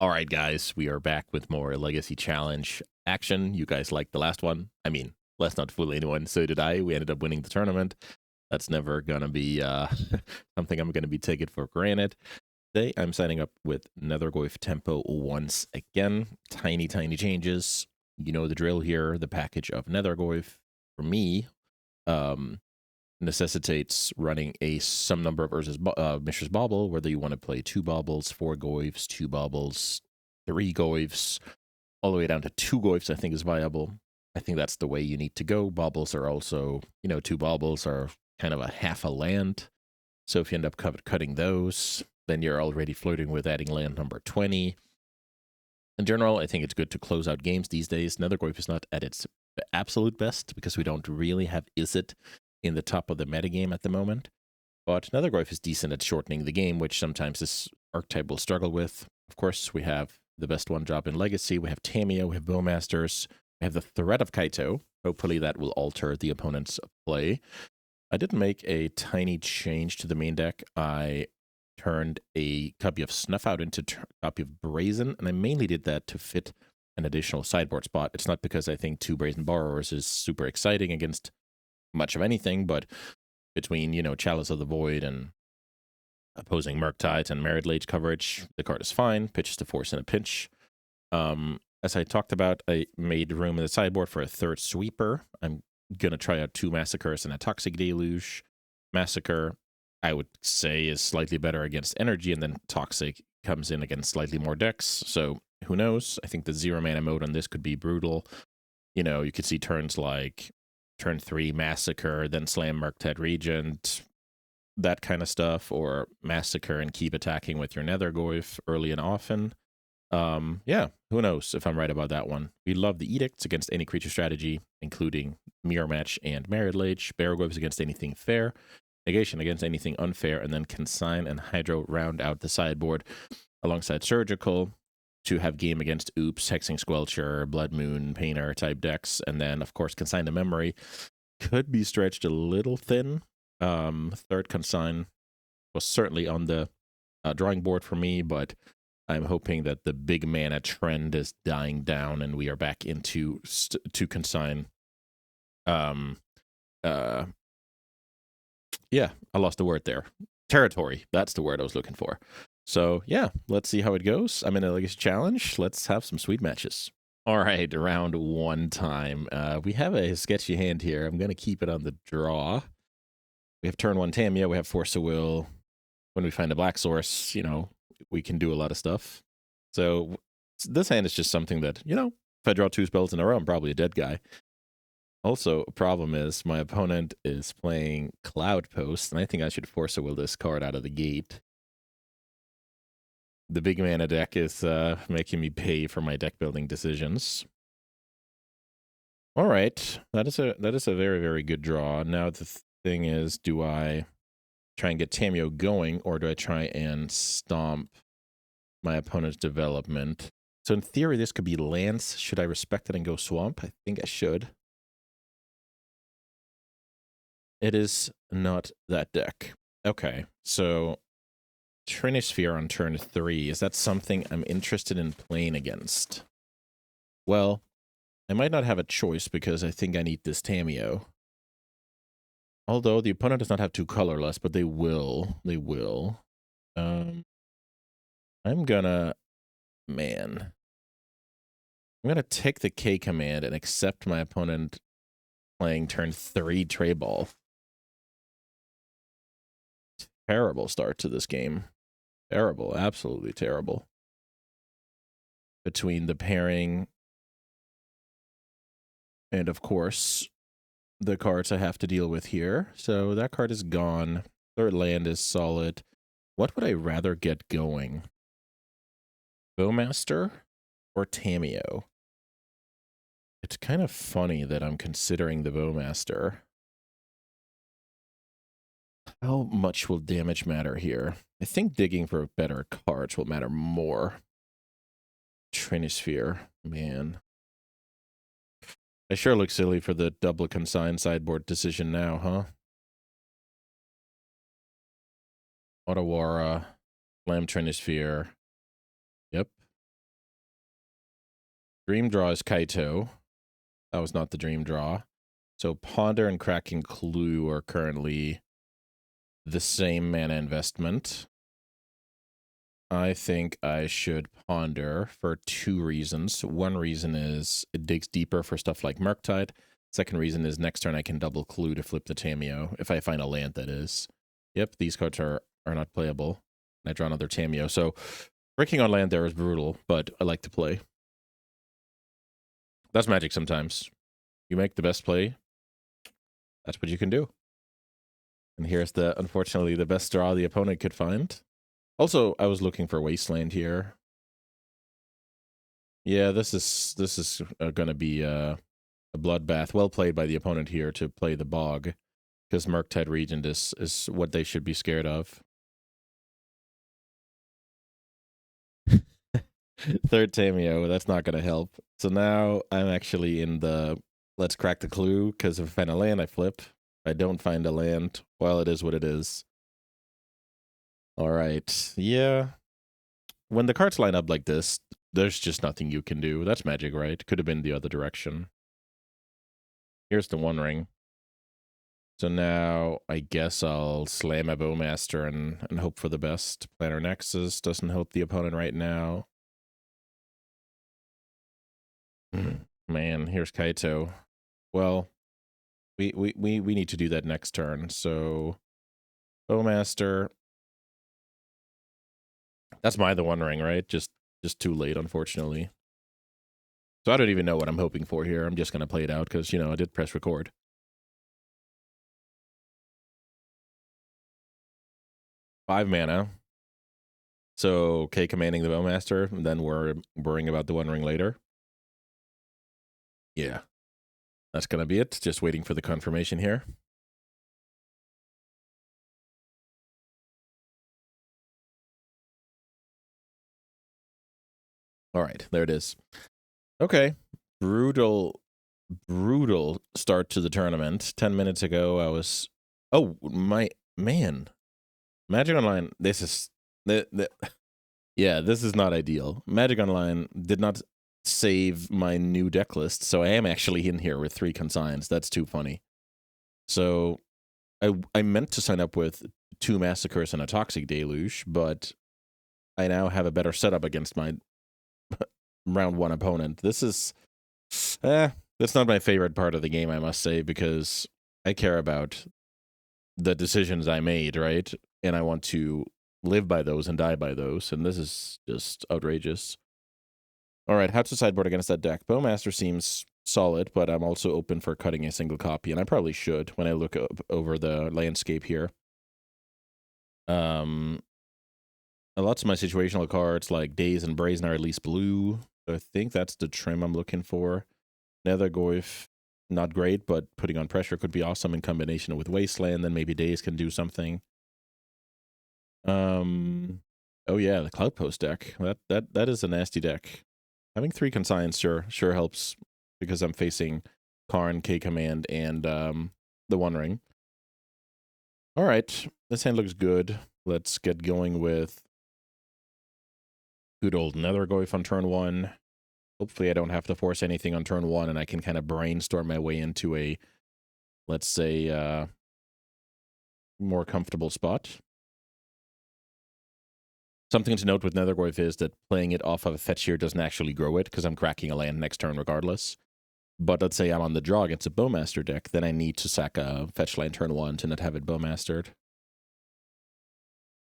All right, guys, we are back with more Legacy Challenge action. You guys liked the last one. I mean, let's not fool anyone. So did I. We ended up winning the tournament. That's never going to be something I'm going to be taking for granted. Today, I'm signing up with Nethergoyf Tempo once again. Tiny changes. You know the drill here. The package of Nethergoyf, for me, necessitates running some number of Mishra's Bauble, whether you want to play 2 baubles, 4 goyfs, 2 baubles, 3 goyfs, all the way down to 2 goyfs, I think is viable. I think that's the way you need to go. Baubles are also, 2 baubles are kind of a half a land. So if you end up cutting those, then you're already flirting with adding land number 20. In general, I think it's good to close out games these days. Nethergoyf is not at its absolute best because we don't really have Izzet in the top of the metagame at the moment. But Nethergoyf is decent at shortening the game, which sometimes this archetype will struggle with. Of course, we have the best one drop in Legacy. We have Tamiyo, we have Bowmasters, we have the threat of Kaito. Hopefully that will alter the opponent's play. I did make a tiny change to the main deck. I turned a copy of Snuff out into a copy of Brazen, and I mainly did that to fit an additional sideboard spot. It's not because I think 2 Brazen Borrowers is super exciting against much of anything, but between, Chalice of the Void and opposing Murktide and Merit Lage coverage, the card is fine. Pitches to Force in a pinch. As I talked about, I made room in the sideboard for a 3rd sweeper. I'm going to try out 2 Massacres and a Toxic Deluge. Massacre, I would say, is slightly better against energy, and then Toxic comes in against slightly more decks. So who knows? I think the 0 mana mode on this could be brutal. You could see turns like turn 3 Massacre, then Slam Murktide Regent, that kind of stuff, or Massacre and keep attacking with your Nethergoyf early and often. Yeah, who knows if I'm right about that one. We love the Edicts against any creature strategy, including Mirror Match and Merit Lage, Barrowgoyfs against anything fair, Negation against anything unfair, and then Consign and Hydro round out the sideboard alongside Surgical to have game against Oops, Hexing Squelcher, Blood Moon, Painter type decks, and then, of course, Consign to Memory could be stretched a little thin. 3rd Consign was certainly on the drawing board for me, but I'm hoping that the big mana trend is dying down and we are back into to Consign. Yeah, I lost the word there. Territory, that's the word I was looking for. So yeah, let's see how it goes. I'm in a Legacy Challenge. Let's have some sweet matches. All right, round 1 time. We have a sketchy hand here. I'm going to keep it on the draw. We have turn 1 Tamiyo. We have Force of Will. When we find a black source, we can do a lot of stuff. So this hand is just something that, if I draw 2 spells in a row, I'm probably a dead guy. Also, a problem is my opponent is playing Cloudpost, and I think I should Force of Will this card out of the gate. The big mana deck is making me pay for my deck building decisions. All right, that is a very, very good draw. Now the thing is, do I try and get Tamiyo going, or do I try and stomp my opponent's development? So in theory, this could be Lance. Should I respect it and go Swamp? I think I should. It is not that deck. Okay, so Trinisphere on turn 3. Is that something I'm interested in playing against? Well, I might not have a choice because I think I need this Tamiyo. Although the opponent does not have 2 colorless, but they will. They will. I'm gonna take the K command and accept my opponent playing turn 3 Tray Ball. Terrible start to this game. Terrible, absolutely terrible. Between the pairing and, of course, the cards I have to deal with here. So that card is gone. 3rd land is solid. What would I rather get going? Bowmaster or Tamiyo? It's kind of funny that I'm considering the Bowmaster. How much will damage matter here? I think digging for better cards will matter more. Trinisphere, man. I sure look silly for the double Consign sideboard decision now, huh? Otawara, Slam Trinisphere. Yep. Dream draw is Kaito. That was not the dream draw. So Ponder and Cracking Clue are currently the same mana investment. I think I should Ponder for 2 reasons. One reason is it digs deeper for stuff like Murktide. Second reason is next turn I can double Clue to flip the Tameo, if I find a land, that is. Yep, these cards are not playable. And I draw another Tameo. So breaking on land there is brutal, but I like to play. That's Magic sometimes. You make the best play, that's what you can do. And here's the, unfortunately, the best draw the opponent could find. Also, I was looking for Wasteland here. Yeah, this is going to be a bloodbath. Well played by the opponent here to play the Bog, because Murktide Regent is what they should be scared of. Third Tameo, that's not going to help. So now I'm actually in the let's crack the clue, because if I find a land, I flip. If I don't find a land, well, it is what it is. All right, yeah. When the cards line up like this, there's just nothing you can do. That's Magic, right? Could have been the other direction. Here's the One Ring. So now I guess I'll slam a Bowmaster and hope for the best. Planar Nexus doesn't help the opponent right now. Man, here's Kaito. Well, we need to do that next turn. So Bowmaster. That's the One Ring, right? Just too late, unfortunately. So I don't even know what I'm hoping for here. I'm just going to play it out because, you know, I did press record. 5 mana. So K commanding the Bowmaster, and then we're worrying about the One Ring later. Yeah. That's going to be it. Just waiting for the confirmation here. All right, there it is. Okay. Brutal start to the tournament. 10 minutes ago, I was... Oh, my... Man. Magic Online, this is... Yeah, this is not ideal. Magic Online did not save my new deck list, so I am actually in here with 3 consigns. That's too funny. So I meant to sign up with 2 Massacres and a Toxic Deluge, but I now have a better setup against my round 1 opponent. This is... that's not my favorite part of the game, I must say, because I care about the decisions I made, right? And I want to live by those and die by those, and this is just outrageous. All right, how to sideboard against that deck? Bowmaster seems solid, but I'm also open for cutting a single copy, and I probably should when I look over the landscape here. Lots of my situational cards, like Daze and Brazen, are at least blue. I think that's the trim I'm looking for. Nethergoyf, not great, but putting on pressure could be awesome in combination with Wasteland. Then maybe Daze can do something. Oh yeah, the Cloudpost deck. That is a nasty deck. Having 3 consigns sure helps, because I'm facing Karn, K Command, and the One Ring. All right, this hand looks good. Let's get going with good old Nethergoyf on turn 1. Hopefully I don't have to force anything on turn 1, and I can kind of brainstorm my way into a, let's say, more comfortable spot. Something to note with Nethergoyf is that playing it off of a fetch here doesn't actually grow it, because I'm cracking a land next turn regardless. But let's say I'm on the draw against a Bowmaster deck, then I need to sack a fetch land turn 1 to not have it Bowmastered.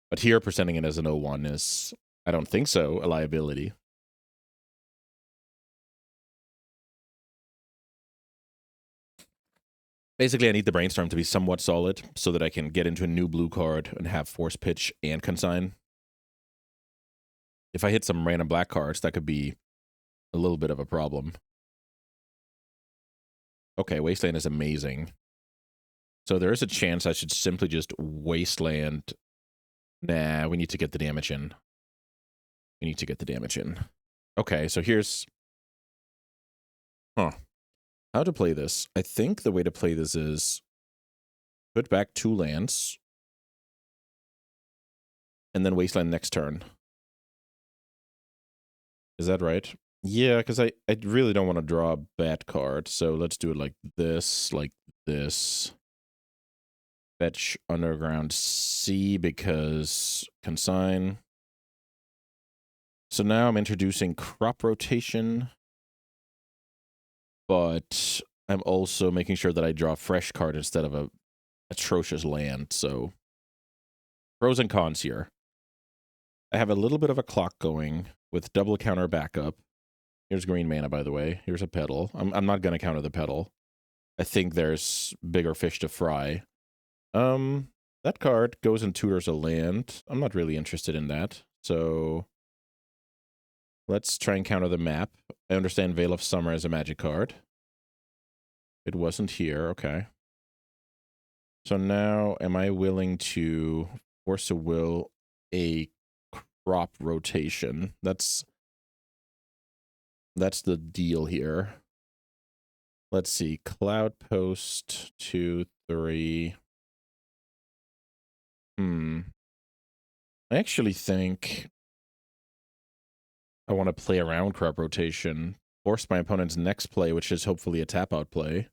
But here, presenting it as an 0-1 is, I don't think so, a liability. Basically, I need the brainstorm to be somewhat solid so that I can get into a new blue card and have force pitch and consign. If I hit some random black cards, that could be a little bit of a problem. Okay, Wasteland is amazing. So there is a chance I should simply just Wasteland. Nah, we need to get the damage in. We need to get the damage in. Okay, so here's... Huh. How to play this? I think the way to play this is put back 2 lands and then Wasteland next turn. Is that right? Yeah, because I really don't want to draw a bad card, so let's do it like this, Fetch Underground C because consign. So now I'm introducing crop rotation, but I'm also making sure that I draw a fresh card instead of a atrocious land, so pros and cons here. I have a little bit of a clock going with double counter backup. Here's green mana, by the way. Here's a pedal. I'm not going to counter the pedal. I think there's bigger fish to fry. That card goes and tutors a land. I'm not really interested in that. So let's try and counter the map. I understand Veil of Summer is a magic card. It wasn't here. Okay. So now am I willing to force a will a crop rotation? That's the deal here. Let's see. Cloudpost 2, 3. I actually think I want to play around crop rotation, force my opponent's next play, which is hopefully a tap out play,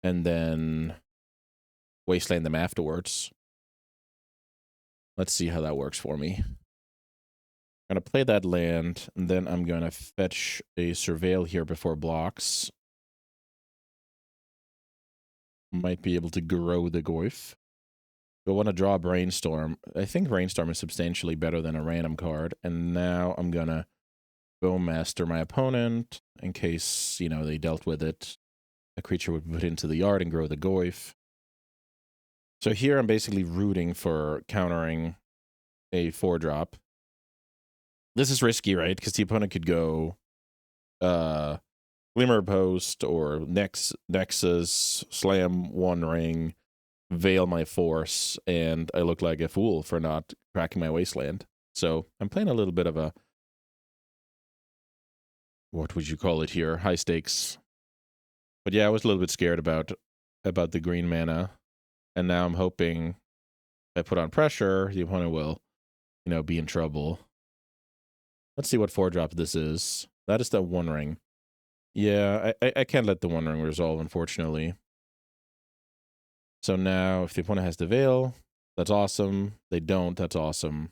and then wasteland them afterwards. Let's see how that works for me. I'm going to play that land, and then I'm going to fetch a Surveil here before blocks. Might be able to grow the Goyf. I want to draw Brainstorm. I think Brainstorm is substantially better than a random card, and now I'm going to Bowmaster my opponent in case, you know, they dealt with it. A creature would put into the yard and grow the Goyf. So here I'm basically rooting for countering a 4-drop. This is risky, right? Because the opponent could go Glimmer Post or Nexus, Slam One Ring, Veil my Force, and I look like a fool for not cracking my Wasteland. So I'm playing a little bit of a, what would you call it here? High stakes. But yeah, I was a little bit scared about the green mana. And now I'm hoping if I put on pressure, the opponent will, you know, be in trouble. Let's see what 4-drop this is. That is the One Ring. Yeah, I can't let the One Ring resolve, unfortunately. So now, if the opponent has the Veil, that's awesome. They don't, that's awesome.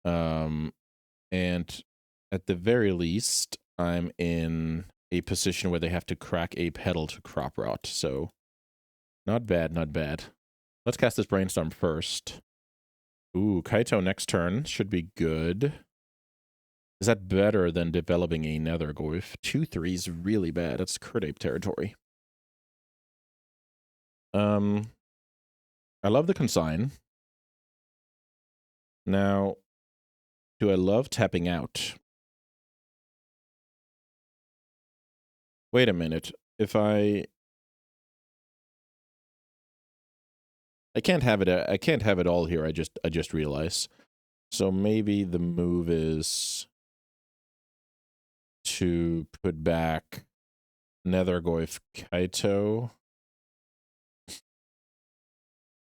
And at the very least, I'm in a position where they have to crack a pedal to crop rot. So not bad, not bad. Let's cast this Brainstorm first. Ooh, Kaito next turn should be good. Is that better than developing a Nether Goyf? 2/3 is really bad. That's Crit Ape territory. I love the consign. Now, do I love tapping out? Wait a minute. If I can't have it. I can't have it all here. I just realized. So maybe the move is to put back Nether Goyf Kaito,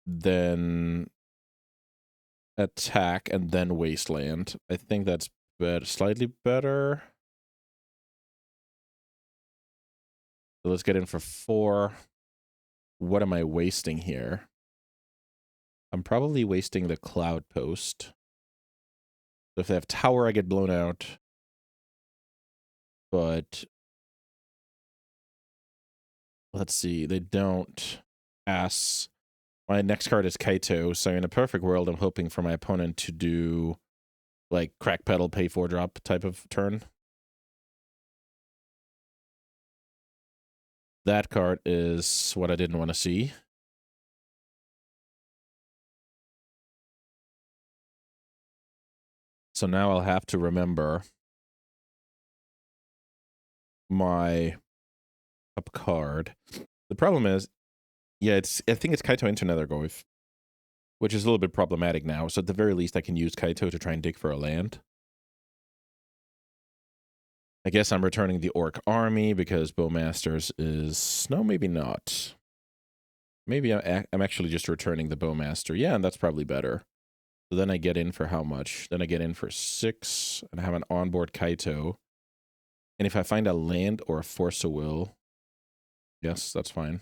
then attack, and then Wasteland. I think that's slightly better. So let's get in for 4. What am I wasting here? I'm probably wasting the Cloudpost. So if they have Tower, I get blown out. But let's see, they don't. Ass. My next card is Kaito, so in a perfect world, I'm hoping for my opponent to do like crack pedal, pay 4-drop type of turn. That card is what I didn't want to see. So now I'll have to remember my up card. The problem is, yeah, I think it's Kaito into Nether Goyf, which is a little bit problematic now. So at the very least, I can use Kaito to try and dig for a land. I guess I'm returning the Orc Army because Bowmasters is... No, maybe not. Maybe I'm actually just returning the Bowmaster. Yeah, and that's probably better. So then I get in for how much? Then I get in for 6, and I have an onboard Kaito. And if I find a land or a Force of Will, yes, that's fine.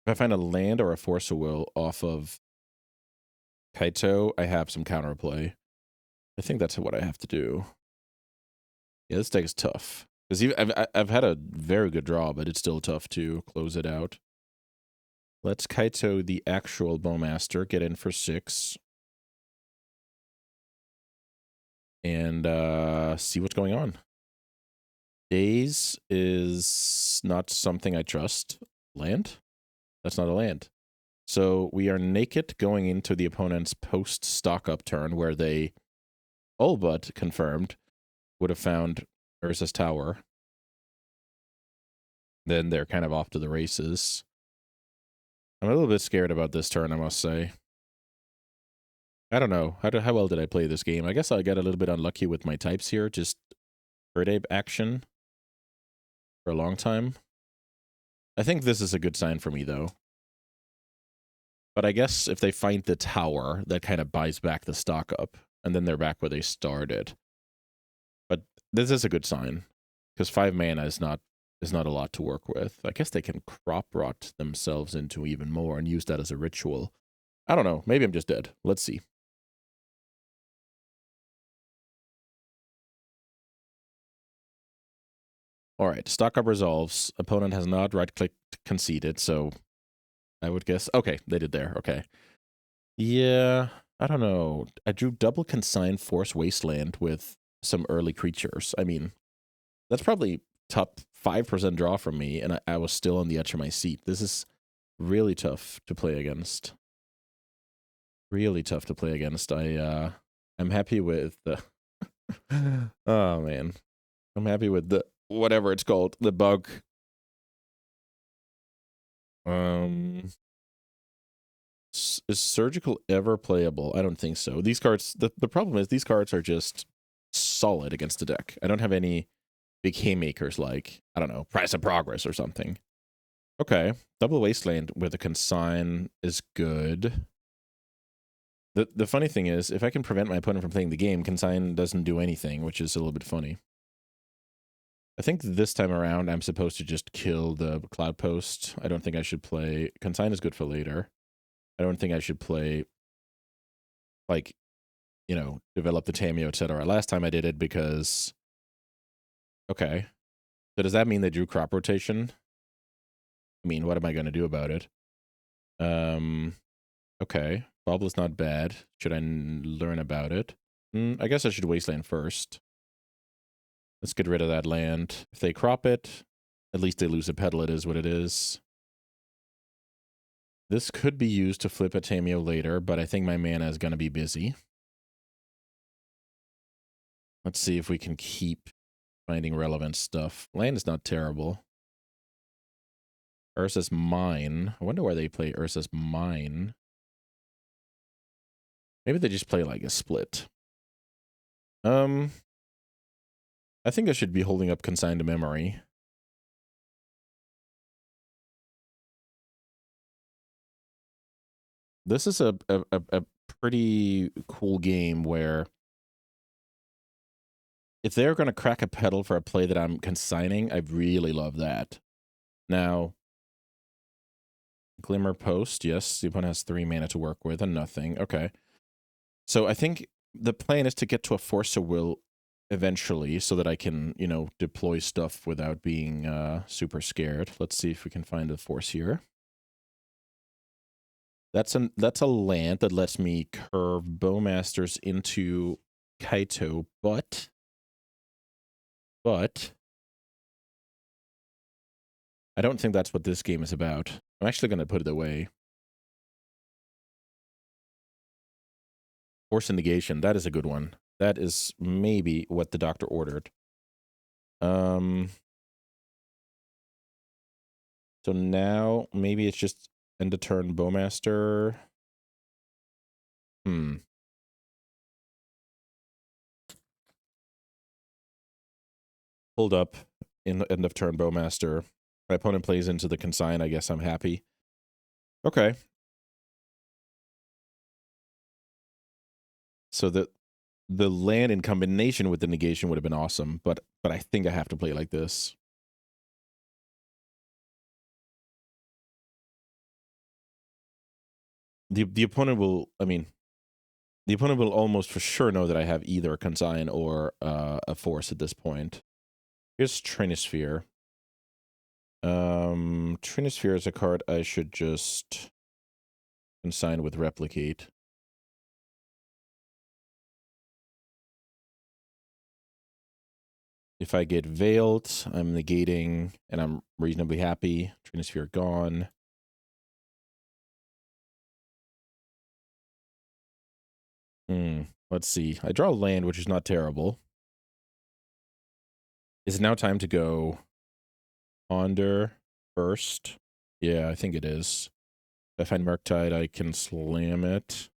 If I find a land or a Force of Will off of Kaito, I have some counterplay. I think that's what I have to do. Yeah, this deck is tough. Because I've had a very good draw, but it's still tough to close it out. Let's Kaito the actual Bowmaster, get in for 6. And see what's going on. Days is not something I trust. Land? That's not a land. So we are naked going into the opponent's post-stock-up turn where they, all but confirmed, would have found Urza's Tower. Then they're kind of off to the races. I'm a little bit scared about this turn, I must say. I don't know. How well did I play this game? I guess I got a little bit unlucky with my types here. Just Bird Ape action for a long time. I think this is a good sign for me, though. But I guess if they find the tower, that kind of buys back the stock up, and then they're back where they started. But this is a good sign, because 5 mana is not a lot to work with. I guess they can crop rot themselves into even more and use that as a ritual. I don't know. Maybe I'm just dead. Let's see. All right, stock up resolves. Opponent has not right-clicked conceded, so I would guess. Okay, they did there. Okay. Yeah, I don't know. I drew double consign Force Wasteland with some early creatures. I mean, that's probably top 5% draw from me, and I was still on the edge of my seat. This is really tough to play against. Really tough to play against. I'm happy with the oh man. I'm happy with the whatever it's called, the bug. Is surgical ever playable? I don't think so. These cards, the problem is these cards are just solid against the deck. I don't have any big haymakers like, I don't know, Price of Progress or something. Okay, double Wasteland with a consign is good. The funny thing is, if I can prevent my opponent from playing the game, consign doesn't do anything, which is a little bit funny. I think this time around, I'm supposed to just kill the Cloudpost. I don't think I should play... Consign is good for later. I don't think I should play, like, you know, develop the Tameo, etc. Last time I did it because... Okay. So does that mean they drew crop rotation? I mean, what am I going to do about it? Okay. Bobble is not bad. Should I learn about it? I guess I should Wasteland first. Let's get rid of that land. If they crop it, at least they lose a pedal. It is what it is. This could be used to flip a Tameo later, but I think my mana is going to be busy. Let's see if we can keep finding relevant stuff. Land is not terrible. Urza's Mine. I wonder why they play Urza's Mine. Maybe they just play like a split. I think I should be holding up Consigned to Memory. This is a pretty cool game where if they're going to crack a pedal for a play that I'm consigning, I really love that. Now, Glimmer Post, yes, the opponent has 3 mana to work with and nothing. Okay. So I think the plan is to get to a Force of Will eventually so that I can, you know, deploy stuff without being super scared. Let's see if we can find a Force here. That's a land that lets me curve Bowmasters into Kaito, but I don't think that's what this game is about. I'm actually going to put it away. Force and Negation, that is a good one. That is maybe what the doctor ordered. So now maybe it's just end of turn Bowmaster. Hold up in the end of turn Bowmaster. My opponent plays into the consign. I guess I'm happy. Okay. So the land in combination with the negation would have been awesome, but I think I have to play like this. The opponent will, I mean, the opponent will almost for sure know that I have either a consign or a force at this point. Here's Trinisphere. Trinisphere is a card I should just consign with Replicate. If I get Veiled, I'm negating, and I'm reasonably happy. Trinisphere gone. Let's see. I draw land, which is not terrible. Is it now time to go Ponder first? Yeah, I think it is. If I find Murktide, I can slam it.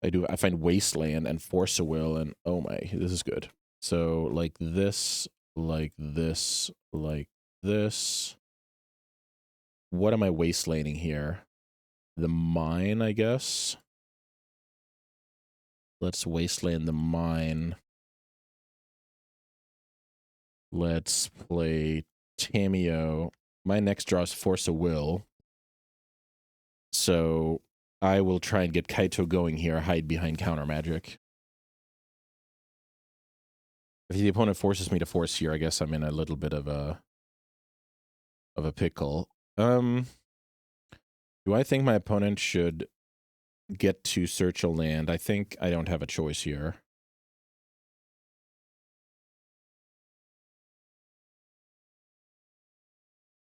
I find Wasteland and Force a Will, and oh my, this is good. So, like this, like this, like this. What am I wastelanding here? The mine, I guess. Let's wasteland the mine. Let's play Tameo. My next draw is Force a Will. So I will try and get Kaito going here, hide behind counter magic. If the opponent forces me to force here, I guess I'm in a little bit of a pickle. Do I think my opponent should get to search a land? I think I don't have a choice here.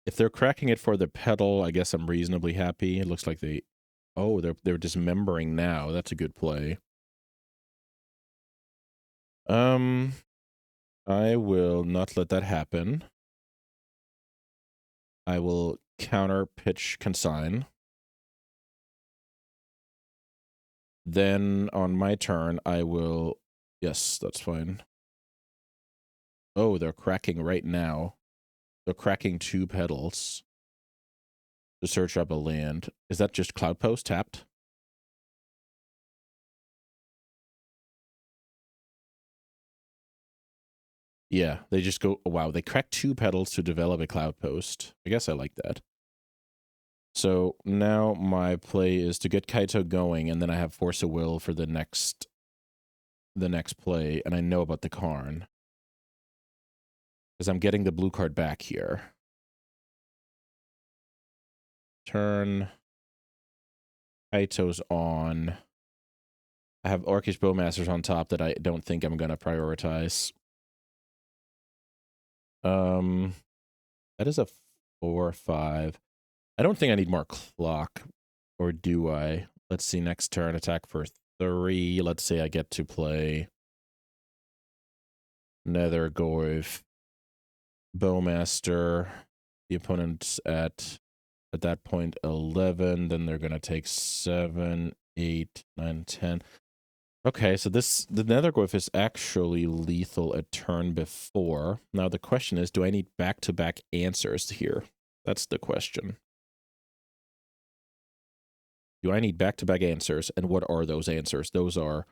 If they're cracking it for the pedal, I guess I'm reasonably happy. It looks like they... Oh, they're dismembering now. That's a good play. I will not let that happen. I will counter pitch consign. Then on my turn, I will... Yes, that's fine. Oh, they're cracking right now. They're cracking 2 pedals to search up a land. Is that just Cloudpost tapped? Yeah, they just go... Wow, they cracked 2 pedals to develop a Cloudpost. I guess I like that. So now my play is to get Kaito going, and then I have Force of Will for the next play, and I know about the Karn. Because I'm getting the blue card back here. Turn. Kaito's on. I have Orcish Bowmasters on top that I don't think I'm going to prioritize. That is a 4/5. I don't think I need more clock, or do I? Let's see, next turn, attack for 3. Let's say I get to play Nether Goyf, Bowmaster. The opponent's at that point 11. Then they're going to take 7, 8, 9, 10. Okay, so the Netherglyph is actually lethal a turn before. Now the question is, do I need back-to-back answers here? That's the question. Do I need back-to-back answers, and what are those answers? Those are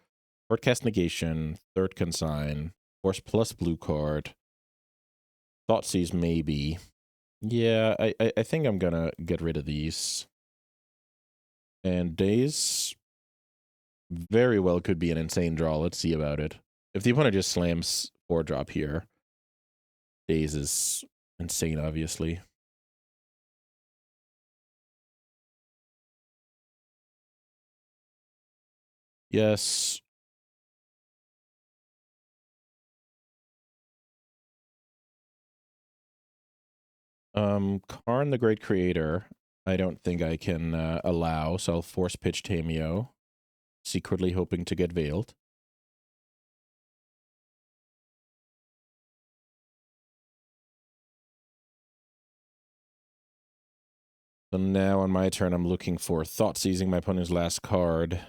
Broadcast Negation, Third Consign, Force plus blue card, Thoughtseize maybe. Yeah, I think I'm gonna get rid of these. And Daze very well could be an insane draw. Let's see about it. If the opponent just slams 4-drop here, Daze is insane, obviously. Yes. Karn the Great Creator, I don't think I can allow, so I'll force pitch Tameo, secretly hoping to get Veiled. So now on my turn, I'm looking for Thought-Seizing my opponent's last card,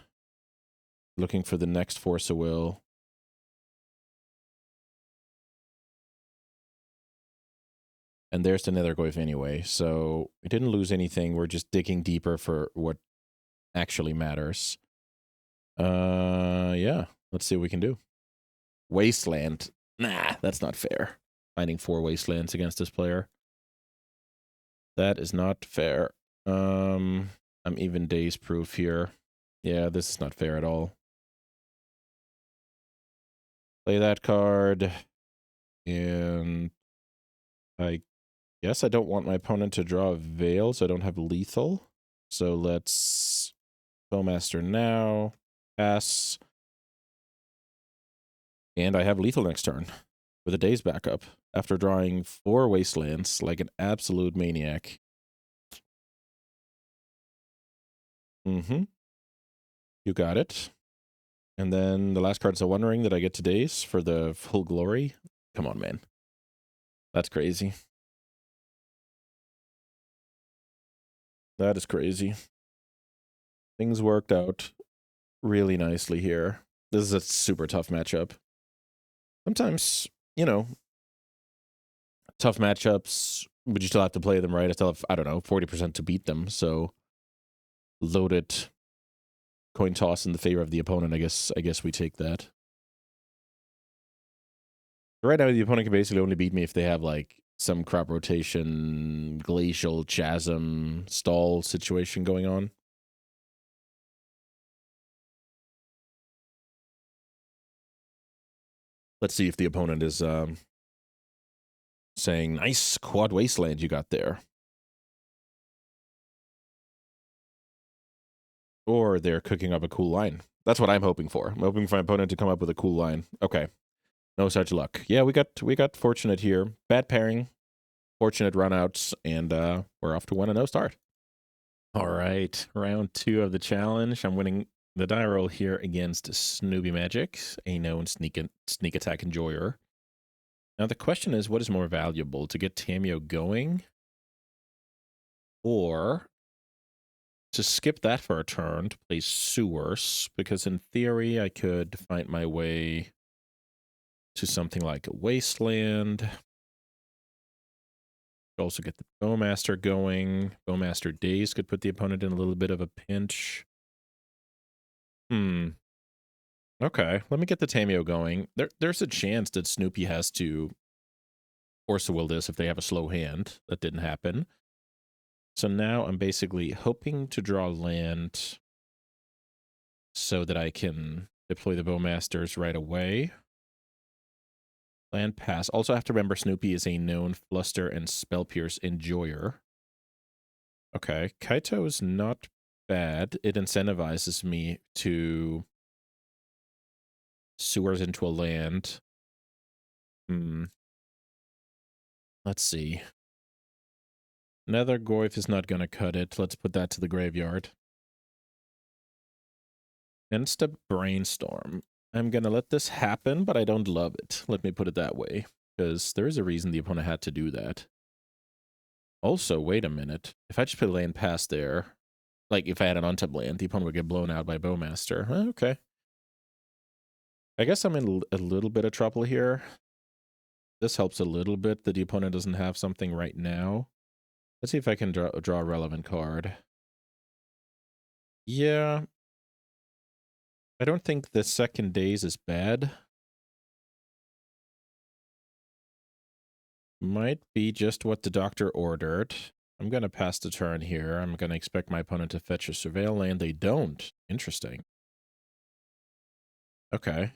looking for the next Force of Will. And there's the Netherglyph anyway, so we didn't lose anything. We're just digging deeper for what actually matters. Yeah. Let's see what we can do. Wasteland. Nah, that's not fair. Finding 4 wastelands against this player. That is not fair. I'm even days proof here. Yeah, this is not fair at all. Play that card. And I guess I don't want my opponent to draw a Veil, so I don't have lethal. So let's Bowmaster now. Pass. And I have lethal next turn with a day's backup after drawing 4 wastelands like an absolute maniac. Mm-hmm. You got it. And then the last card is a One Ring that I get to days for the full glory. Come on, man. That's crazy. That is crazy. Things worked out really nicely here. This is a super tough matchup. Sometimes, you know, tough matchups, but you still have to play them right. I still have, I don't know, 40% to beat them. So loaded coin toss in the favor of the opponent. I guess we take that. Right now, the opponent can basically only beat me if they have like some crop rotation, glacial chasm stall situation going on. Let's see if the opponent is saying, nice quad wasteland you got there. Or they're cooking up a cool line. That's what I'm hoping for. I'm hoping for my opponent to come up with a cool line. Okay. No such luck. Yeah, we got fortunate here. Bad pairing, fortunate runouts, and we're off to 1-0 start. All right, round 2 of the challenge. I'm winning the die roll here against Snoopy Magic, a known sneak attack enjoyer. Now the question is, what is more valuable, to get Tamio going, or to skip that for a turn to play Sewers? Because in theory, I could find my way to something like a Wasteland. Also get the Bowmaster going. Bowmaster Days could put the opponent in a little bit of a pinch. Okay, let me get the Tamio going. There's a chance that Snoopy has to force a will this if they have a slow hand. That didn't happen. So now I'm basically hoping to draw land so that I can deploy the Bowmasters right away. Land pass. Also have to remember Snoopy is a known Fluster and Spell Pierce enjoyer. Okay, Kaito is not bad. It incentivizes me to Sewers into a land. Let's see. Nether Goyf is not going to cut it. Let's put that to the graveyard. Insta Brainstorm. I'm going to let this happen, but I don't love it. Let me put it that way. Because there is a reason the opponent had to do that. Also, wait a minute. If I just put land past there, like if I had an untapped land, the opponent would get blown out by Bowmaster. Okay. I guess I'm in a little bit of trouble here. This helps a little bit that the opponent doesn't have something right now. Let's see if I can draw a relevant card. Yeah. I don't think the second days is bad. Might be just what the doctor ordered. I'm going to pass the turn here. I'm going to expect my opponent to fetch a surveil land. They don't. Interesting. Okay.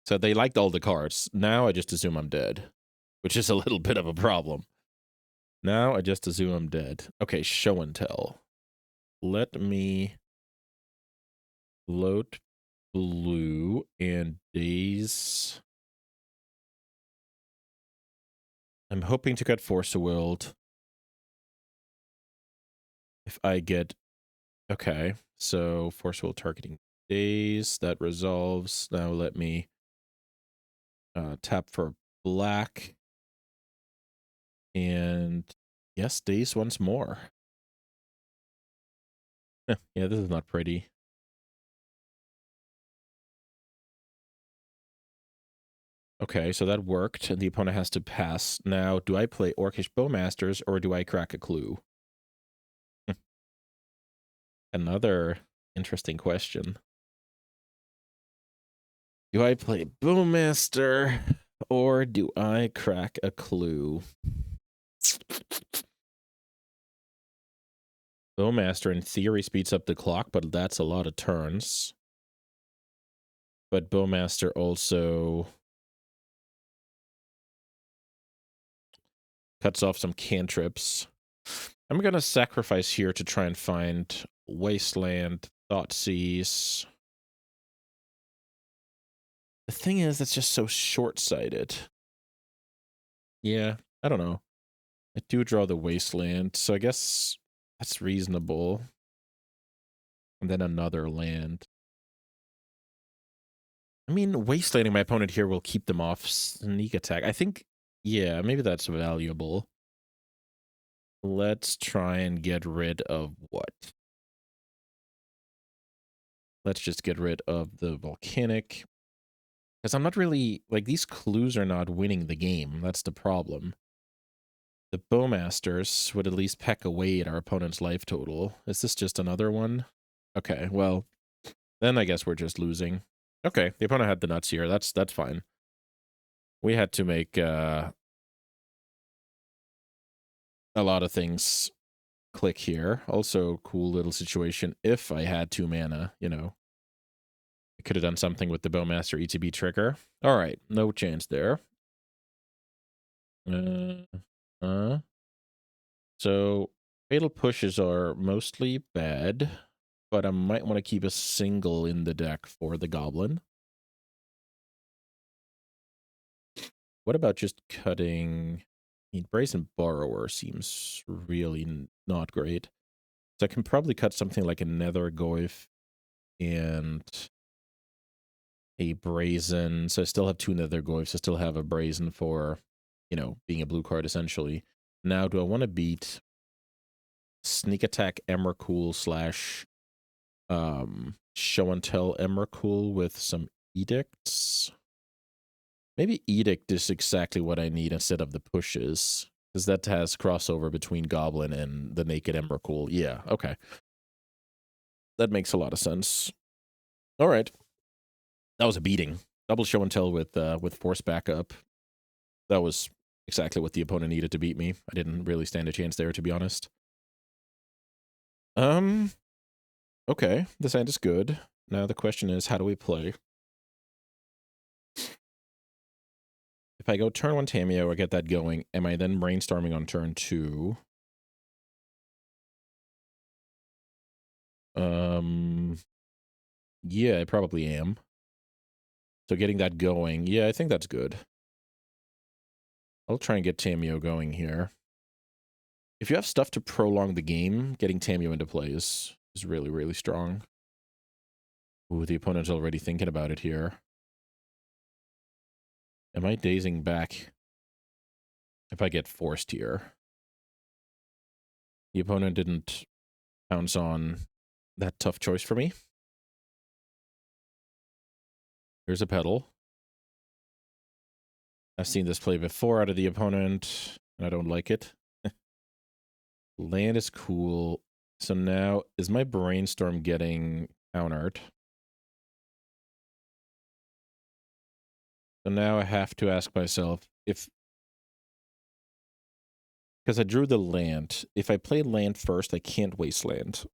So they liked all the cards. Now I just assume I'm dead, which is a little bit of a problem. Now I just assume I'm dead. Okay, show and tell. Let me load blue and days. I'm hoping to get Force of Willed. If I get... Okay, so Force of Will targeting days. That resolves. Now let me tap for black. And yes, days once more. Yeah, this is not pretty. Okay, so that worked, and the opponent has to pass. Now, do I play Orcish Bowmasters, or do I crack a clue? Another interesting question. Do I play Bowmaster or do I crack a clue? Bowmaster in theory speeds up the clock, but that's a lot of turns. But Bowmaster also cuts off some cantrips. I'm gonna sacrifice here to try and find Wasteland, Thoughtseize. The thing is, that's just so short-sighted. Yeah, I don't know. I do draw the Wasteland, so I guess that's reasonable. And then another land. I mean, Wastelanding my opponent here will keep them off sneak attack. I think, yeah, maybe that's valuable. Let's try and get rid of what? Let's just get rid of the Volcanic. Because I'm not really, like, these clues are not winning the game. That's the problem. The Bowmasters would at least peck away at our opponent's life total. Is this just another one? Okay, well, then I guess we're just losing. Okay, the opponent had the nuts here. That's fine. We had to make a lot of things click here. Also, cool little situation. If I had 2 mana, you know, I could have done something with the Bowmaster ETB trigger. All right, no chance there. So fatal pushes are mostly bad, but I might want to keep a single in the deck for the Goblin. What about just cutting? I mean, Brazen Borrower seems really not great. So I can probably cut something like a Nether Goyf and a Brazen. So I still have 2 Nether Goyfs. I still have a Brazen for, you know, being a blue card essentially. Now, do I want to beat Sneak Attack Emrakul / Show and Tell Emrakul with some Edicts? Maybe Edict is exactly what I need instead of the pushes, because that has crossover between Goblin and the Naked Emrakul. Yeah, okay. That makes a lot of sense. All right. That was a beating. Double Show and Tell with Force Backup. That was exactly what the opponent needed to beat me. I didn't really stand a chance there, to be honest. Okay, this hand is good. Now the question is, how do we play? If I go turn 1 Tamiyo, I get that going. Am I then brainstorming on turn 2? Yeah, I probably am. So getting that going, yeah, I think that's good. I'll try and get Tamiyo going here. If you have stuff to prolong the game, getting Tamiyo into play is really, really strong. Ooh, the opponent's already thinking about it here. Am I dazing back if I get forced here? The opponent didn't pounce on that tough choice for me. Here's a pedal. I've seen this play before out of the opponent, and I don't like it. Land is cool. So now, is my brainstorm getting countered? So now I have to ask myself if, because I drew the land, if I play land first, I can't waste land.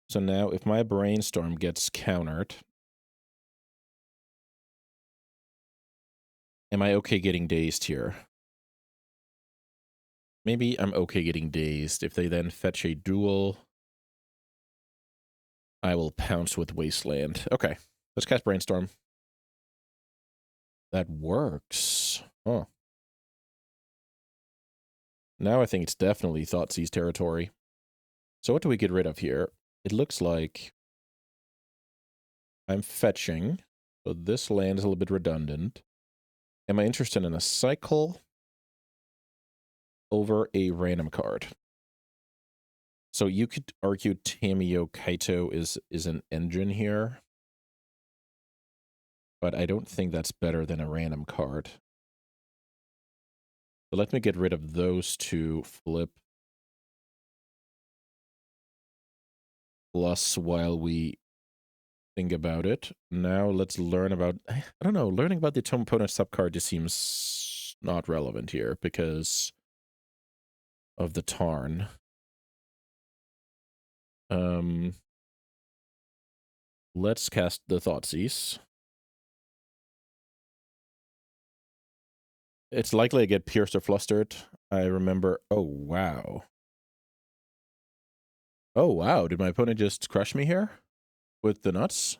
So now if my brainstorm gets countered, am I okay getting dazed here? Maybe I'm okay getting dazed. If they then fetch a duel, I will pounce with Wasteland. Okay, let's cast Brainstorm. That works. Oh. Now I think it's definitely Thoughtseize territory. So what do we get rid of here? It looks like I'm fetching, so this land is a little bit redundant. Am I interested in a cycle over a random card? So you could argue Tamiyo Kaito is an engine here, but I don't think that's better than a random card. So let me get rid of those 2, flip. plus while we think about it. Now let's learn about, I don't know, learning about the opponent's top card just seems not relevant here because of the Tarn. Let's cast the Thoughtseize. It's likely I get pierced or flustered. I remember, oh wow. Oh wow, did my opponent just crush me here with the nuts?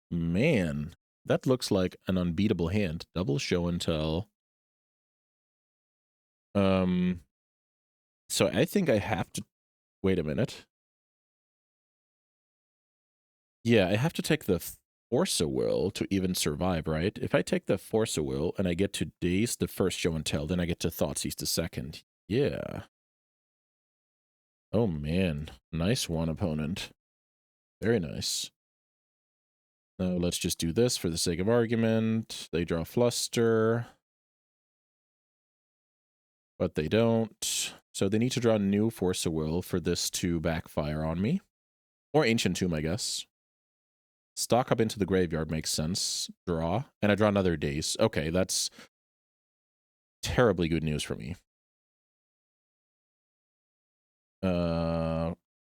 Man, that looks like an unbeatable hand. Double show and tell. So I think I have to wait a minute. Yeah, I have to take the Force of Will to even survive, right? If I take the Force of Will and I get to Daze the first show and tell, then I get to Thoughtseize the second. Yeah. Oh man, nice one, opponent. Very nice. Now let's just do this for the sake of argument. They draw Fluster, but they don't. So they need to draw new Force of Will for this to backfire on me. Or Ancient Tomb, I guess. Stock up into the graveyard makes sense. Draw. And I draw another Daze. Okay, that's terribly good news for me.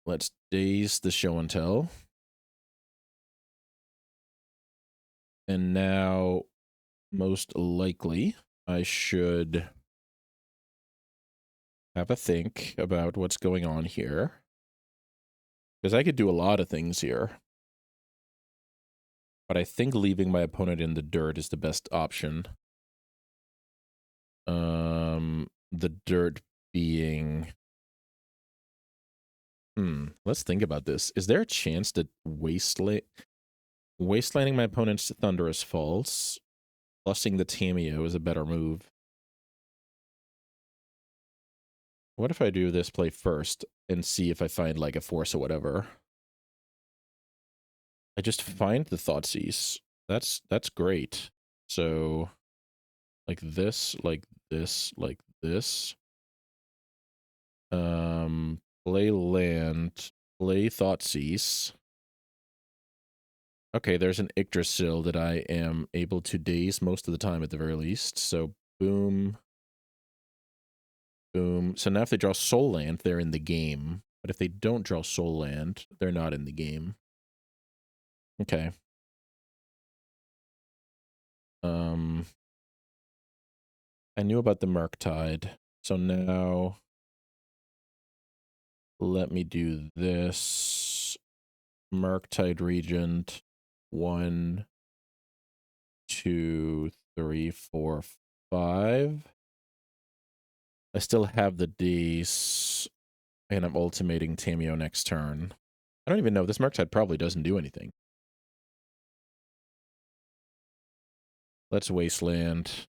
Let's Daze the show and tell. And now, most likely, I should have a think about what's going on here. Because I could do a lot of things here. But I think leaving my opponent in the dirt is the best option. The dirt being... let's think about this. Is there a chance that Wastelanding my opponent's Thunderous Falls, plussing the Tameo is a better move? What if I do this play first and see if I find like a Force or whatever? I just find the Thoughtseize. That's great. So like this, like this, like this. Play land, play Thoughtseize. Okay, there's an Yggdrasil that I am able to daze most of the time at the very least. So boom. Boom. So now if they draw Soul Land, they're in the game. But if they don't draw Soul Land, they're not in the game. Okay. I knew about the Murktide. So now let me do this. Murktide Regent. 1, 2, 3, 4, 5. I still have the D's, and I'm ultimating Tameo next turn. I don't even know. This Murktide probably doesn't do anything. Let's Wasteland.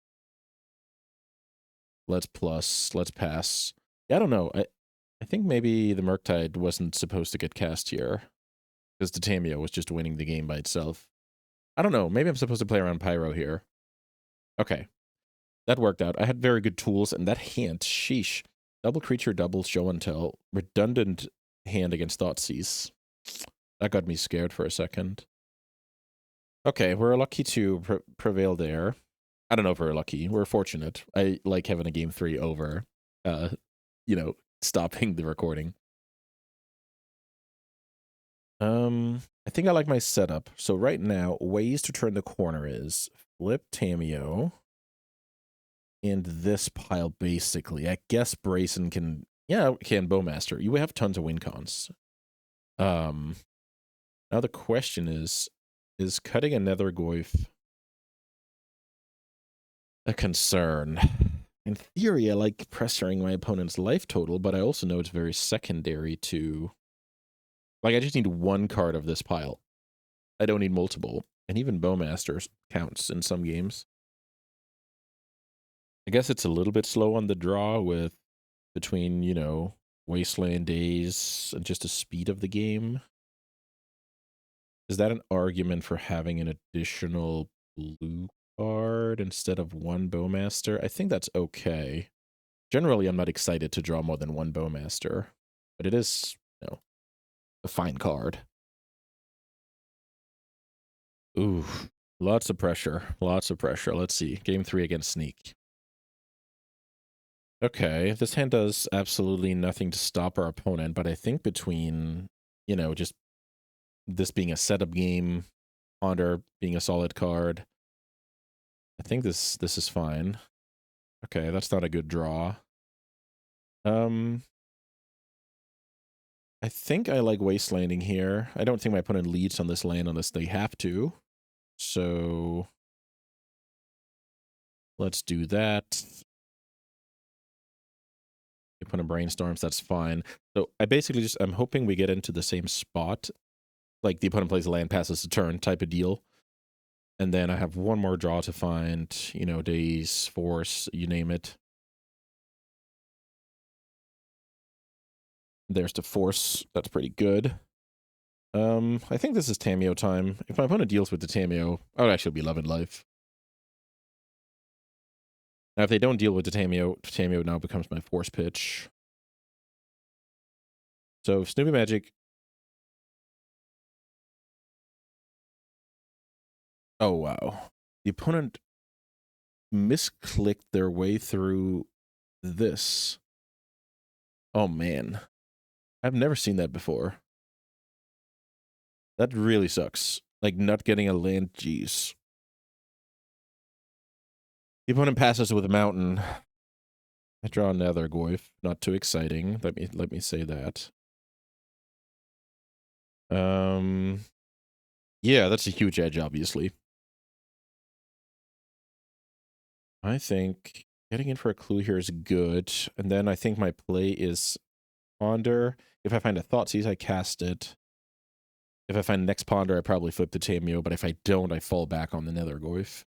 Let's plus. Let's pass. Yeah, I don't know. I think maybe the Murktide wasn't supposed to get cast here, because the Tameo was just winning the game by itself. I don't know. Maybe I'm supposed to play around Pyro here. Okay. That worked out. I had very good tools, and that hand, sheesh. Double creature, double show and tell. Redundant hand against Thoughtseize. That got me scared for a second. Okay, we're lucky to prevail there. I don't know if we're lucky. We're fortunate. I like having a game 3 over, stopping the recording. I think I like my setup. So right now, ways to turn the corner is flip Tameo and this pile, basically. I guess Brayson can Bowmaster. You have tons of win cons. Now the question is cutting a Nethergoyf a concern? In theory, I like pressuring my opponent's life total, but I also know it's very secondary to... Like, I just need one card of this pile. I don't need multiple. And even Bowmaster counts in some games. I guess it's a little bit slow on the draw with between, Wasteland days and just the speed of the game. Is that an argument for having an additional blue card instead of one Bowmaster? I think that's okay. Generally, I'm not excited to draw more than one Bowmaster, but it is, a fine card. Ooh, lots of pressure. Lots of pressure. Let's see. Game 3 against Sneak. Okay, this hand does absolutely nothing to stop our opponent, but I think between, you know, just this being a setup game, Ponder being a solid card, I think this is fine. Okay, that's not a good draw. I think I like wastelanding here. I don't think my opponent leads on this land unless they have to. So let's do that. The opponent brainstorms, that's fine. So I basically just, I'm hoping we get into the same spot. Like the opponent plays a land, passes a turn type of deal. And then I have one more draw to find, you know, days, force, you name it. There's the force. That's pretty good. I think this is Tameo time. If my opponent deals with the Tameo, I would actually be loving life. Now, if they don't deal with the Tameo, Tameo now becomes my force pitch. So Snoopy Magic. Oh, wow. The opponent misclicked their way through this. Oh, man. I've never seen that before. That really sucks. Like, not getting a land, jeez. The opponent passes with a mountain. I draw another Goyf. Not too exciting. Let me say that. Yeah, that's a huge edge, obviously. I think getting in for a clue here is good. And then I think my play is Ponder. If I find a Thoughtseize, I cast it. If I find next Ponder, I probably flip the Tameo, but if I don't, I fall back on the Nether Goyf.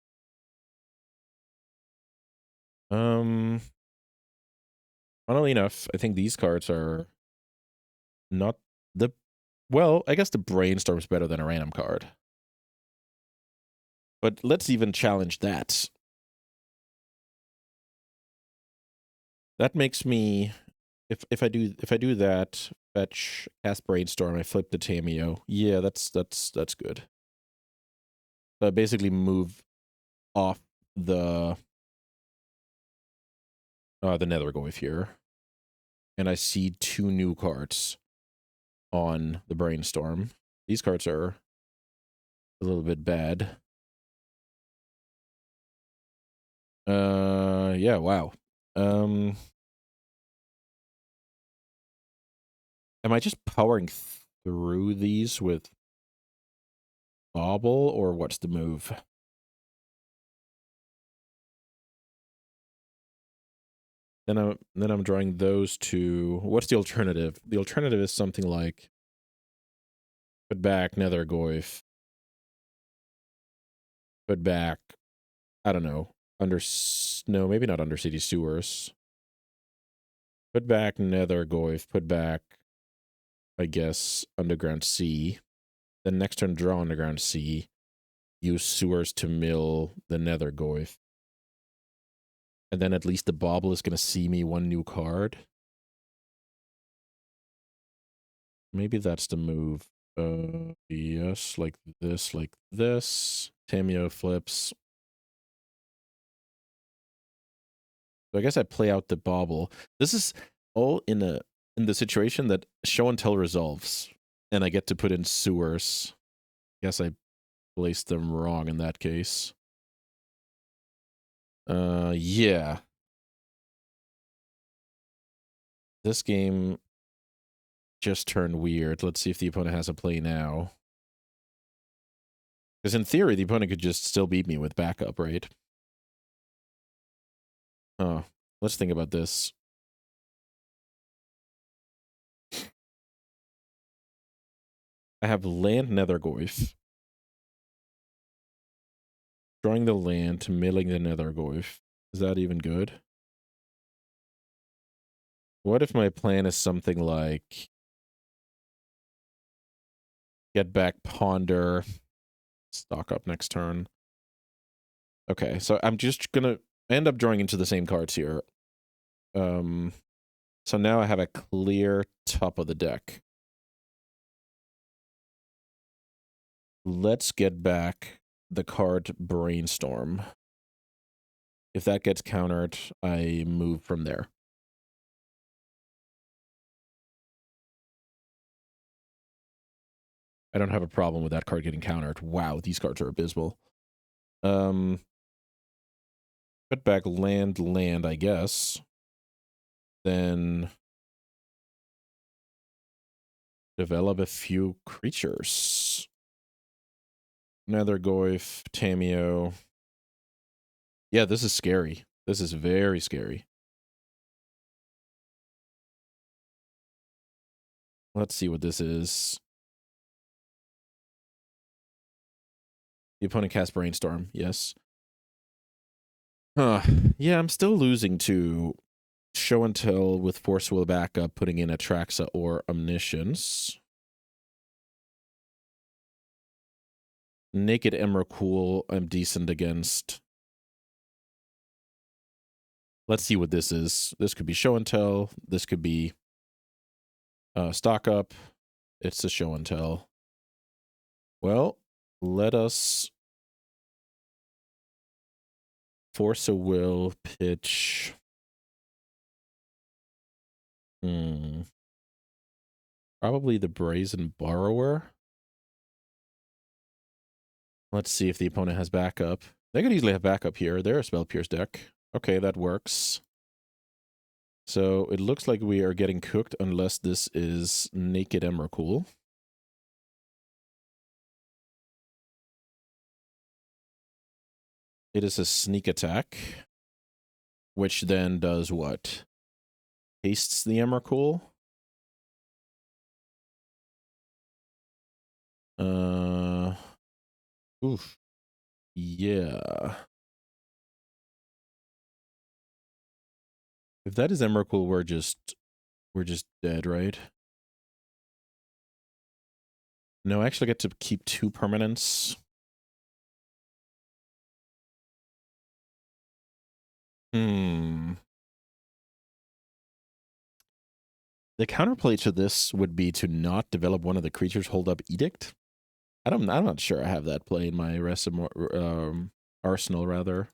Funnily enough, I think these cards are not the... Well, I guess the Brainstorm's better than a random card. But let's even challenge that. That makes me... If I do that, fetch, cast Brainstorm, I flip the Tameo. Yeah, that's good. So I basically move off the Nether Goyf here. And I see 2 new cards on the Brainstorm. These cards are a little bit bad. Yeah, wow. Am I just powering through these with Bobble, or what's the move? Then I'm drawing those 2. What's the alternative? The alternative is something like put back Nether Goyf. Put back, I don't know, no, maybe not Undercity Sewers. Put back Nether Goyf, put back, I guess, Underground Sea. Then next turn, draw Underground Sea. Use Sewers to mill the Nether Goyf. And then at least the Bobble is going to see me 1 new card. Maybe that's the move. Yes, like this, like this. Tameo flips. So I guess I play out the Bobble. This is all in the situation that show and tell resolves, and I get to put in Sewers. Guess I placed them wrong in that case. Yeah. This game just turned weird. Let's see if the opponent has a play now. Because in theory, the opponent could just still beat me with backup, right? Oh, let's think about this. I have land Nether Goyf. Drawing the land, milling the Nether Goyf. Is that even good? What if my plan is something like get back Ponder, stock up next turn? Okay, so I'm just gonna end up drawing into the same cards here. So now I have a clear top of the deck. Let's get back the card Brainstorm. If that gets countered, I move from there. I don't have a problem with that card getting countered. Wow, these cards are abysmal. Put back land, I guess. Then develop a few creatures. Nether Goyf, Tameo. Yeah, this is scary. This is very scary. Let's see what this is. The opponent casts Brainstorm, yes. Yeah, I'm still losing to Show and Tell with Force Will backup, putting in Atraxa or Omniscience. Naked Emrakul, I'm decent against. Let's see what this is. This could be Show and Tell. This could be Stock Up. It's a Show and Tell. Well, let us Force a Will, pitch. Probably the Brazen Borrower. Let's see if the opponent has backup. They could easily have backup here. They're a Spell Pierce deck. Okay, that works. So it looks like we are getting cooked unless this is Naked Emrakul. It is a sneak attack, which then does what? Hastes the Emrakul. Oof. Yeah. If that is Emrakul, we're just dead, right? No, I actually get to keep 2 permanents. The counterplay to this would be to not develop one of the creatures hold up Edict. I'm not sure I have that play in my rest of arsenal, rather.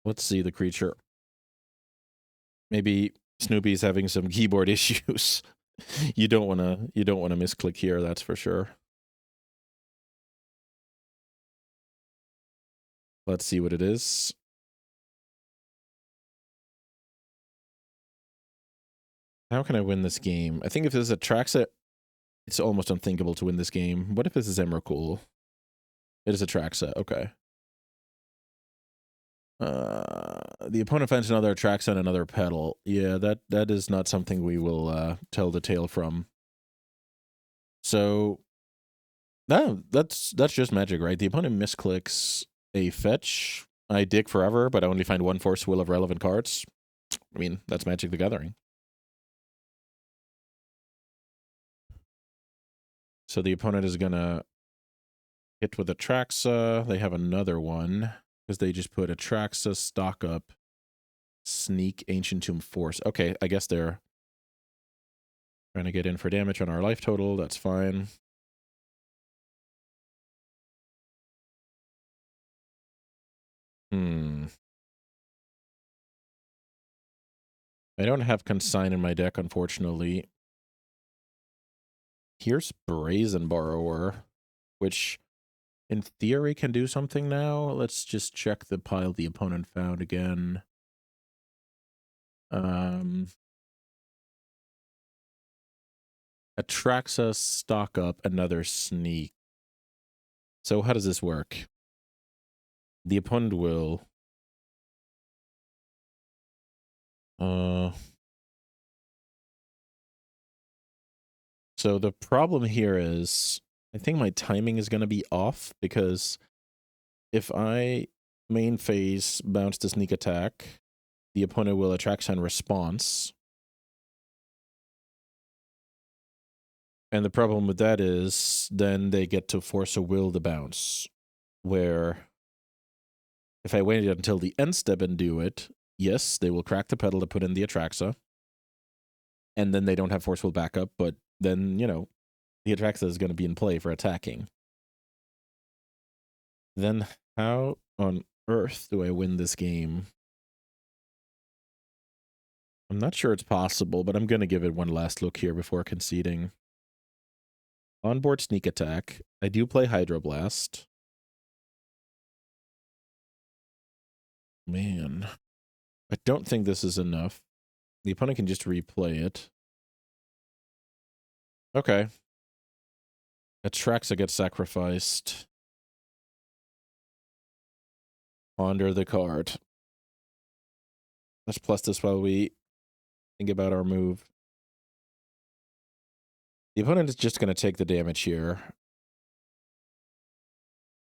Let's see the creature. Maybe Snoopy's having some keyboard issues. You don't want to misclick here, that's for sure. Let's see what it is. How can I win this game? I think if this is Atraxa, it's almost unthinkable to win this game. What if this is Emrakul? It is Atraxa, okay. The opponent finds another Atraxa and another Petal. Yeah, that is not something we will tell the tale from. So, no, that's just magic, right? The opponent misclicks a fetch. I dig forever, but I only find 1 Force Will of relevant cards. I mean, that's Magic the Gathering. So the opponent is gonna hit with Atraxa. They have another one because they just put Atraxa, Stock Up, Sneak, Ancient Tomb, Force. Okay, I guess they're trying to get in for damage on our life total. That's fine. I don't have Consign in my deck, unfortunately. Here's Brazen Borrower, which in theory can do something now. Let's just check the pile the opponent found again. Atraxa, Stock Up, another Sneak. So how does this work? The opponent will so the problem here is I think my timing is going to be off, because if I main phase bounce to Sneak Attack, the opponent will Atraxa in response. And the problem with that is then they get to Force a Will the bounce, where if I waited until the end step and do it, yes, they will crack the pedal to put in the Atraxa. and then they don't have forceful backup, but then, you know, the Atraxa is going to be in play for attacking. Then how on earth do I win this game? I'm not sure it's possible, but I'm going to give it one last look here before conceding. Onboard sneak attack. I do play Hydroblast. Man, I don't think this is enough. The opponent can just replay it. Okay. Atraxa gets sacrificed. Ponder the card. Let's plus this while we think about our move. The opponent is just going to take the damage here.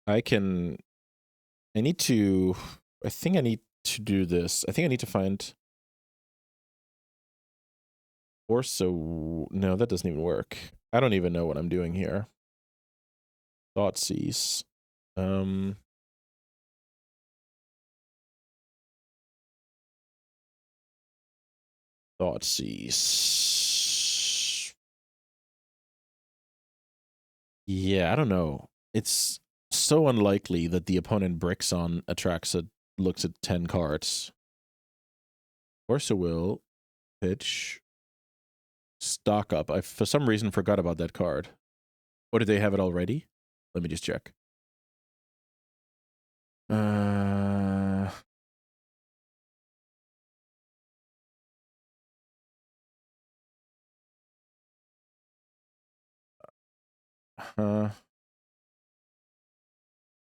I think I need to do this. I think I need to find... Or so... No, that doesn't even work. I don't even know what I'm doing here. Thoughtseize. Thoughtseize. Yeah, I don't know. It's so unlikely that the opponent bricks on Atraxa, looks at 10 cards. Orsa will pitch stock up. I for some reason forgot about that card. Or did they have it already? Let me just check.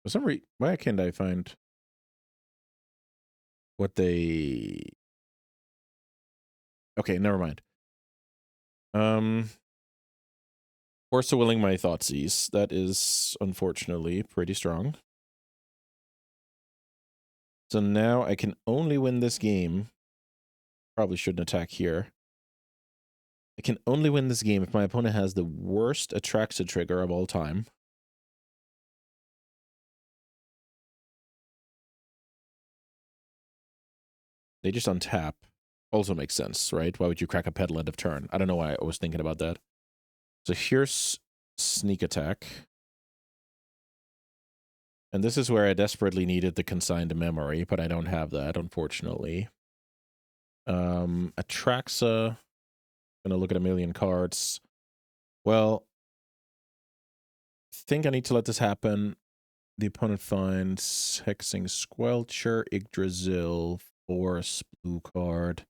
For some reason, why can't I find what they... Okay, never mind. Orsa willing my Thoughtseize. That is, unfortunately, pretty strong. So now I can only win this game. Probably shouldn't attack here. I can only win this game if my opponent has the worst Atraxa trigger of all time. They just untap. Also makes sense, right? Why would you crack a pedal end of turn? I don't know why I was thinking about that. So here's sneak attack. And this is where I desperately needed the consigned memory, but I don't have that, unfortunately. Atraxa. Gonna look at a million cards. Well, I think I need to let this happen. The opponent finds Hexing Squelcher, Yggdrasil, Force, blue card.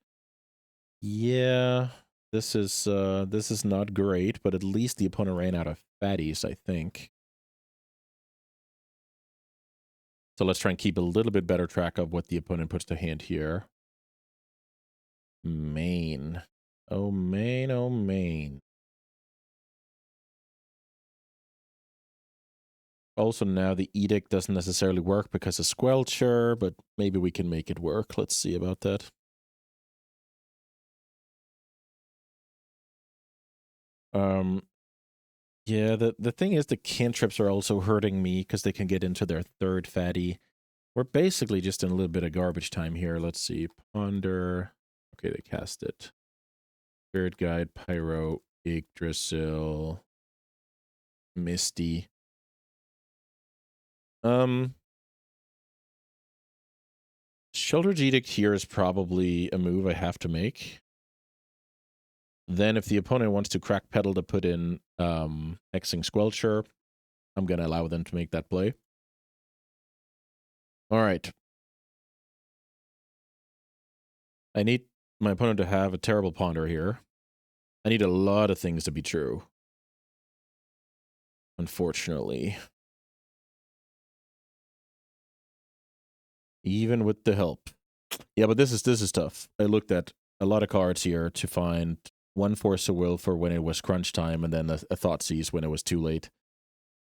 Yeah, this is not great, but at least the opponent ran out of fatties, I think. So let's try and keep a little bit better track of what the opponent puts to hand here. Main. Oh, main, oh, main. Also, now the edict doesn't necessarily work because of Squelcher, but maybe we can make it work. Let's see about that. Yeah, the thing is the cantrips are also hurting me because they can get into their third fatty. We're basically just in a little bit of garbage time here. Let's see. Ponder. Okay, they cast it. Spirit Guide, Pyro, Yggdrasil, Misty. Sheldred's Edict here is probably a move I have to make. Then if the opponent wants to crack pedal to put in Hexing Squelcher, I'm going to allow them to make that play. All right. I need my opponent to have a terrible ponder here. I need a lot of things to be true. Unfortunately. Even with the help. Yeah, but this is tough. I looked at a lot of cards here to find one Force of Will for when it was crunch time, and then a Thoughtseize when it was too late.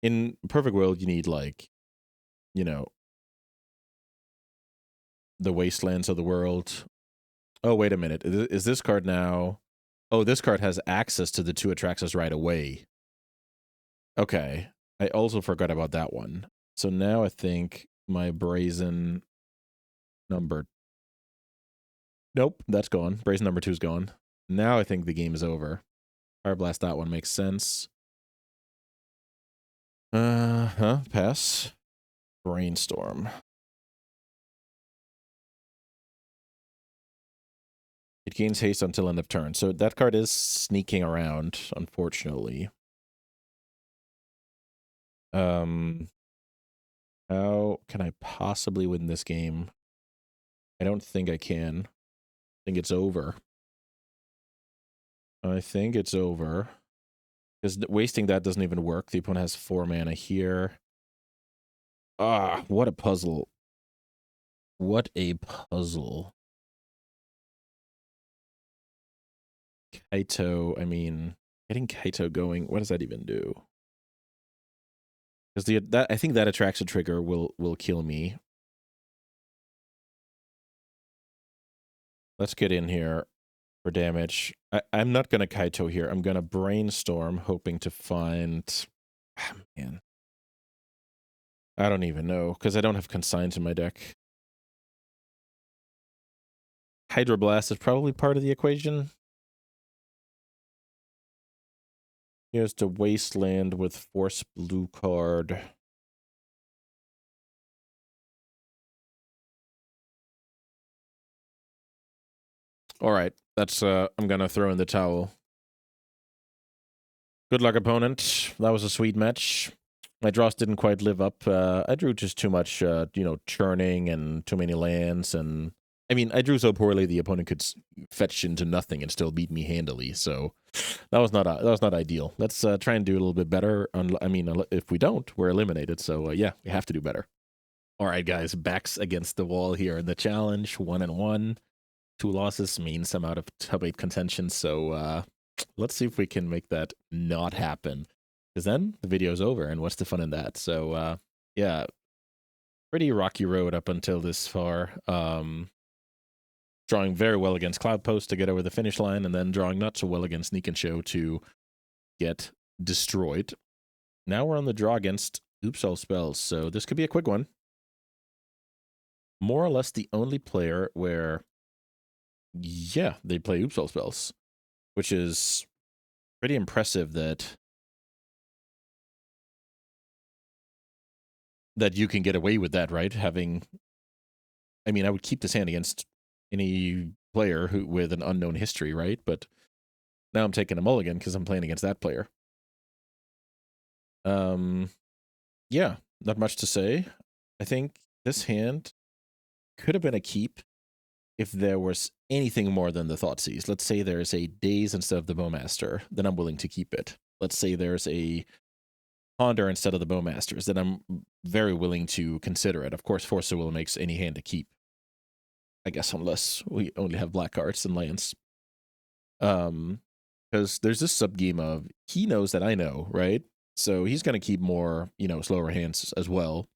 In Perfect World, you need, like, you know, the Wastelands of the world. Oh, wait a minute. Is this card now... Oh, this card has access to the two Atraxas right away. Okay. I also forgot about that one. So now I think my Brazen number... Nope, that's gone. Brazen number 2's gone. Now I think the game is over. Fire Blast, that one makes sense. Pass. Brainstorm. It gains haste until end of turn. So that card is sneaking around, unfortunately. How can I possibly win this game? I don't think I can. I think it's over. I think it's over. Because wasting that doesn't even work. The opponent has 4 mana here. Ah, what a puzzle. What a puzzle. Kaito, I mean, getting Kaito going, what does that even do? Because I think that attraction trigger will kill me. Let's get in here for damage. I'm not going to Kaito here. I'm going to brainstorm, hoping to find... Ah, man. I don't even know, because I don't have consigns in my deck. Hydroblast is probably part of the equation. Here's the Wasteland with Force Blue card. All right, that's I'm gonna throw in the towel. Good luck, opponent. That was a sweet match. My draws didn't quite live up. I drew just too much, churning and too many lands, and I mean, I drew so poorly the opponent could fetch into nothing and still beat me handily. So that was not ideal. Let's try and do a little bit better. I mean, if we don't, we're eliminated. So yeah, we have to do better. All right, guys, backs against the wall here in the challenge. 1-1. 2 losses means I'm out of top 8 contention. So let's see if we can make that not happen. Because then the video's over, and what's the fun in that? So yeah, pretty rocky road up until this far. Drawing very well against Cloudpost to get over the finish line, and then drawing not so well against Sneak and Show to get destroyed. Now we're on the draw against Oops All Spells, so this could be a quick one. More or less the only player where, yeah, they play Oops All Spells, which is pretty impressive that you can get away with that, right? I mean, I would keep this hand against any player with an unknown history, right? But now I'm taking a mulligan because I'm playing against that player. Yeah, not much to say. I think this hand could have been a keep if there was anything more than the Thoughtseize. Let's say there's a Daze instead of the Bowmaster, then I'm willing to keep it. Let's say there's a Ponder instead of the Bowmasters, then I'm very willing to consider it. Of course, Force of Will makes any hand a keep. I guess unless we only have black cards and lands. Because there's this sub-game of he knows that I know, right? So he's going to keep more, slower hands as well.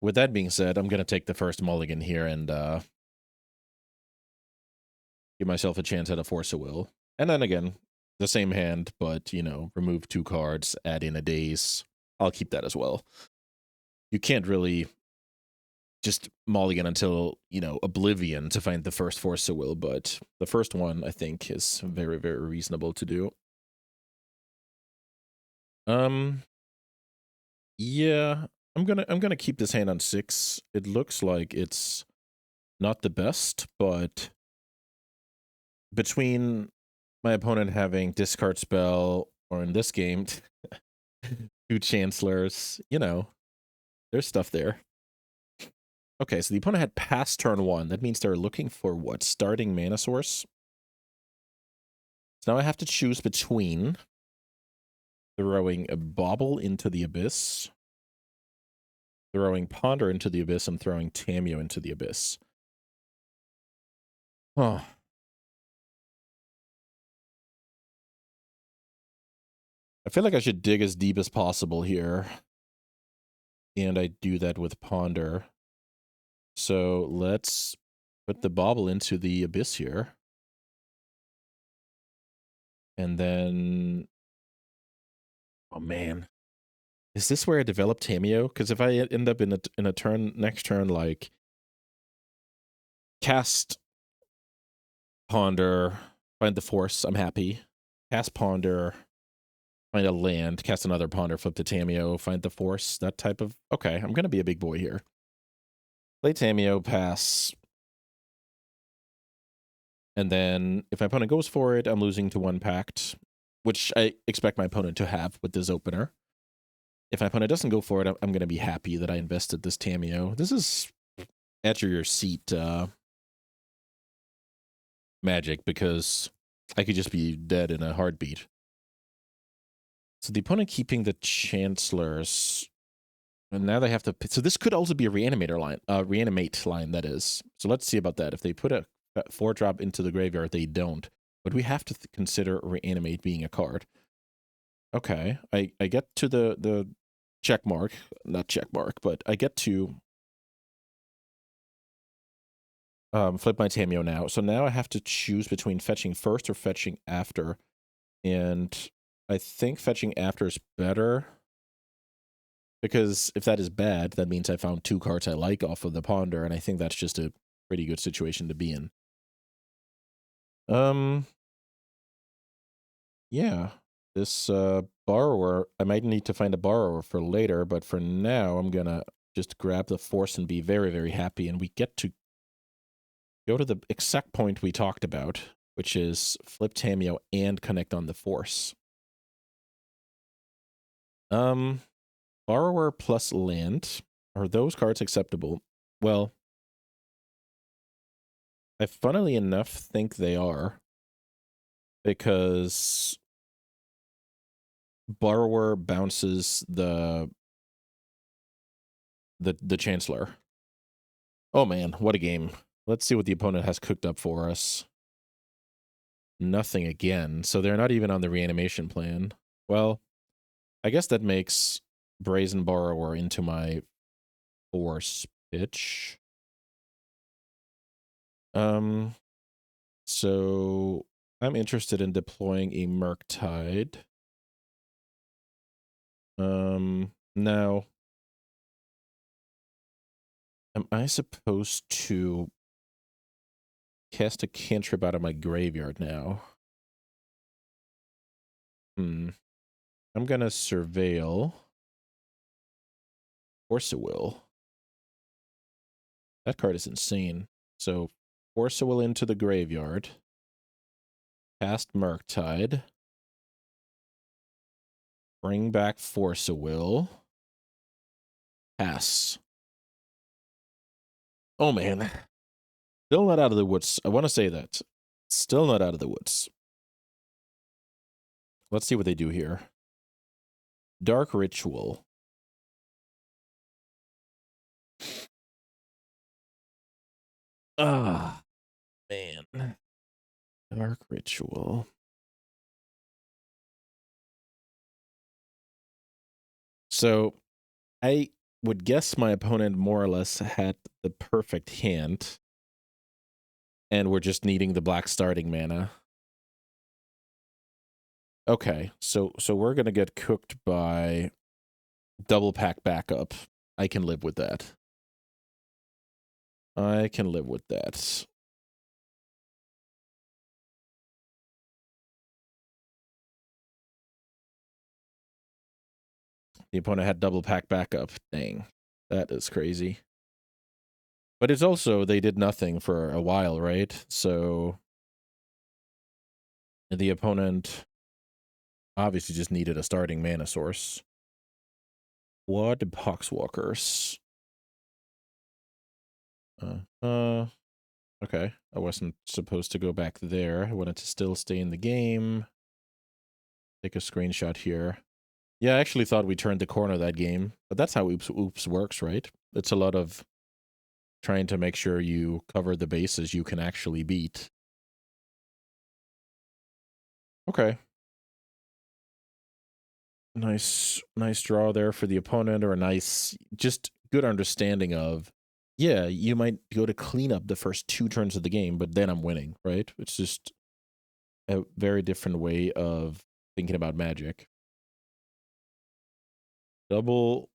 With that being said, I'm going to take the first mulligan here and give myself a chance at a Force of Will. And then again, the same hand, but, remove 2 cards, add in a Daze. I'll keep that as well. You can't really just mulligan until, Oblivion to find the first Force of Will, but the first one, I think, is very, very reasonable to do. Yeah, I'm gonna keep this hand on 6. It looks like it's not the best, but between my opponent having discard spell, or in this game, 2 Chancellors, there's stuff there. Okay, so the opponent had passed turn 1. That means they're looking for what? Starting mana source. So now I have to choose between throwing a Bauble into the Abyss, throwing Ponder into the Abyss, and throwing Tamiyo into the Abyss. Oh. I feel like I should dig as deep as possible here. And I do that with Ponder. So let's put the Bauble into the Abyss here. And then... Oh, man. Is this where I develop Tamiyo? Because if I end up in a turn, next turn, like, cast Ponder, find the force, I'm happy. Cast Ponder, find a land, cast another Ponder, flip to Tameo, find the force, that type of... Okay, I'm going to be a big boy here. Play Tameo, pass. And then if my opponent goes for it, I'm losing to 1 pact, which I expect my opponent to have with this opener. If my opponent doesn't go for it, I'm going to be happy that I invested this Tameo. This is edge of your seat magic, because I could just be dead in a heartbeat. So the opponent keeping the Chancellors, and now they have to... So this could also be a reanimator line, reanimate line, that is. So let's see about that. If they put a 4-drop into the graveyard, they don't. But we have to consider reanimate being a card. Okay, I get to the check mark, not check mark, but I get to flip my Tameo now. So now I have to choose between fetching first or fetching after. And I think fetching after is better, because if that is bad, that means I found 2 cards I like off of the Ponder, and I think that's just a pretty good situation to be in. Yeah, this borrower, I might need to find a borrower for later, but for now, I'm gonna just grab the force and be very, very happy, and we get to go to the exact point we talked about, which is flip Tameo and connect on the force. Borrower plus land. Are those cards acceptable? Well, I funnily enough think they are, because borrower bounces the Chancellor. Oh man, what a game. Let's see what the opponent has cooked up for us. Nothing again, so they're not even on the reanimation plan. Well, I guess that makes Brazen Borrower into my force pitch. So I'm interested in deploying a Murktide. Now, am I supposed to cast a cantrip out of my graveyard now? I'm gonna surveil Force of Will. That card is insane. So Force of Will into the graveyard. Cast Murktide. Bring back Force of Will. Pass. Oh man. Still not out of the woods. I want to say that. Still not out of the woods. Let's see what they do here. Dark Ritual. Ah, man. Dark Ritual. So I would guess my opponent more or less had the perfect hand, and we're just needing the black starting mana. Okay, so we're gonna get cooked by double pack backup. I can live with that. I can live with that. The opponent had double pack backup. Dang, that is crazy. But it's also, they did nothing for a while, right? So the opponent obviously just needed a starting mana source. What Poxwalkers? Okay. I wasn't supposed to go back there. I wanted to still stay in the game. Take a screenshot here. Yeah, I actually thought we turned the corner that game, but that's how Oops works, right? It's a lot of trying to make sure you cover the bases you can actually beat. Okay. Nice draw there for the opponent, or a nice, just good understanding of, yeah, you might go to clean up the first 2 turns of the game, but then I'm winning, right? It's just a very different way of thinking about Magic. Double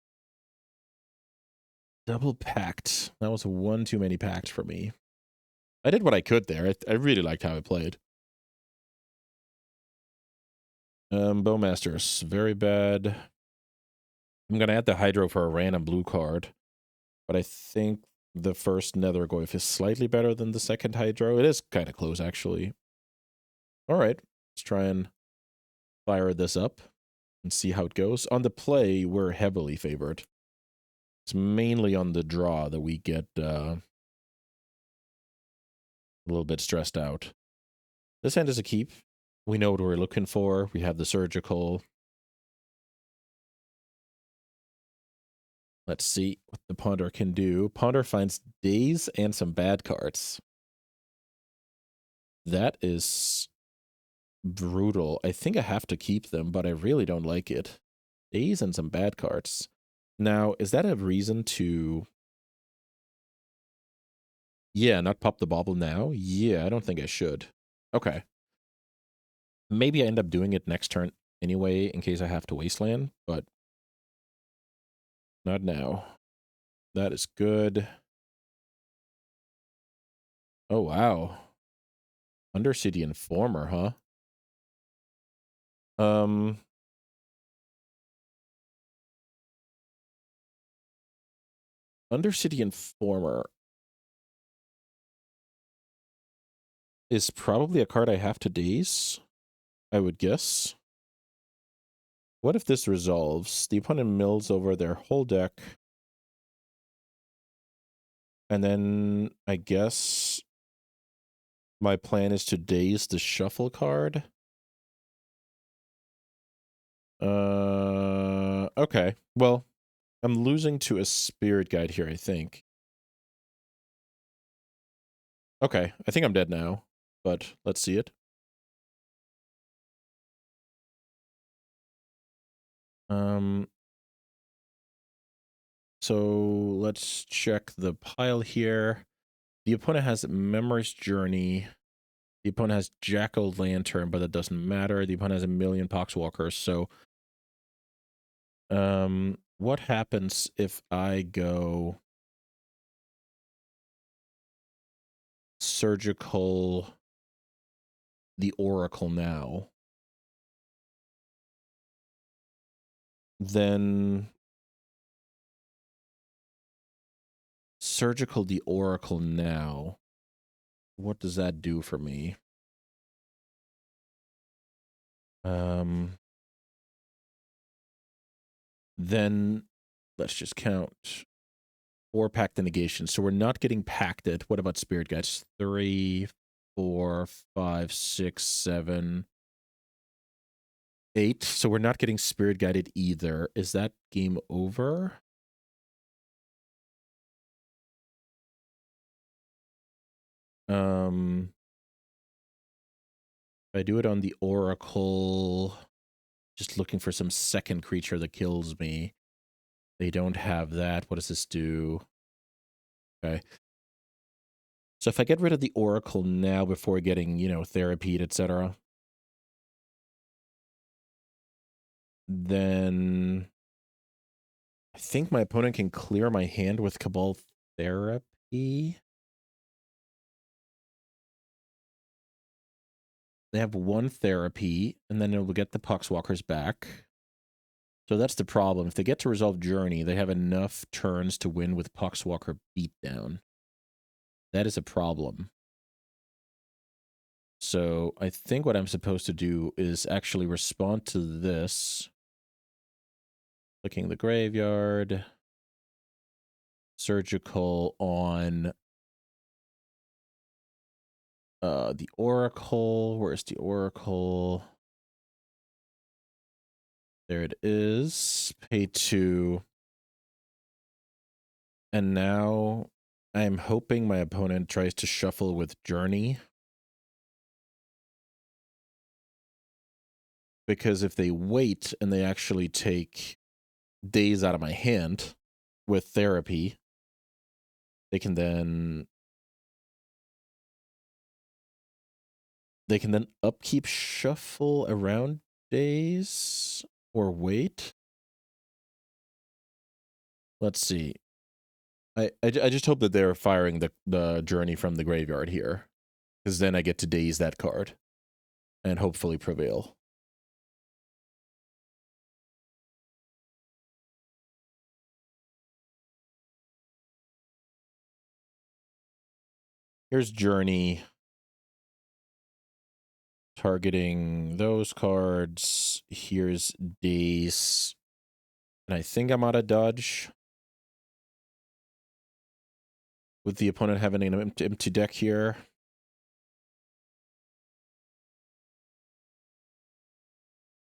packed. That was one too many packs for me. I did what I could there. I really liked how I played. Bowmaster's very bad. I'm gonna add the Hydro for a random blue card, but I think the first Nether Goyf is slightly better than the second Hydro. It is kind of close, actually. All right, let's try and fire this up and see how it goes. On the play, we're heavily favored. It's mainly on the draw that we get a little bit stressed out. This hand is a keep. We know what we're looking for. We have the surgical. Let's see what the Ponder can do. Ponder finds days and some bad cards. That is brutal. I think I have to keep them, but I really don't like it. Days and some bad cards. Now, is that a reason to... Yeah, not pop the bauble now? Yeah, I don't think I should. Okay. Maybe I end up doing it next turn anyway, in case I have to wasteland, but not now. That is good. Oh, wow. Undercity Informer, huh? Undercity Informer is probably a card I have to daze, I would guess. What if this resolves? The opponent mills over their whole deck. And then I guess my plan is to daze the shuffle card. Okay. Well, I'm losing to a spirit guide here, I think. Okay, I think I'm dead now, but let's see it. So let's check the pile here. The opponent has Memory's Journey. The opponent has Jack-O-Lantern, but that doesn't matter. The opponent has a million Poxwalkers, so what happens if I go Surgical the Oracle now? Then Surgical the Oracle now. What does that do for me? Then let's just count 4 pack the negation. So we're not getting pacted. What about Spirit Guides? 3, 4, 5, 6, 7, 8. So we're not getting Spirit Guided either. Is that game over? If I do it on the Oracle, just looking for some second creature that kills me. They don't have that. What does this do? Okay. So if I get rid of the Oracle now before getting, you know, therapied, etc., then I think my opponent can clear my hand with Cabal Therapy. They have 1 therapy, and then it will get the Poxwalkers back. So that's the problem. If they get to resolve Journey, they have enough turns to win with Poxwalker Beatdown. That is a problem. So I think what I'm supposed to do is actually respond to this. Clicking the graveyard. Surgical on the Oracle. Where's the Oracle? There it is. Pay 2. And now I'm hoping my opponent tries to shuffle with Journey. Because if they wait and they actually take days out of my hand with therapy, they can then upkeep shuffle around days or wait. Let's see. I just hope that they're firing the journey from the graveyard here, because then I get to daze that card and hopefully prevail. Here's Journey. Targeting those cards. Here's Daze. And I think I'm out of dodge. With the opponent having an empty deck here.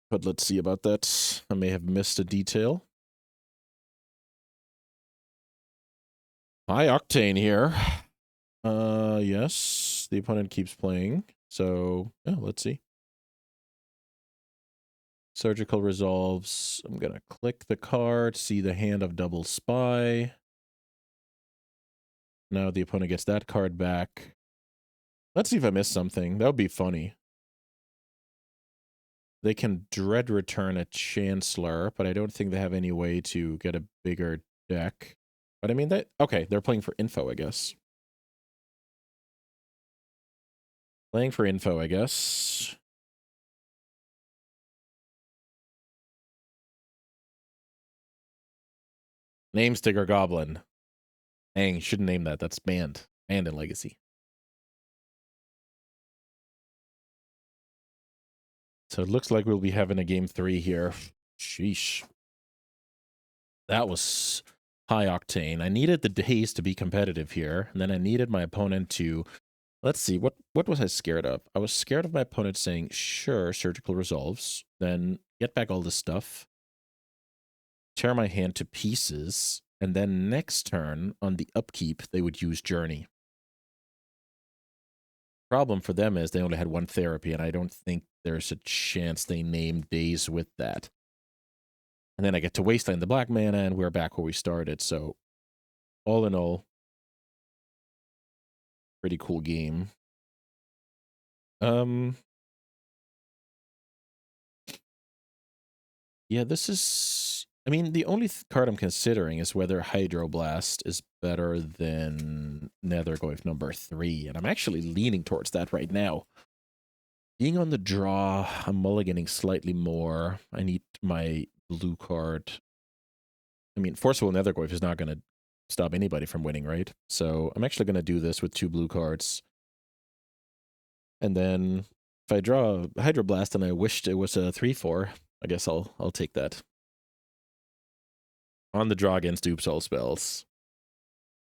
But let's see about that. I may have missed a detail. High Octane here. Yes. The opponent keeps playing. So, yeah, let's see. Surgical Resolves. I'm going to click the card, see the hand of Double Spy. Now the opponent gets that card back. Let's see if I missed something. That would be funny. They can Dread Return a Chancellor, but I don't think they have any way to get a bigger deck. But I mean, okay, they're playing for info, I guess. Playing for info, I guess. Name Sticker Goblin. Dang, shouldn't name that. That's banned. Banned in Legacy. So it looks like we'll be having a game 3 here. Sheesh. That was high octane. I needed the days to be competitive here, and then I needed my opponent to... Let's see, what was I scared of? I was scared of my opponent saying, sure, Surgical Resolves, then get back all this stuff, tear my hand to pieces, and then next turn, on the upkeep, they would use Journey. Problem for them is they only had one therapy, and I don't think there's a chance they name days with that. And then I get to wasteland the black mana, and we're back where we started. So, all in all, pretty cool game. Yeah, this is... I mean, the only card I'm considering is whether Hydroblast is better than Nethergoyf number 3, and I'm actually leaning towards that right now. Being on the draw, I'm mulliganing slightly more. I need my blue card. I mean, Forceful Nethergoyf is not going to stop anybody from winning, right? So I'm actually going to do this with 2 blue cards. And then if I draw Hydroblast and I wished it was a 3/4, I guess I'll take that. On the draw against Oops All Spells.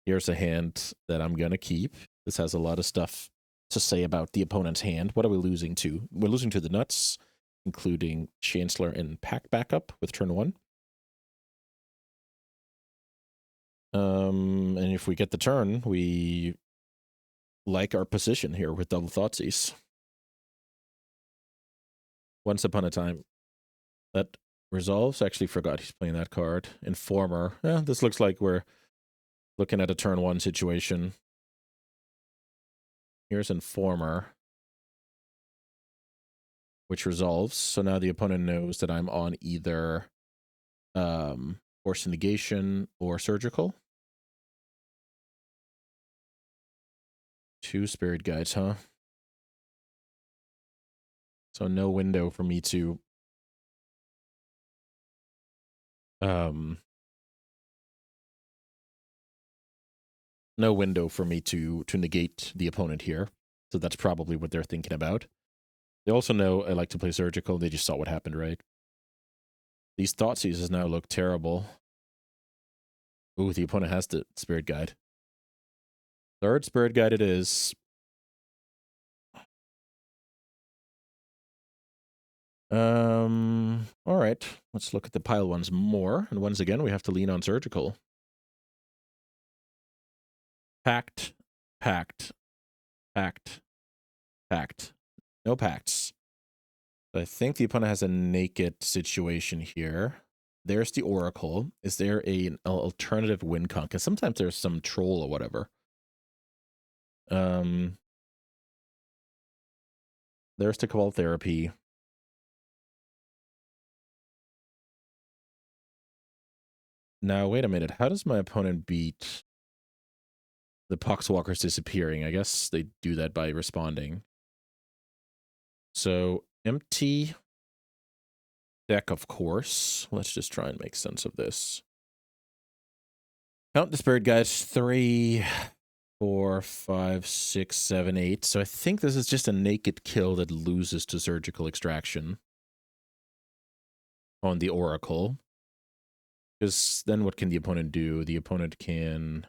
Here's a hand that I'm going to keep. This has a lot of stuff to say about the opponent's hand. What are we losing to? We're losing to the nuts, including Chancellor and Pack Backup with turn 1. And if we get the turn, we like our position here with double Thoughtseize. Once upon a time. That resolves. Actually forgot he's playing that card. Informer. Yeah, this looks like we're looking at a turn 1 situation. Here's Informer, which resolves. So now the opponent knows that I'm on either Force Negation or Surgical. 2 Spirit Guides, huh? So no window for me to no window for me to negate the opponent here. So that's probably what they're thinking about. They also know I like to play Surgical. They just saw what happened, right? These Thoughtseizes now look terrible. Ooh, the opponent has the Spirit Guide. 3rd Spirit Guide it is. All right. Let's look at the pile once more. And once again, we have to lean on Surgical. Pact, pact, pact, pact. No pacts. I think the opponent has a naked situation here. There's the Oracle. Is there an alternative win con? Because sometimes there's some troll or whatever. There's the Cabal Therapy. Now, wait a minute. How does my opponent beat the Poxwalker's disappearing. I guess they do that by responding. So empty deck, of course. Let's just try and make sense of this. Count this bird, guys. 3, 4, 5, 6, 7, 8. So I think this is just a naked kill that loses to surgical extraction on the Oracle. Because then what can the opponent do? The opponent can...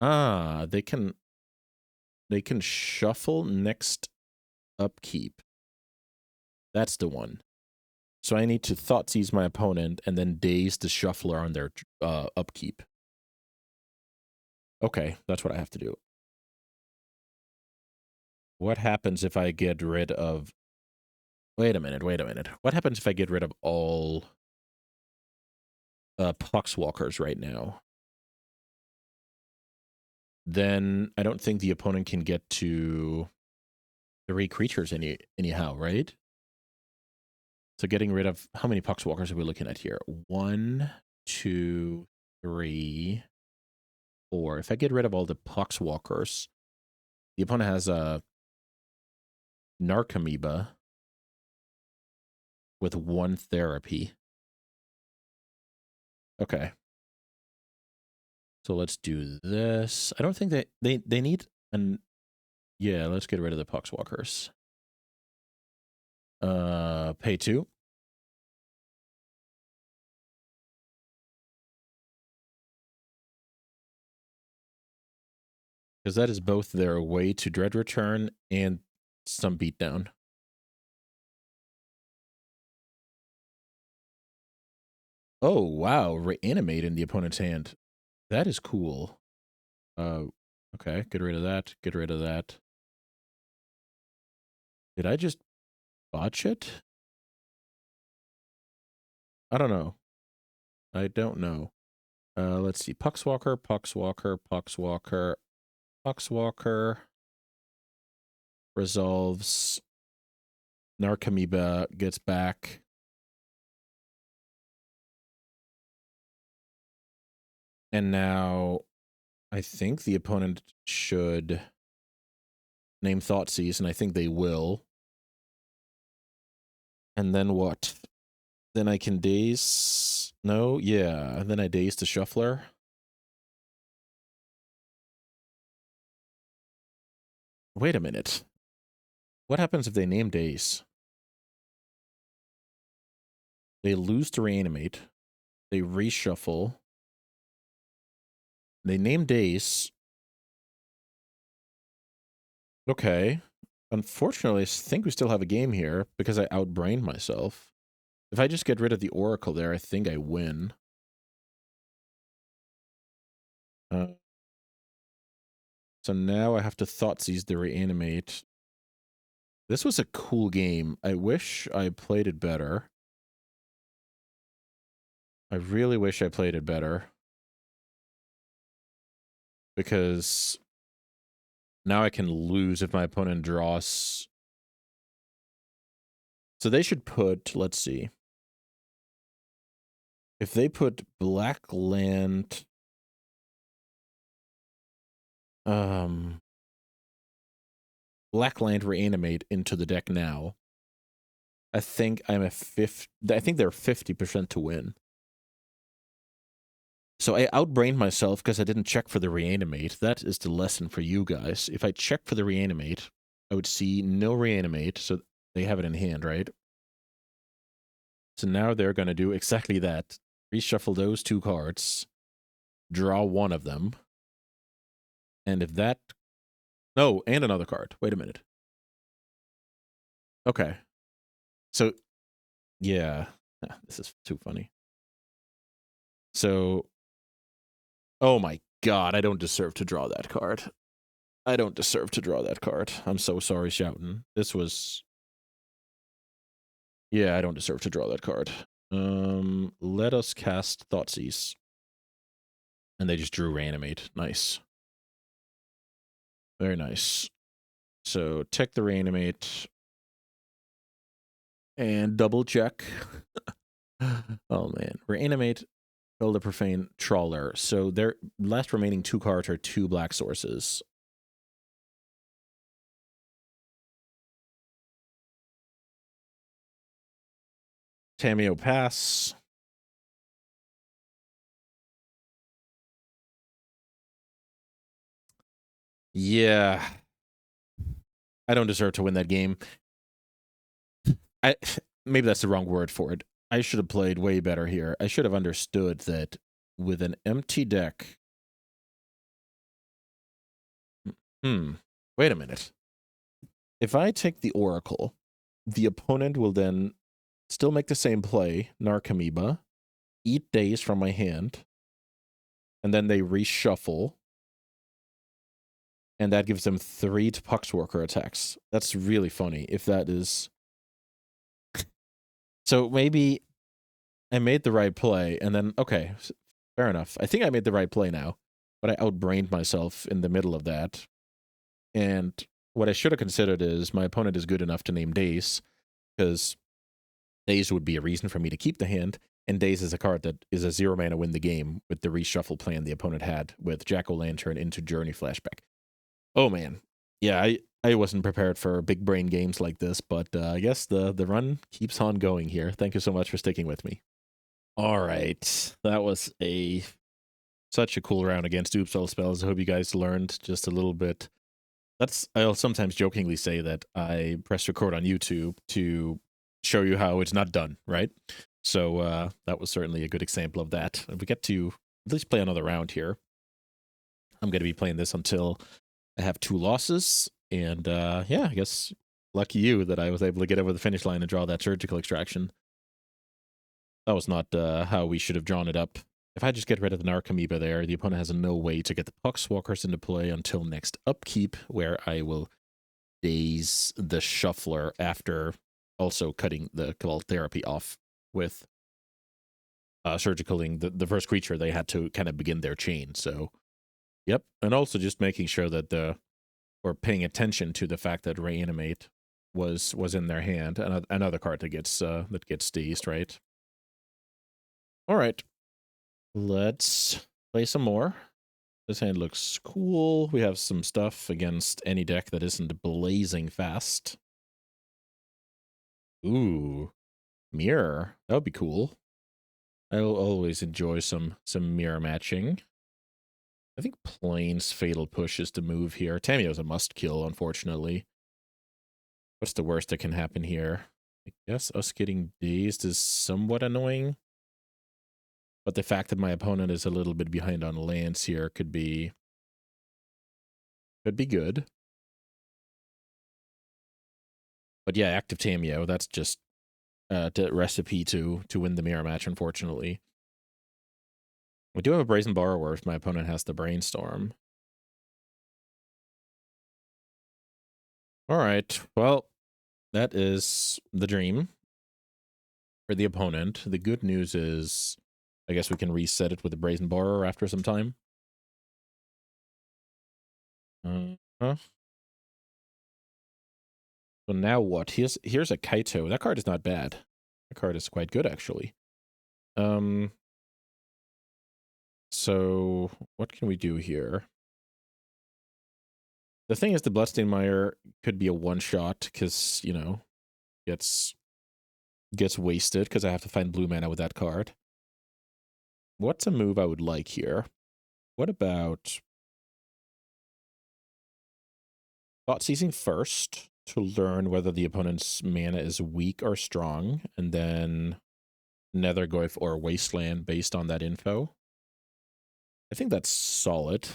they can shuffle next upkeep. That's the one. So I need to Thoughtseize my opponent and then daze the shuffler on their upkeep. Okay, that's what I have to do. What happens if I get rid of... Wait a minute. What happens if I get rid of all Poxwalkers right now? Then I don't think the opponent can get to 3 creatures anyhow, right? So getting rid of... How many Poxwalkers are we looking at here? 1, 2, 3, 4. If I get rid of all the Poxwalkers, the opponent has a Narcomoeba with 1 therapy. Okay. So let's do this. I don't think they need an... Yeah, let's get rid of the Poxwalkers. Pay 2. Because that is both their way to Dread Return and some beatdown. Oh, wow. Reanimate in the opponent's hand. That is cool. Okay. Get rid of that. Get rid of that. Did I just botch it? I don't know. I don't know. Let's see. Poxwalker, Poxwalker, Poxwalker, Poxwalker. Resolves. Narcomoeba gets back. And now I think the opponent should name Thoughtseize, and I think they will. And then what? Then I can daze... No? Yeah. And then I daze the shuffler. Wait a minute. What happens if they name daze? They lose to reanimate. They reshuffle. They name daze. Okay. Unfortunately, I think we still have a game here because I outbrained myself. If I just get rid of the Oracle there, I think I win. So now I have to Thoughtseize the reanimate. This was a cool game. I wish I played it better. I really wish I played it better. Because now I can lose if my opponent draws. So they should put, let's see. If they put black land... Black land reanimate into the deck now, I think I'm a 50... I think they're 50% to win. So I outbrained myself because I didn't check for the reanimate. That is the lesson for you guys. If I check for the reanimate, I would see no reanimate, so they have it in hand, right? So now they're going to do exactly that. Reshuffle those 2 cards, draw 1 of them, and if that... No, and another card. Wait a minute. Okay. So, yeah. This is too funny. So... Oh my god, I don't deserve to draw that card. I don't deserve to draw that card. I'm so sorry, Shoutin. This was... Yeah, I don't deserve to draw that card. Let us cast Thoughtseize. And they just drew Reanimate. Nice. Very nice. So, tech the Reanimate. And double check. Oh, man. Reanimate. Build a Profane Trawler. So their last remaining 2 cards are 2 black sources. Tameo pass. Yeah. I don't deserve to win that game. Maybe that's the wrong word for it. I should have played way better here. I should have understood that with an empty deck. Wait a minute. If I take the Oracle, the opponent will then still make the same play, Narcomoeba, eat days from my hand, and then they reshuffle, and that gives them 3 Poxwalker attacks. That's really funny, if that is... So maybe I made the right play, and then, okay, fair enough. I think I made the right play now, but I outbrained myself in the middle of that. And what I should have considered is my opponent is good enough to name Days, because Days would be a reason for me to keep the hand, and Days is a card that is a 0 mana win the game with the reshuffle plan the opponent had with Jack-O-Lantern into Journey Flashback. Oh man. Yeah, I wasn't prepared for big brain games like this, but I guess the run keeps on going here. Thank you so much for sticking with me. All right. That was such a cool round against Oops All Spells. I hope you guys learned just a little bit. I'll sometimes jokingly say that I press record on YouTube to show you how it's not done, right? So that was certainly a good example of that. And we get to at least play another round here. I'm going to be playing this until I have 2 losses. And yeah, I guess lucky you that I was able to get over the finish line and draw that surgical extraction. That was not how we should have drawn it up. If I just get rid of the Narcomoeba there, the opponent has no way to get the Poxwalkers into play until next upkeep, where I will daze the Shuffler after also cutting the Cabal Therapy off with surgicaling the first creature. They had to kind of begin their chain. So, yep. And also just making sure that or paying attention to the fact that Reanimate was in their hand. Another card that gets dazed, right? All right. Let's play some more. This hand looks cool. We have some stuff against any deck that isn't blazing fast. Ooh, mirror. That would be cool. I'll always enjoy some mirror matching. I think Plains Fatal Push is the move here. Tameo's a must kill, unfortunately. What's the worst that can happen here? I guess us getting dazed is somewhat annoying. But the fact that my opponent is a little bit behind on lands here could be good. But yeah, active Tameo, that's just the recipe to win the mirror match, unfortunately. We do have a Brazen Borrower if my opponent has the Brainstorm. All right, well, that is the dream for the opponent. The good news is, I guess we can reset it with the Brazen Borrower after some time. So now what? Here's a Kaito. That card is not bad. That card is quite good, actually. So what can we do here? The thing is, the Bloodstained Mire could be a one-shot because, you know, gets wasted because I have to find blue mana with that card. What's a move I would like here? What about Thought Seizing first to learn whether the opponent's mana is weak or strong, and then Nethergoyf or Wasteland based on that info? I think that's solid.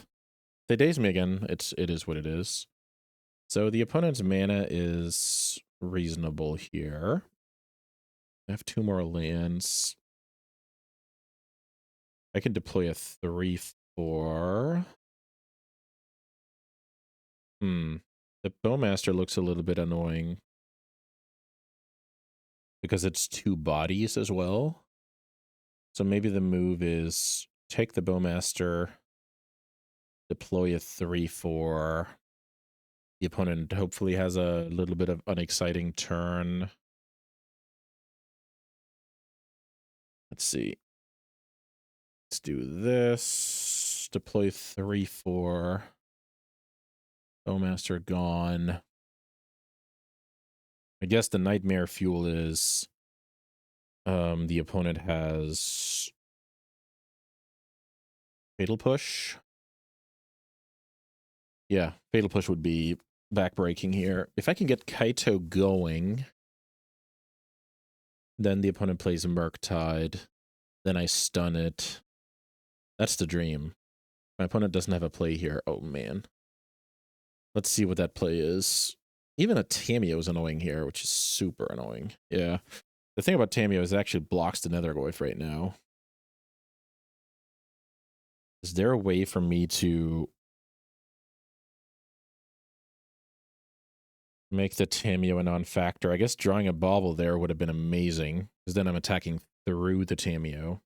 They daze me again. It is what it is. So the opponent's mana is reasonable here. I have 2 more lands. I can deploy a 3/4. The Bowmaster looks a little bit annoying because it's 2 bodies as well. So maybe the move is take the Bowmaster, deploy a 3/4. The opponent hopefully has a little bit of unexciting turn. Let's see. let's do this. Deploy 3/4. Bowmaster gone. I guess the nightmare fuel is the opponent has Fatal Push. Yeah, Fatal Push would be backbreaking here. If I can get Kaito going, then the opponent plays a Murktide. Then I stun it. That's the dream. My opponent doesn't have a play here. Oh, man. Let's see what that play is. Even a Tamiyo is annoying here, which is super annoying. Yeah. The thing about Tamiyo is it actually blocks the Nethergoyf right now. Is there a way for me to make the Tamiyo a non-factor? I guess drawing a Bauble there would have been amazing, because then I'm attacking through the Tamiyo.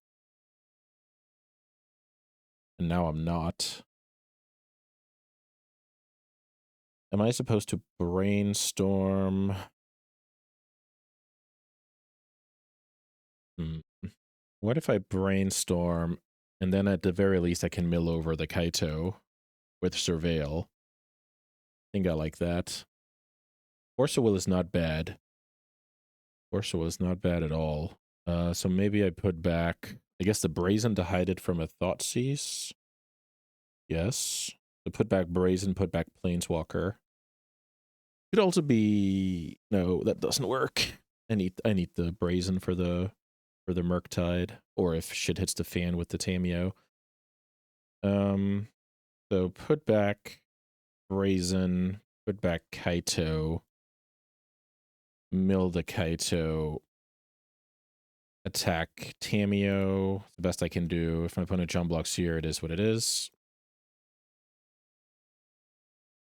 And now I'm not. Am I supposed to brainstorm? What if I brainstorm, and then at the very least I can mill over the Kaito with Surveil? I think I like that. Force of Will is not bad. Force of Will is not bad at all. So maybe I put back, I guess, the Brazen to hide it from a Thoughtseize. Yes. So put back Brazen, put back Planeswalker. Could also be, no, that doesn't work. I need the Brazen for the Murktide, or if shit hits the fan with the Tamiyo. So put back Brazen, put back Kaito, mill the Kaito, attack Tamiyo, the best I can do. If my opponent jump blocks here, it is what it is.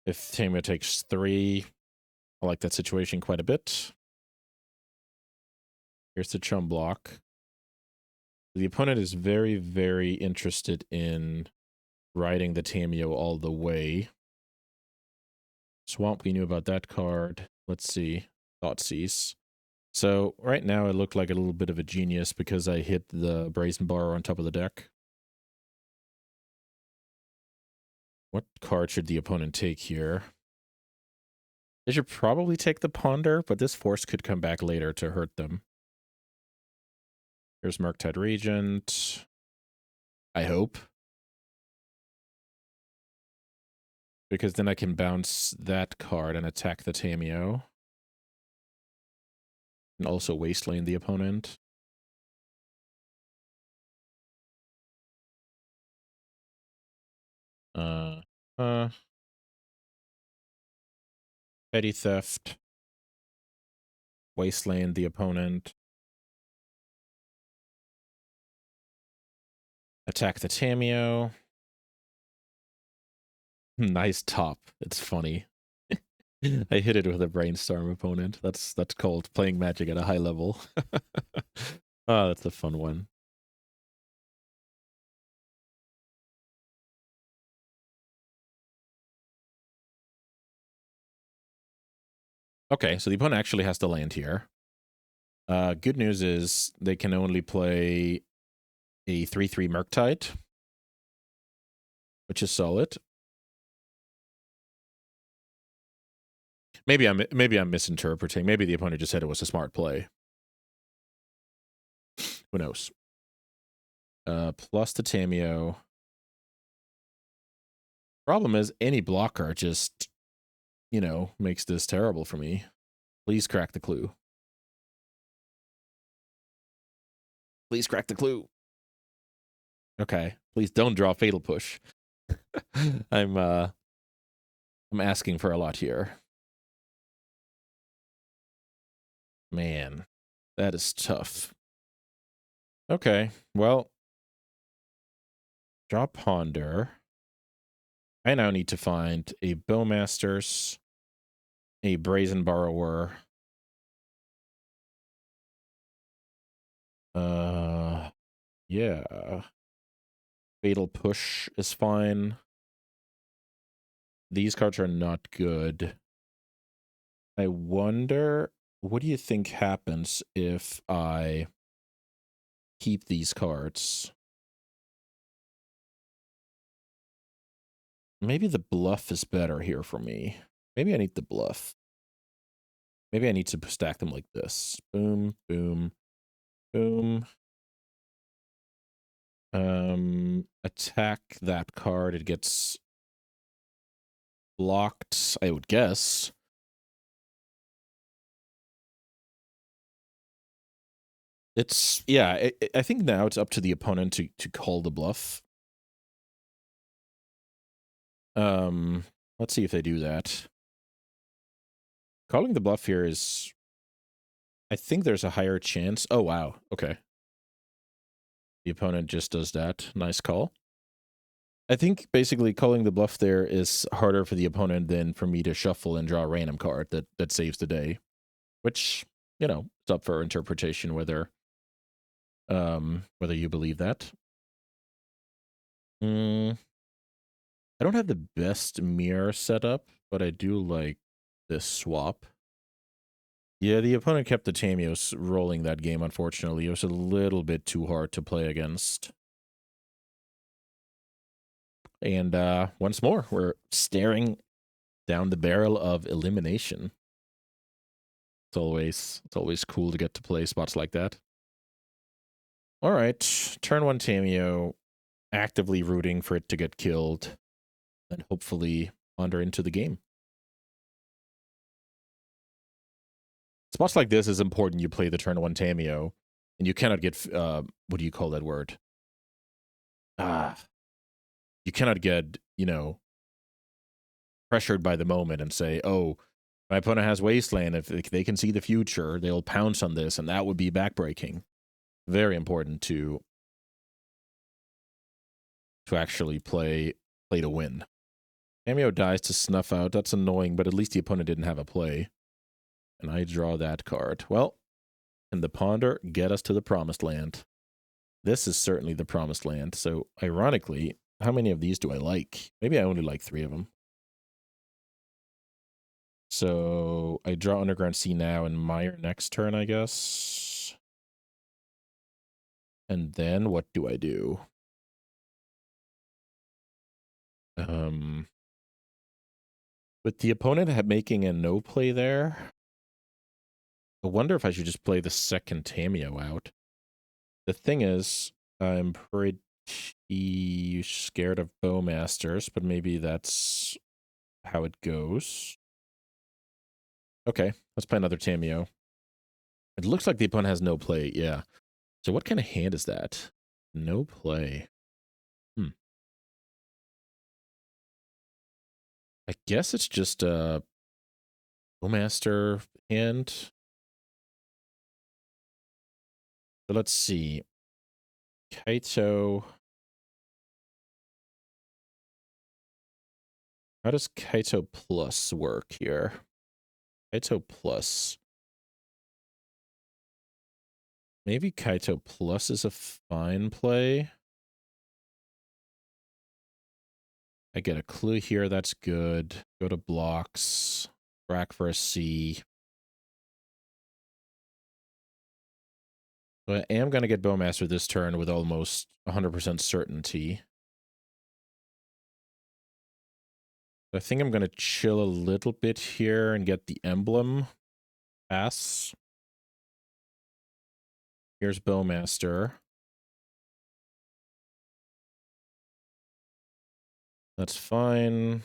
If Tamiyo takes 3, I like that situation quite a bit. Here's the chum block. The opponent is very, very interested in riding the Tamiyo all the way. Swamp, we knew about that card. Let's see. Thoughtseize. So right now it looked like a little bit of a genius because I hit the Brazen Borrower on top of the deck. What card should the opponent take here? They should probably take the Ponder, but this Force could come back later to hurt them. Here's Murktide Regent. I hope. Because then I can bounce that card and attack the Tamiyo. And also Wastelane the opponent. Petty Theft. Wastelane the opponent. Attack the Tamiyo. Nice top. It's funny. I hit it with a Brainstorm opponent. That's called playing Magic at a high level. Oh, that's a fun one. Okay, so the opponent actually has to land here. Good news is they can only play a 3/3 Murktide, which is solid. Maybe I'm misinterpreting. Maybe the opponent just said it was a smart play. Who knows? Plus the Tamiyo. Problem is any blocker just, you know, makes this terrible for me. Please crack the clue. Please crack the clue. Okay. Please don't draw Fatal Push. I'm asking for a lot here. Man, that is tough. Okay, well, draw Ponder. I now need to find a Bowmasters, a Brazen Borrower. Yeah. Fatal Push is fine. These cards are not good. I wonder, what do you think happens if I keep these cards? Maybe the bluff is better here for me. Maybe I need the bluff. Maybe I need to stack them like this. Boom, boom, boom. Attack that card. It gets blocked, I would guess. It's, yeah, I think now it's up to the opponent to call the bluff. Let's see if they do that. Calling the bluff here is, I think there's a higher chance. Oh, wow. Okay. The opponent just does that. Nice call. I think basically calling the bluff there is harder for the opponent than for me to shuffle and draw a random card that saves the day, which, you know, it's up for interpretation whether you believe that. I don't have the best mirror setup, but I do like this swap. Yeah, the opponent kept the Tamios rolling that game, unfortunately. It was a little bit too hard to play against. And once more, we're staring down the barrel of elimination. It's always cool to get to play spots like that. All right, turn 1 Tamio, actively rooting for it to get killed, and hopefully wander into the game. Spots like this is important. You play the turn 1 Tamio, and you cannot get, what do you call that word? You cannot get, you know, pressured by the moment and say, oh, my opponent has Wasteland. If they can see the future, they'll pounce on this, and that would be backbreaking. Very important to actually play to win. Tamio dies to snuff out. That's annoying, but at least the opponent didn't have a play. And I draw that card. Well, can the Ponder get us to the promised land? This is certainly the promised land. So, ironically, how many of these do I like? Maybe I only like 3 of them. So, I draw Underground Sea now and Mire next turn, I guess. And then what do I do? With the opponent making a no play there, I wonder if I should just play the second Tamio out. The thing is, I'm pretty scared of Bowmasters, but maybe that's how it goes. Okay, let's play another Tamio. It looks like the opponent has no play, yeah. So what kind of hand is that? No play. I guess it's just a Bowmaster hand. So let's see. Kaito. How does Kaito Plus work here? Kaito Plus. Maybe Kaito Plus is a fine play. I get a clue here. That's good. Go to blocks. Rack for a C. So I am going to get Bowmaster this turn with almost 100% certainty. I think I'm going to chill a little bit here and get the emblem. Pass. Here's Bowmaster. That's fine.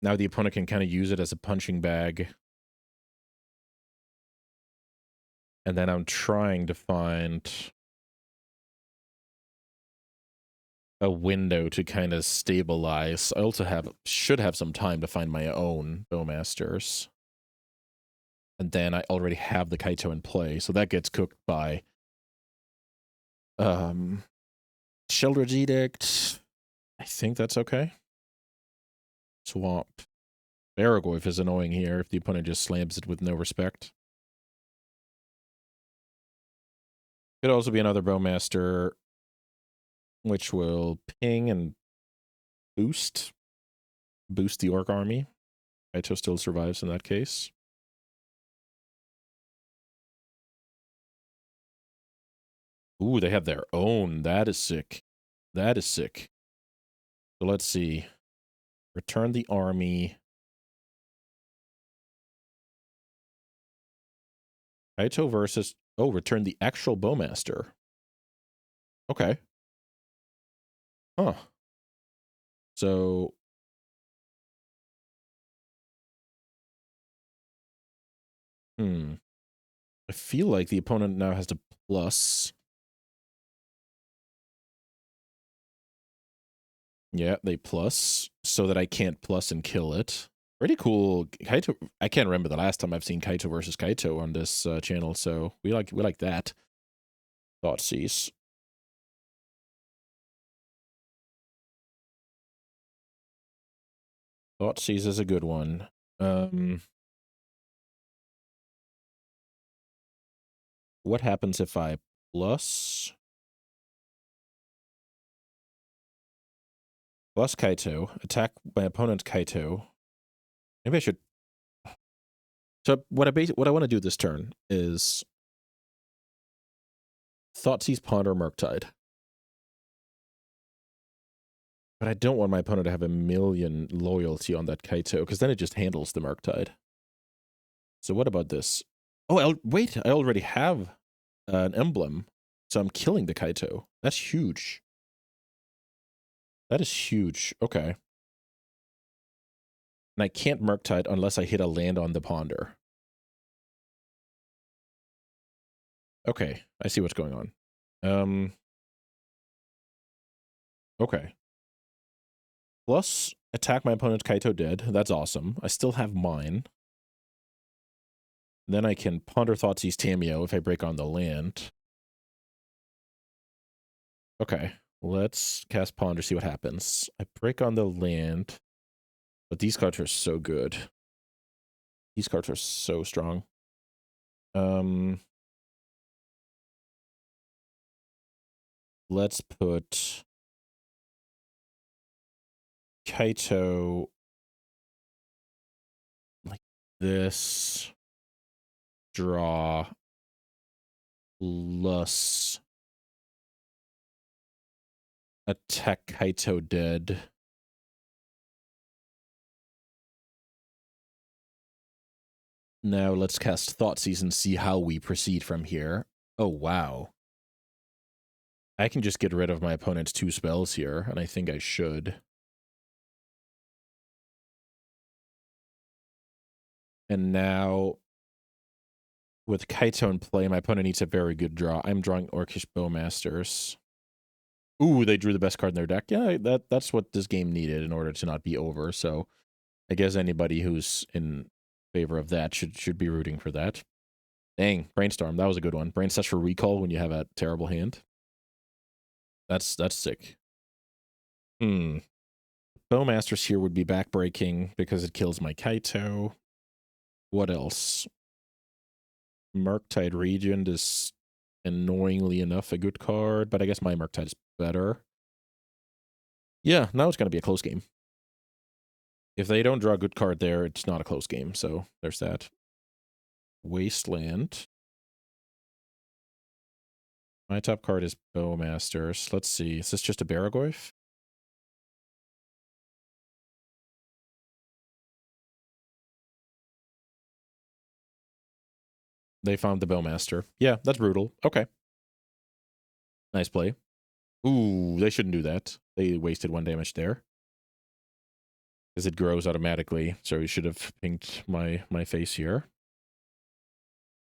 Now the opponent can kind of use it as a punching bag. And then I'm trying to find a window to kind of stabilize. I also should have some time to find my own Bowmasters. And then I already have the Kaito in play, so that gets cooked by Sheldred's Edict. I think that's okay. Swamp. Baragoyf is annoying here if the opponent just slams it with no respect. Could also be another Bowmaster, which will ping and boost the Orc army. Kaito still survives in that case. Ooh, they have their own. That is sick. That is sick. So let's see. Return the army. Kaito versus... Oh, return the actual Bowmaster. Okay. Huh. So... I feel like the opponent now has to plus. Yeah, they plus, so that I can't plus and kill it. Pretty cool. Kaito, I can't remember the last time I've seen Kaito versus Kaito on this channel, so we like that. Thoughtseize. Thoughtseize is a good one. What happens if I plus Kaito, attack my opponent's Kaito? Maybe I should. So what I want to do this turn is Thoughtseize, Ponder, Murktide. But I don't want my opponent to have a million loyalty on that Kaito, because then it just handles the Murktide. So what about this? Oh, wait, I already have an emblem, so I'm killing the Kaito. That's huge. That is huge. Okay. And I can't Murktide unless I hit a land on the Ponder. Okay, I see what's going on. Okay. Plus, attack my opponent's Kaito dead. That's awesome. I still have mine. Then I can Ponder Thoughtseize Tamio if I break on the land. Okay, let's cast Ponder, see what happens. I break on the land, but these cards are so good. These cards are so strong. Let's put Kaito like this. Draw. Plus. Attack Kaito dead. Now let's cast Thoughtseize and see how we proceed from here. Oh, wow. I can just get rid of my opponent's 2 spells here, and I think I should. And now, with Kaito in play, my opponent needs a very good draw. I'm drawing Orcish Bowmasters. Ooh, they drew the best card in their deck. Yeah, that's what this game needed in order to not be over. So I guess anybody who's in favor of that should be rooting for that. Dang, Brainstorm, that was a good one. Brainstorm for recall when you have a terrible hand. That's sick. Bowmasters here would be backbreaking because it kills my Kaito. What else? Murktide Regent is annoyingly enough a good card, but I guess my Murktide is better. Yeah, now it's going to be a close game. If they don't draw a good card there, it's not a close game, so there's that. Wasteland. My top card is Bowmasters. Let's see, is this just a Baragoyf? They found the Bowmaster. Yeah, that's brutal. Okay. Nice play. Ooh, they shouldn't do that. They wasted 1 damage there. Because it grows automatically, so you should have pinked my face here.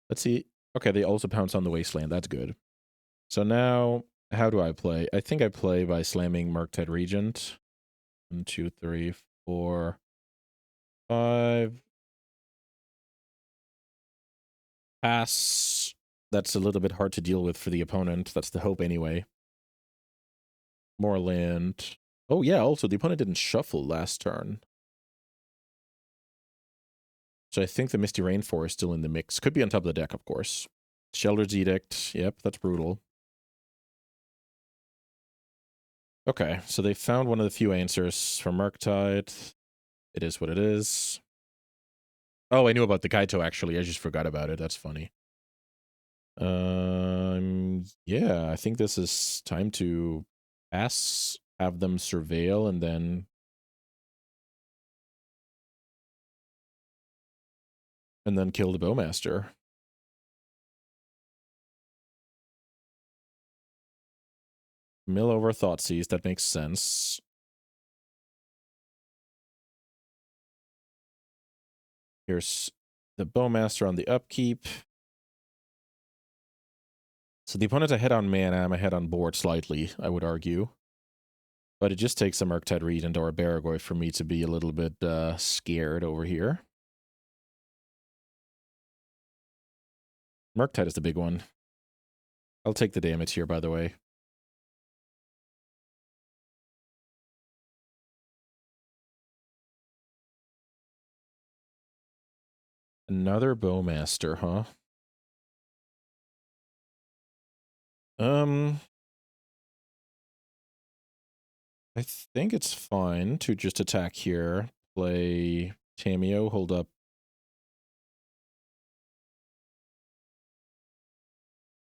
Let's see. Okay, they also pounce on the Wasteland. That's good. So now, how do I play? I think I play by slamming Murktide Regent. 1, 2, 3, 4, 5. Pass. That's a little bit hard to deal with for the opponent. That's the hope anyway. More land. Oh yeah, also the opponent didn't shuffle last turn. So I think the Misty Rainforest is still in the mix. Could be on top of the deck, of course. Shelter's Edict. Yep, that's brutal. Okay, so they found one of the few answers from Murktide. It is what it is. Oh, I knew about the Kaito, actually. I just forgot about it. That's funny. Yeah, I think this is time to pass, have them surveil, and then And then kill the Bowmaster. Mill over Thoughtseize, that makes sense. Here's the Bowmaster on the upkeep. So the opponent's ahead on mana, I'm ahead on board slightly, I would argue. But it just takes a Murktide Regent or a Baragoi for me to be a little bit scared over here. Murktide is the big one. I'll take the damage here, by the way. Another Bowmaster, huh? I think it's fine to just attack here. Play Tameo, hold up.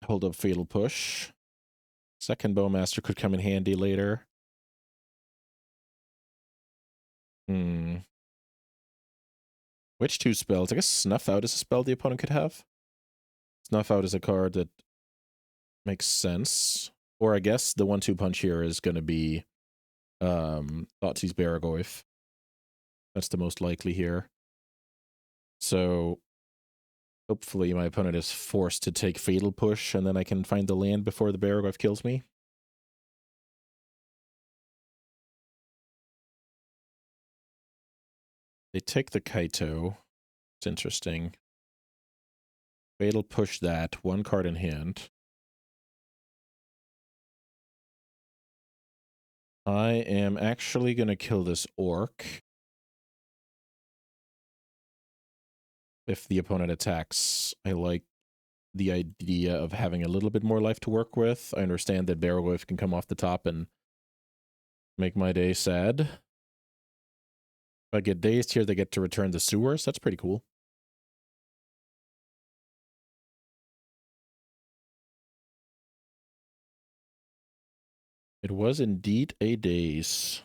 Hold up Fatal Push. Second Bowmaster could come in handy later. Which two spells? I guess Snuff Out is a spell the opponent could have. Snuff Out is a card that makes sense. Or I guess the 1-2 punch here is going to be Thoughtseize Baragoi. That's the most likely here. So hopefully my opponent is forced to take Fatal Push, and then I can find the land before the Baragoi kills me. They take the Kaito. It's interesting. Fatal Push that. One card in hand. I am actually going to kill this Orc. If the opponent attacks, I like the idea of having a little bit more life to work with. I understand that Baragoi can come off the top and make my day sad. If I get dazed here, they get to return the sewers. That's pretty cool. It was indeed a daze.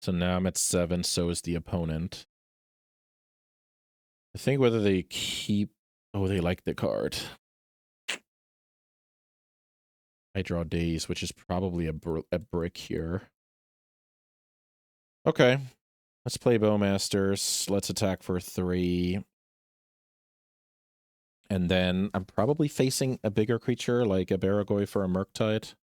So now I'm at 7, so is the opponent. I think whether they keep... Oh, they like the card. I draw daze, which is probably a brick here. Okay. Let's play Bowmasters. Let's attack for 3. And then I'm probably facing a bigger creature, like a Baragoi for a Murktide.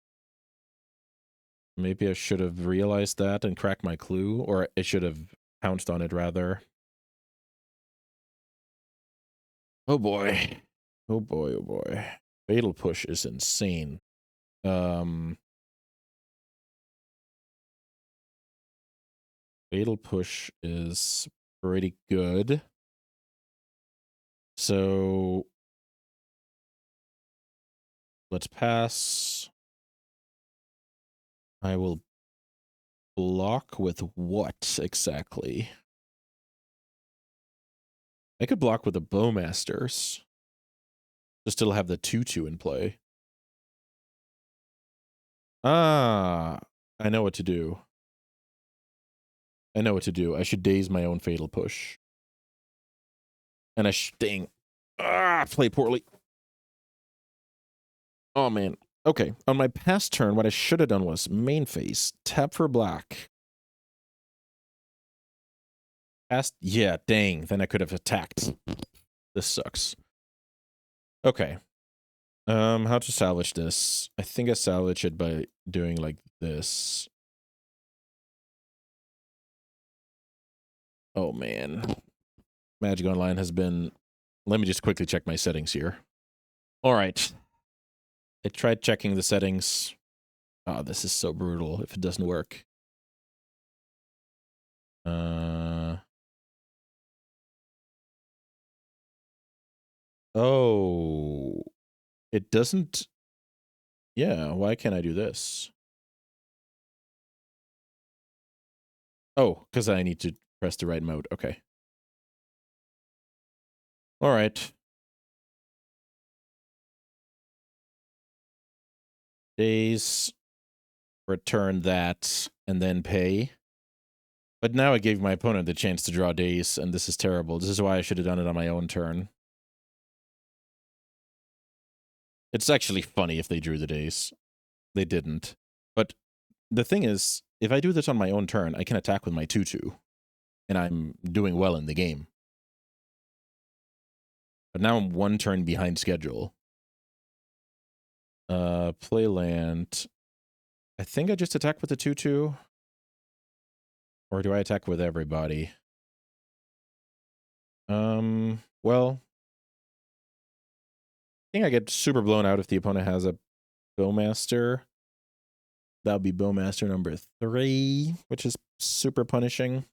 Maybe I should have realized that and cracked my clue, or I should have pounced on it, rather. Oh boy. Oh boy, oh boy. Fatal Push is insane. Fatal Push is pretty good. So let's pass. I will block with what exactly? I could block with the Bowmasters to still have the 2-2 in play. Ah, I know what to do. I know what to do. I should daze my own Fatal Push. And I dang. Play poorly. Oh, man. Okay, on my past turn, what I should have done was main phase, tap for black. Yeah, dang. Then I could have attacked. This sucks. Okay. How to salvage this? I think I salvage it by doing like this. Oh, man. Magic Online has been... Let me just quickly check my settings here. All right. I tried checking the settings. Oh, this is so brutal if it doesn't work. Oh. It doesn't... Yeah, why can't I do this? Oh, because I need to press the right mode. Okay. All right. Days, return that, and then pay. But now I gave my opponent the chance to draw days, and this is terrible. This is why I should have done it on my own turn. It's actually funny if they drew the days. They didn't. But the thing is, if I do this on my own turn, I can attack with my 2/2. And I'm doing well in the game. But now I'm one turn behind schedule. Play land. I think I just attack with the 2/2. Or do I attack with everybody? Well, I think I get super blown out if the opponent has a Bowmaster. That would be Bowmaster number 3, which is super punishing.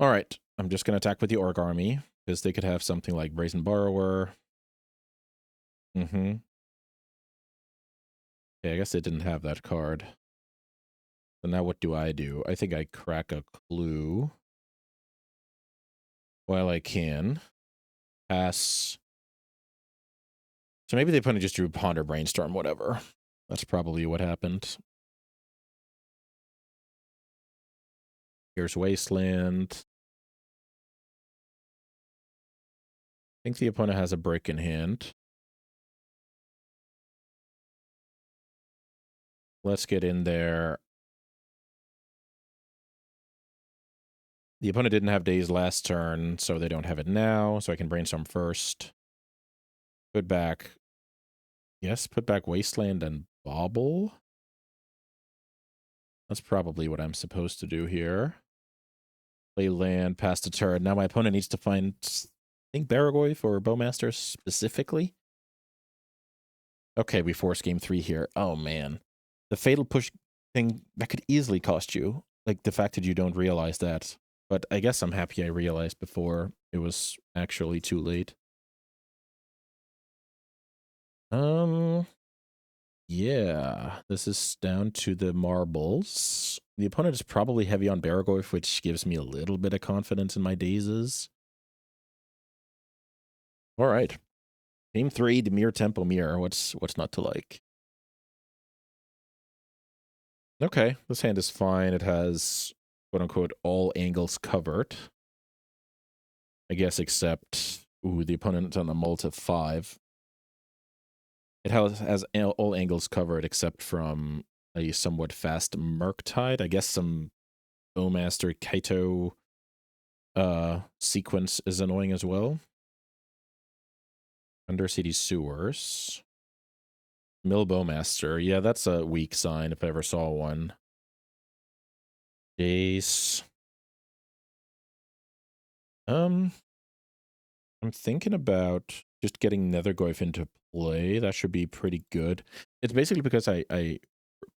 All right, I'm just going to attack with the Orc Army, because they could have something like Brazen Borrower. Okay, I guess they didn't have that card. So now what do? I think I crack a clue. While I can. Pass. So maybe the opponent just drew Ponder Brainstorm, whatever. That's probably what happened. Here's Wasteland. I think the opponent has a brick in hand. Let's get in there. The opponent didn't have days last turn, so they don't have it now, so I can brainstorm first. Put back. Yes, put back Wasteland and Bauble. That's probably what I'm supposed to do here. Play land, pass the turn. Now my opponent needs to find, I think, Baragoyf or Bowmaster specifically. Okay, we force game 3 here. Oh, man. The fatal push thing, that could easily cost you. Like, the fact that you don't realize that. But I guess I'm happy I realized before it was actually too late. Yeah, this is down to the marbles. The opponent is probably heavy on Baragoyf, which gives me a little bit of confidence in my dazes. All right. Game 3, Dimir Tempo Mirror. What's not to like? Okay, this hand is fine. It has, quote-unquote, all angles covered. I guess except, ooh, the opponent's on a multi 5. It has all angles covered except from a somewhat fast Murktide. I guess some Bowmaster Kaito sequence is annoying as well. Undercity Sewers. Mill Bowmaster. Yeah, that's a weak sign if I ever saw one. Jace. I'm thinking about just getting Nethergoyf into play. That should be pretty good. It's basically because I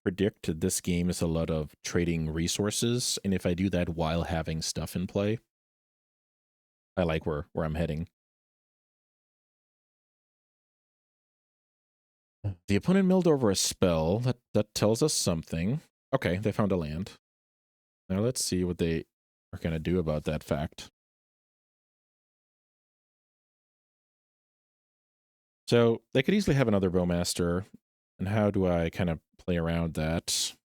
predict this game is a lot of trading resources, and if I do that while having stuff in play, I like where I'm heading. The opponent milled over a spell. That tells us something. Okay, they found a land. Now let's see what they are going to do about that fact. So they could easily have another Bowmaster. And how do I kind of play around that?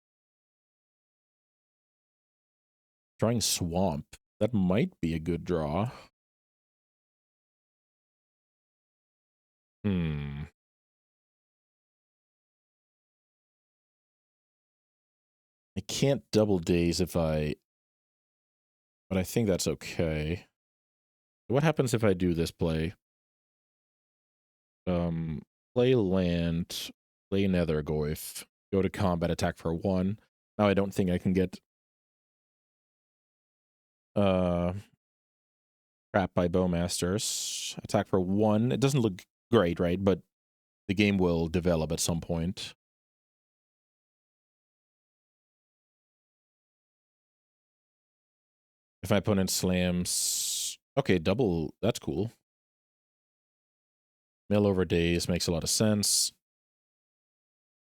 Drawing Swamp. That might be a good draw. I can't double daze if I... But I think that's okay. What happens if I do this play? Play land, play Nethergoyf, go to combat, attack for 1. Now I don't think I can get trapped by Bowmasters. Attack for 1. It doesn't look great, right? But the game will develop at some point. If my opponent slams... Okay, double, that's cool. Mill over days makes a lot of sense.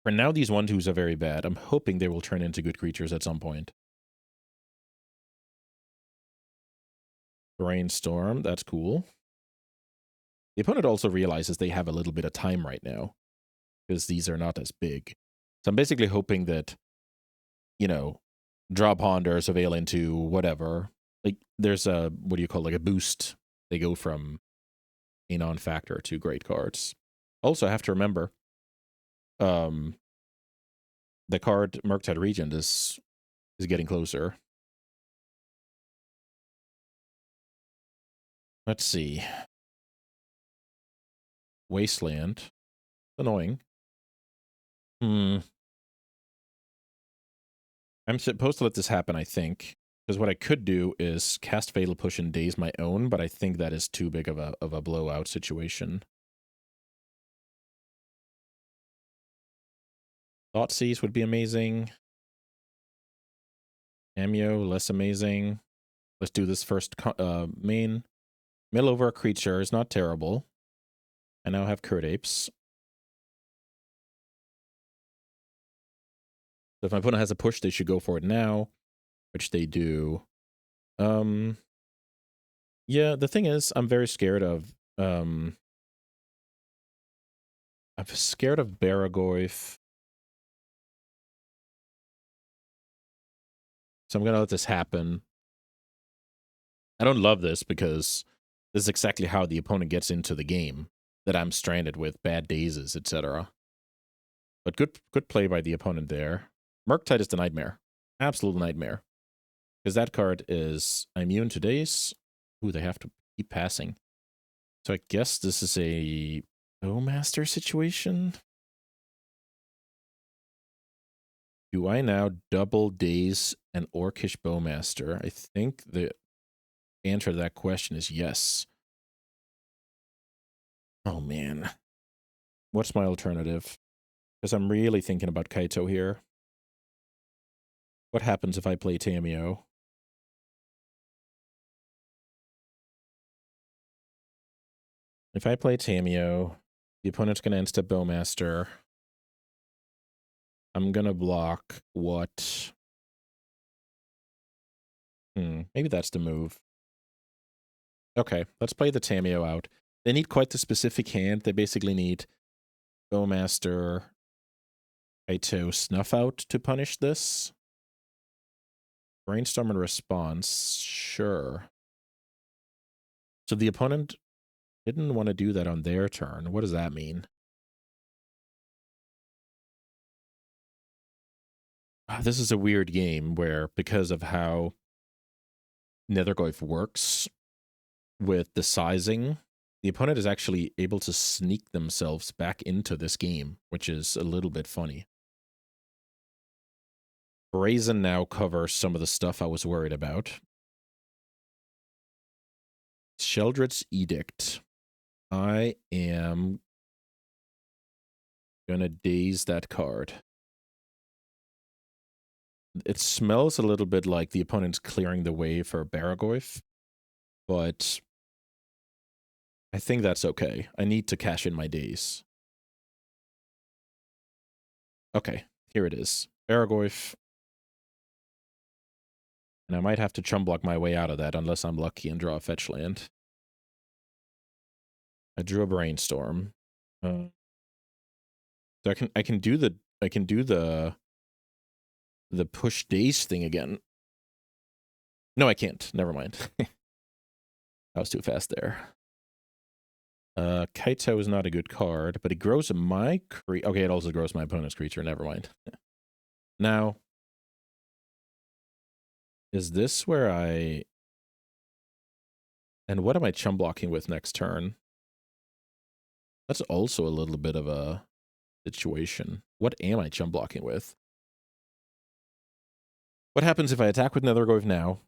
For now, these 1/2s are very bad. I'm hoping they will turn into good creatures at some point. Brainstorm, that's cool. The opponent also realizes they have a little bit of time right now, because these are not as big. So I'm basically hoping that you know, draw ponder, surveil into whatever. Like there's a, what do you call it, like a boost. They go from a non-factor to great cards. Also, I have to remember, um, the card Murktide Regent is getting closer. Let's see. Wasteland. Annoying. I'm supposed to let this happen, I think. Because what I could do is cast Fatal Push and Daze my own, but I think that is too big of a blowout situation. Thoughtseize would be amazing. Amio, less amazing. Let's do this first main. Mill over a creature is not terrible. I now have Curd Apes. So if my opponent has a push, they should go for it now, which they do. Yeah, the thing is, I'm very scared of Baragoyf. So I'm gonna let this happen. I don't love this because this is exactly how the opponent gets into the game, that I'm stranded with bad dazes, etc. But good play by the opponent there. Murktide is the nightmare. Absolute nightmare. Because that card is immune to daze. Ooh, they have to keep passing. So I guess this is a Bowmaster situation. Do I now double daze an Orcish Bowmaster? I think the answer to that question is yes. Oh man. What's my alternative? Because I'm really thinking about Kaito here. What happens if I play Tamio? If I play Tamio, the opponent's going to end-step Bowmaster. I'm going to block what? Maybe that's the move. Okay, let's play the Tamio out. They need quite the specific hand. They basically need Bowmaster, Kaito, Snuff Out to punish this. Brainstorm and response, sure. So the opponent didn't want to do that on their turn. What does that mean? This is a weird game where, because of how Nethergoyf works with the sizing, the opponent is actually able to sneak themselves back into this game, which is a little bit funny. Brazen now covers some of the stuff I was worried about. Sheldred's Edict. I am gonna daze that card. It smells a little bit like the opponent's clearing the way for Baragoyf, but I think that's okay. I need to cash in my daze. Okay, here it is. Baragoyf. And I might have to chum block my way out of that unless I'm lucky and draw a fetch land. I drew a Brainstorm. So I can do the push daze thing again. No, I can't. Never mind. I was too fast there. Kaito is not a good card, but it grows my okay, it also grows my opponent's creature. Never mind. Now, is this where I... And what am I chum blocking with next turn? That's also a little bit of a situation. What am I chum blocking with? What happens if I attack with Nethergoyf now?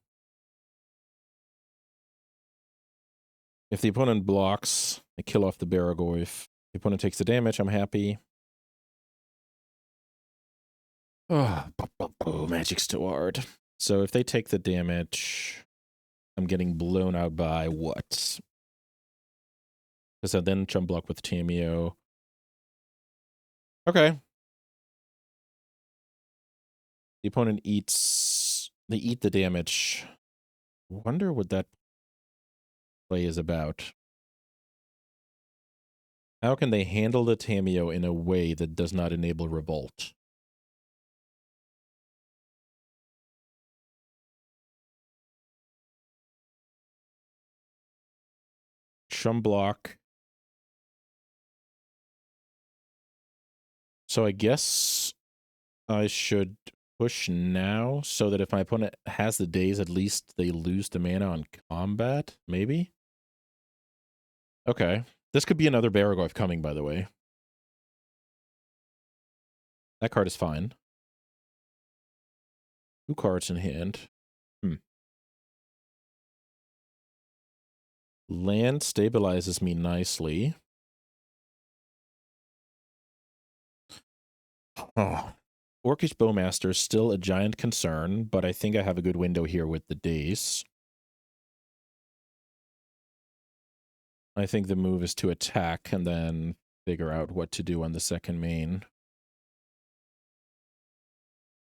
If the opponent blocks, I kill off the Baragoyf. The opponent takes the damage, I'm happy. Oh, magic's too hard. So if they take the damage, I'm getting blown out by what? Because I then chum block with Tamio. Okay. The opponent eats... They eat the damage. Wonder what that play is about. How can they handle the Tamio in a way that does not enable revolt? Block. So I guess I should push now so that if my opponent has the days, at least they lose the mana on combat, maybe? Okay. This could be another Baragorf coming, by the way. That card is fine. 2 cards in hand. Land stabilizes me nicely. Oh. Orcish Bowmaster is still a giant concern, but I think I have a good window here with the days. I think the move is to attack and then figure out what to do on the second main.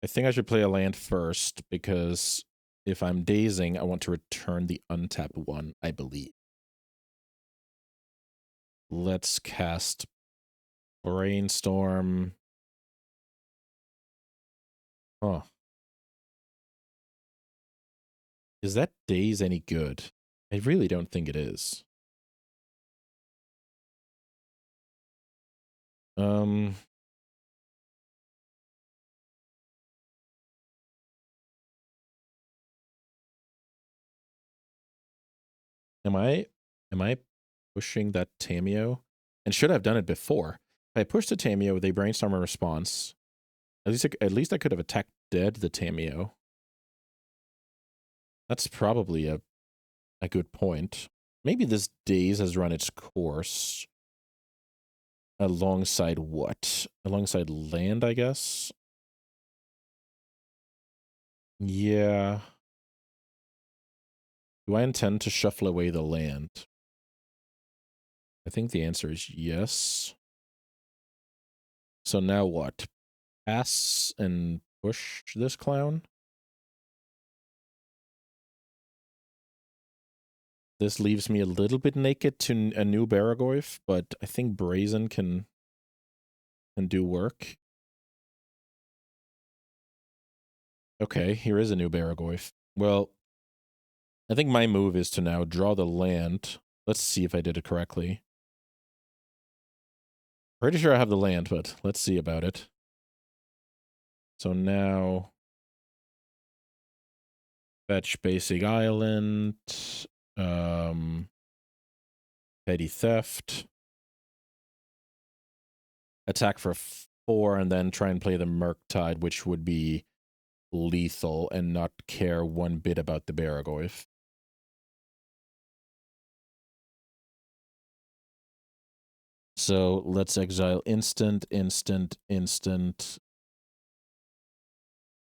I think I should play a land first, because if I'm dazing, I want to return the untapped one, I believe. Let's cast Brainstorm. Oh. Is that daze any good? I really don't think it is. Am I pushing that Tameo? And should I have done it before? If I pushed the Tameo, they brainstorm a response. At least I could have attacked dead the Tameo. That's probably a good point. Maybe this daze has run its course. Alongside what? Alongside land, I guess? Yeah. Do I intend to shuffle away the land? I think the answer is yes. So now what? Pass and push this clown? This leaves me a little bit naked to a new Baragorf, but I think Brazen can do work. Okay, here is a new Baragorf. Well, I think my move is to now draw the land. Let's see if I did it correctly. Pretty sure I have the land, but let's see about it. So now fetch basic island, petty theft, attack for 4, and then try and play the Murktide, which would be lethal and not care one bit about the Baragorf. So let's exile instant,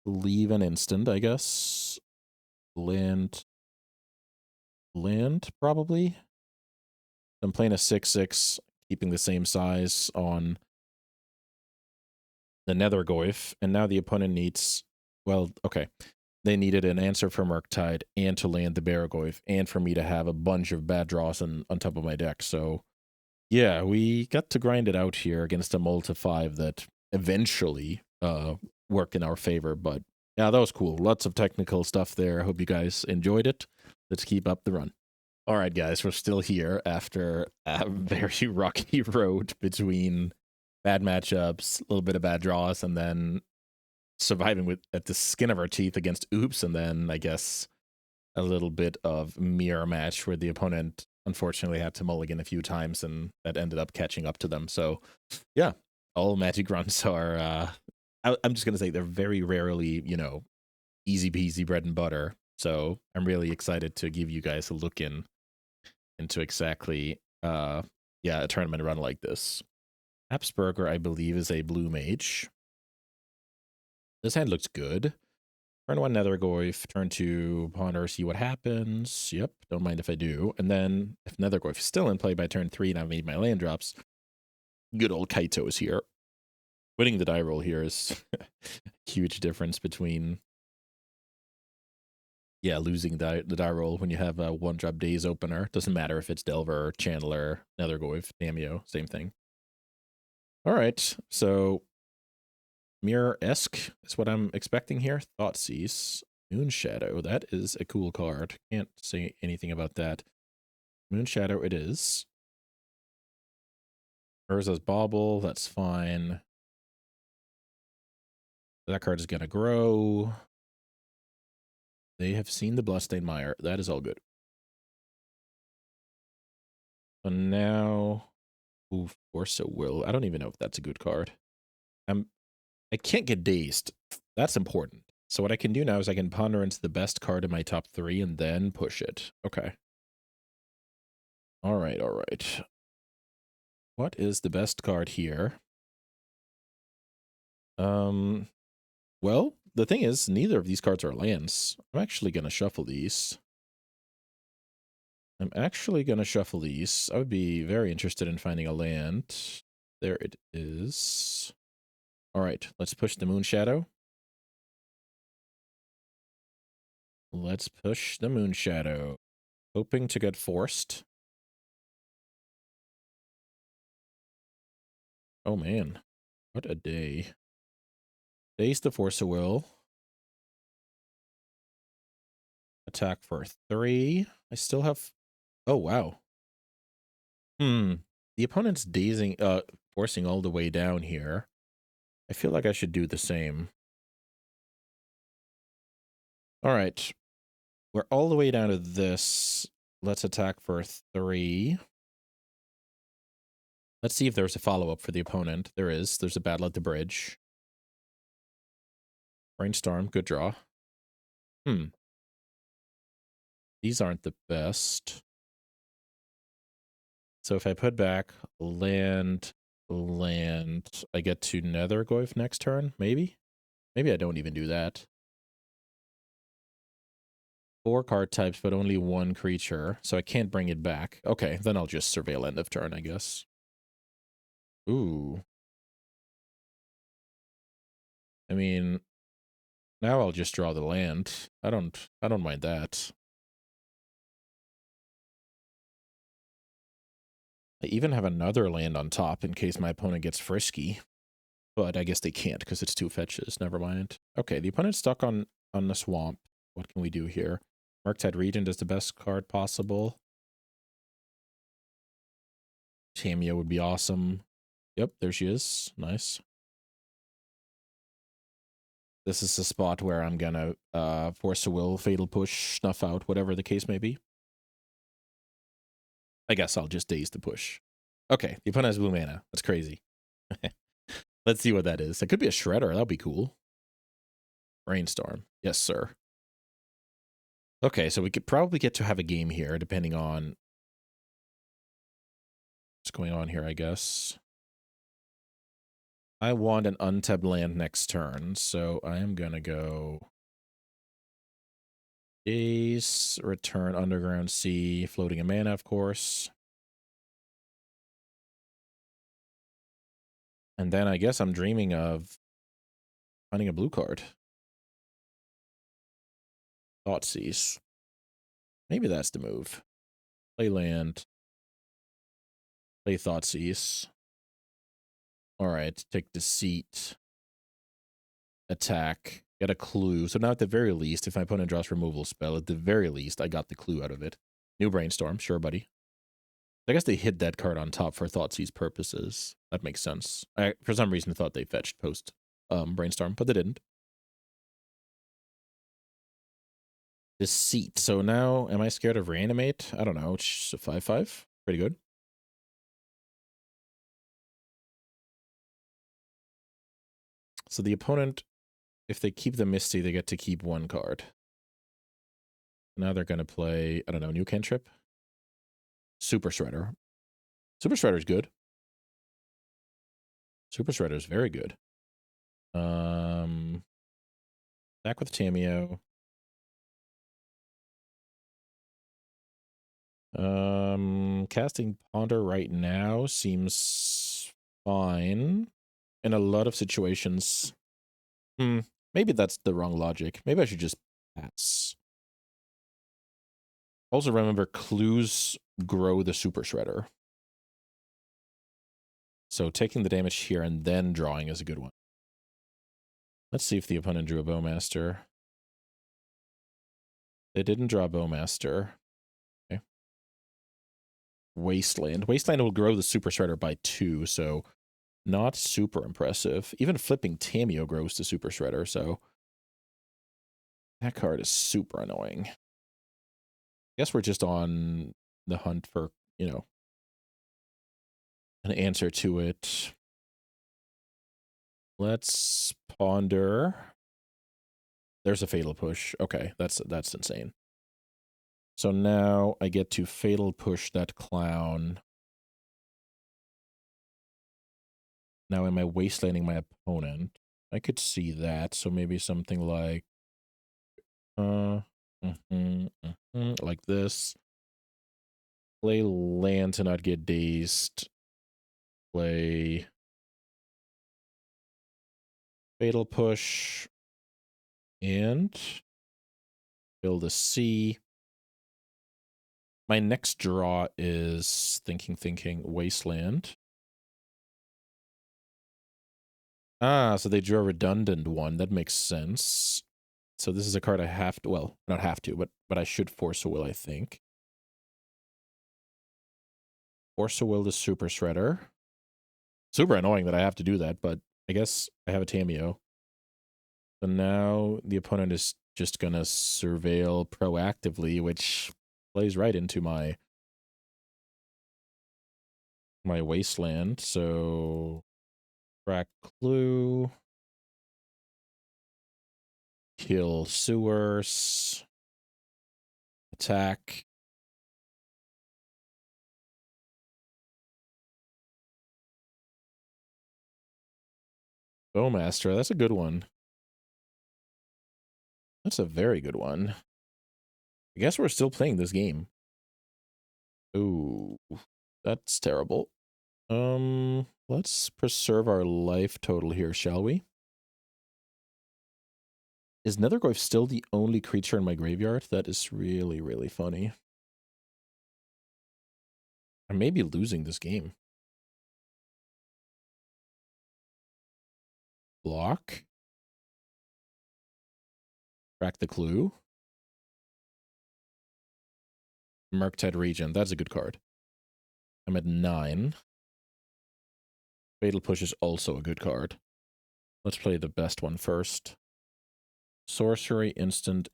leave an instant, I guess. Land, probably. I'm playing a 6/6, keeping the same size on the Nethergoyf, and now the opponent needs, well, okay. They needed an answer for Murktide and to land the Baragorf and for me to have a bunch of bad draws on top of my deck. So yeah, we got to grind it out here against a multi 5 that eventually worked in our favor. But yeah, that was cool. Lots of technical stuff there. I hope you guys enjoyed it. Let's keep up the run. All right, guys, we're still here after a very rocky road between bad matchups, a little bit of bad draws, and then surviving at the skin of our teeth against Oops, and then I guess a little bit of mirror match where the opponent unfortunately had to mulligan a few times, and that ended up catching up to them. So yeah, all Magic runs are, I'm just going to say they're very rarely, easy peasy bread and butter. So I'm really excited to give you guys a look into exactly, a tournament run like this. Habsburger, I believe, is a blue mage. This hand looks good. Turn 1 Nethergoyf, turn 2 Ponder, see what happens. Yep, don't mind if I do. And then if Nethergoyf is still in play by turn 3 and I've made my land drops, good old Kaito is here. Winning the die roll here is a huge difference between, losing the die roll when you have a 1-drop Daze opener. Doesn't matter if it's Delver, Channeler, Nethergoyf, Damio, same thing. All right, so Mirror-esque is what I'm expecting here. Thoughtseize, Moonshadow. That is a cool card. Can't say anything about that. Moon Shadow it is. Urza's Bauble, that's fine. That card is going to grow. They have seen the Bloodstained Mire. That is all good. So now... Ooh, Force of Will. I don't even know if that's a good card. I can't get dazed. That's important. So what I can do now is I can ponder into the best card in my top 3 and then push it. Okay. All right, all right. What is the best card here? Well, the thing is, neither of these cards are lands. I'm actually going to shuffle these. I would be very interested in finding a land. There it is. All right, let's push the Moon Shadow. Let's push the Moon Shadow. Hoping to get forced. Oh, man. What a day. Daze the Force of Will. Attack for 3. I still have... Oh, wow. The opponent's dazing, forcing all the way down here. I feel like I should do the same. All right. We're all the way down to this. Let's attack for 3. Let's see if there's a follow-up for the opponent. There is. There's a battle at the bridge. Brainstorm. Good draw. These aren't the best. So if I put back land, I get to Nethergoyf next turn, maybe? Maybe I don't even do that. 4 card types, but only 1 creature, so I can't bring it back. Okay, then I'll just surveil end of turn, I guess. Ooh. I mean, now I'll just draw the land. I don't mind that. I even have another land on top in case my opponent gets frisky. But I guess they can't because it's 2 fetches. Never mind. Okay, the opponent's stuck on the swamp. What can we do here? Murktide Regent is the best card possible. Tamia would be awesome. Yep, there she is. Nice. This is the spot where I'm gonna Force a Will, Fatal Push, Snuff Out, whatever the case may be. I guess I'll just daze the push. Okay, the opponent has blue mana. That's crazy. Let's see what that is. It could be a Shredder. That'll be cool. Brainstorm. Yes, sir. Okay, so we could probably get to have a game here, depending on what's going on here, I guess. I want an untapped land next turn, so I am gonna go Ace, return Underground Sea, floating a mana, of course. And then I guess I'm dreaming of finding a blue card. Thoughtseize. Maybe that's the move. Play land. Play Thoughtseize. Alright, take Deceit. Attack. Get a clue. So now at the very least, if my opponent draws removal spell, at the very least, I got the clue out of it. New Brainstorm. Sure, buddy. I guess they hid that card on top for Thoughtseize purposes. That makes sense. I, for some reason, thought they fetched post Brainstorm, but they didn't. Deceit. So now, am I scared of Reanimate? I don't know. It's a 5/5. Pretty good. So the opponent, if they keep the Misty, they get to keep 1 card. Now they're going to play, I don't know, new cantrip? Super Shredder. Super Shredder is good. Super Shredder is very good. Back with Tamio. Casting Ponder right now seems fine. In a lot of situations. Maybe that's the wrong logic. Maybe I should just pass. Also remember, clues grow the Super Shredder. So taking the damage here and then drawing is a good one. Let's see if the opponent drew a Bowmaster. They didn't draw Bowmaster. Okay. Wasteland. Wasteland will grow the Super Shredder by 2, so not super impressive. Even flipping Tameo grows to Super Shredder, so that card is super annoying. I guess we're just on the hunt for, you know, an answer to it. Let's ponder. There's a Fatal Push. Okay, that's insane. So now I get to Fatal Push that clown. Now am I wastelanding my opponent? I could see that, so maybe something like like this. Play land to not get dazed. Play Fatal Push and build a C. My next draw is thinking Wasteland. Ah, so they drew a redundant one. That makes sense. So this is a card I have to, well, not have to, but I should Force a Will, I think. Force a Will to Super Shredder. Super annoying that I have to do that, but I guess I have a Tameo. So now the opponent is just gonna surveil proactively, which plays right into my Wasteland. So crack Clue. Kill Sewers. Attack. Bowmaster, that's a good one. That's a very good one. I guess we're still playing this game. Ooh, that's terrible. Let's preserve our life total here, shall we? Is Nethergoyf still the only creature in my graveyard? That is really, really funny. I may be losing this game. Block. Crack the Clue. Murktide Regent. That's a good card. I'm at 9. Fatal Push is also a good card. Let's play the best one first. Sorcery, instant.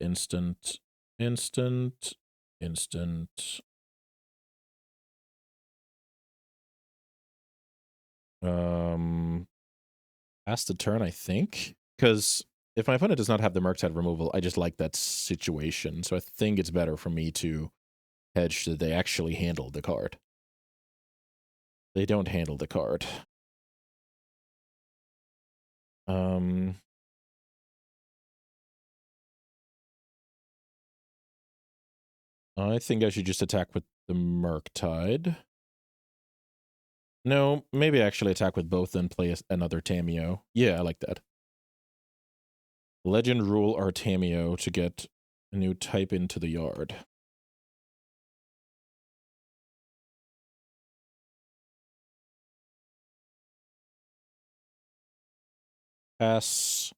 Pass the turn, I think. Because if my opponent does not have the Murktide removal, I just like that situation. So I think it's better for me to hedge that they actually handle the card. They don't handle the card. I think I should just attack with the Murktide. No, maybe actually attack with both and play another Tameo. Yeah, I like that. Legend Rule our Tameo to get a new type into the yard. Pass.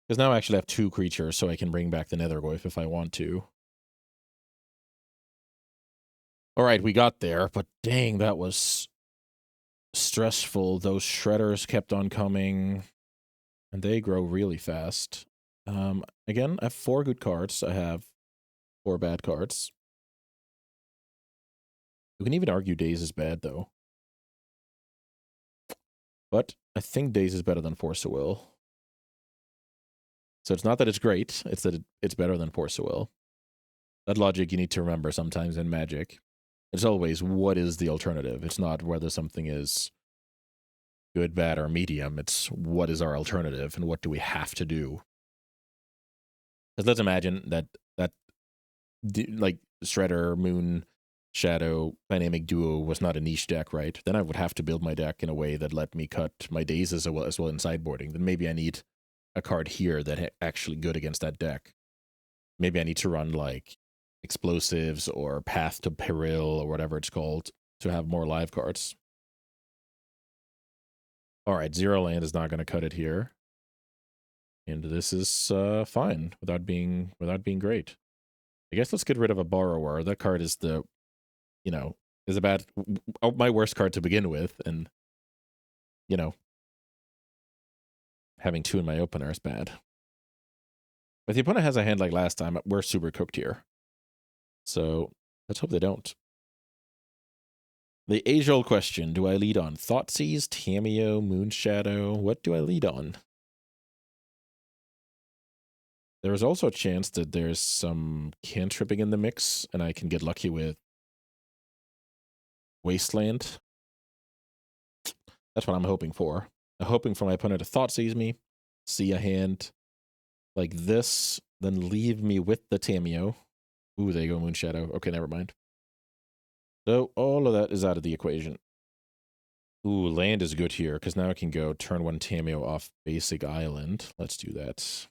Because now I actually have 2 creatures, so I can bring back the Nethergoyf if I want to. Alright, we got there, but dang, that was stressful. Those shredders kept on coming, and they grow really fast. Again, I have 4 good cards. I have 4 bad cards. You can even argue Daze is bad, though. But I think Daze is better than Force of Will. So it's not that it's great, it's that it's better than Force of Will. That logic you need to remember sometimes in Magic. It's always, what is the alternative? It's not whether something is good, bad, or medium. It's what is our alternative and what do we have to do? Because let's imagine that like Shredder, Moon, Shadow, Dynamic Duo was not a niche deck, right? Then I would have to build my deck in a way that let me cut my days as well in sideboarding. Then maybe I need a card here that actually good against that deck. Maybe I need to run like Explosives or Path to Peril or whatever it's called to have more live cards. All right, 0 land is not going to cut it here. And this is fine without being great. I guess let's get rid of a Borrower. That card is the, you know, is a bad, my worst card to begin with, and you know, having 2 in my opener is bad. If the opponent has a hand like last time, we're super cooked here. So let's hope they don't. The age-old question, do I lead on Thoughtseize, Tamiyo, Moonshadow? What do I lead on? There is also a chance that there's some cantripping in the mix, and I can get lucky with Wasteland. That's what I'm hoping for. I'm hoping for my opponent to Thoughtseize me, see a hand like this, then leave me with the Tamiyo. Ooh, there you go, Moonshadow. Okay, never mind. So all of that is out of the equation. Ooh, land is good here, because now I can go turn 1 Tamiyo off basic island. Let's do that.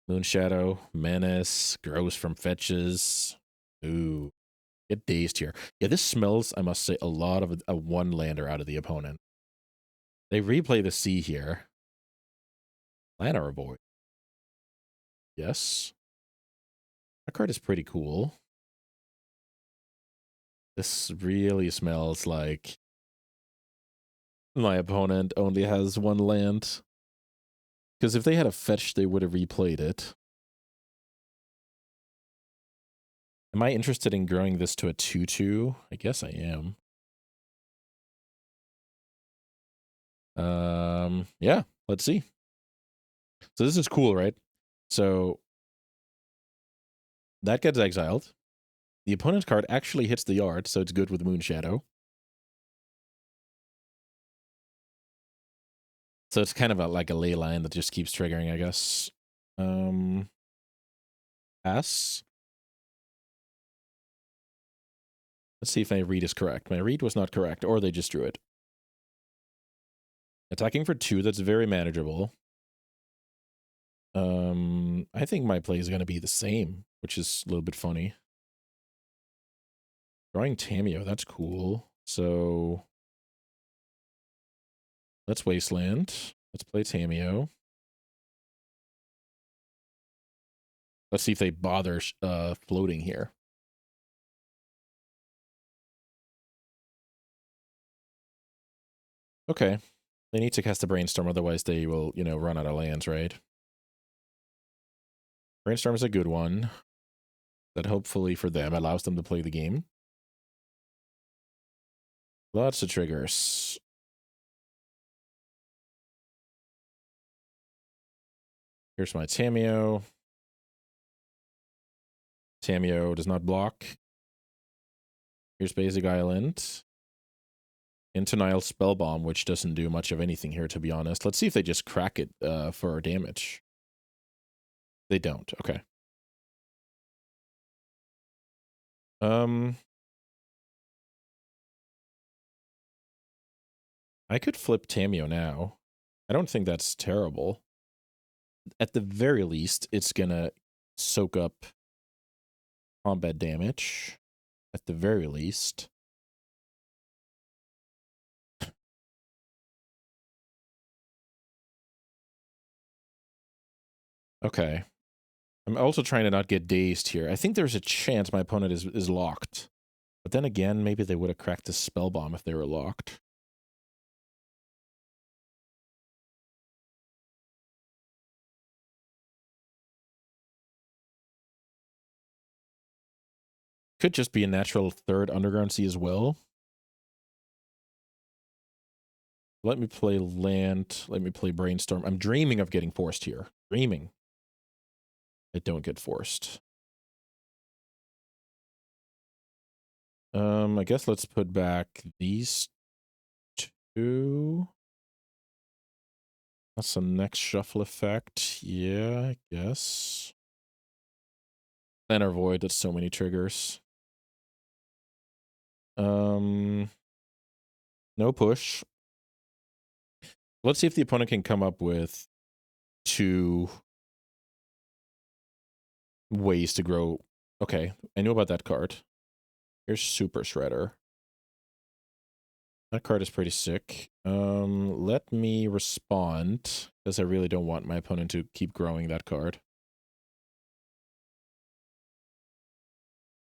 Moonshadow, Menace, grows from fetches. Ooh, get dazed here. Yeah, this smells, I must say, a lot of a one-lander out of the opponent. They replay the sea here. Llanowar Void. Yes. That card is pretty cool. This really smells like my opponent only has 1 land. Because if they had a fetch, they would have replayed it. Am I interested in growing this to a 2/2? I guess I am. Yeah, let's see. So this is cool, right? So that gets exiled. The opponent's card actually hits the yard, so it's good with Moonshadow. So it's kind of like a ley line that just keeps triggering, I guess. Pass. Let's see if my read is correct. My read was not correct, or they just drew it. Attacking for 2, that's very manageable. I think my play is going to be the same, which is a little bit funny. Drawing Tamiyo, that's cool. So let's Wasteland. Let's play Tamiyo. Let's see if they bother floating here. Okay. They need to cast a Brainstorm, otherwise they will, you know, run out of lands, right? Brainstorm is a good one. That hopefully for them allows them to play the game. Lots of triggers. Here's my Tamiyo. Tamiyo does not block. Here's Basic Island. Into Nile Spellbomb, which doesn't do much of anything here, to be honest. Let's see if they just crack it for damage. They don't. Okay. I could flip Tamiyo now. I don't think that's terrible. At the very least, it's gonna soak up combat damage. At the very least. Okay. I'm also trying to not get dazed here. I think there's a chance my opponent is locked. But then again, maybe they would have cracked the spell bomb if they were locked. Could just be a natural 3rd Underground Sea as well. Let me play land. Let me play Brainstorm. I'm dreaming of getting forced here. Dreaming. I don't get forced. I guess let's put back these 2. That's the next shuffle effect. Yeah, I guess. Llanowar Void, that's so many triggers. No push. Let's see if the opponent can come up with 2 ways to grow. Okay, I know about that card. Here's Super Shredder. That card is pretty sick. Let me respond, because I really don't want my opponent to keep growing that card.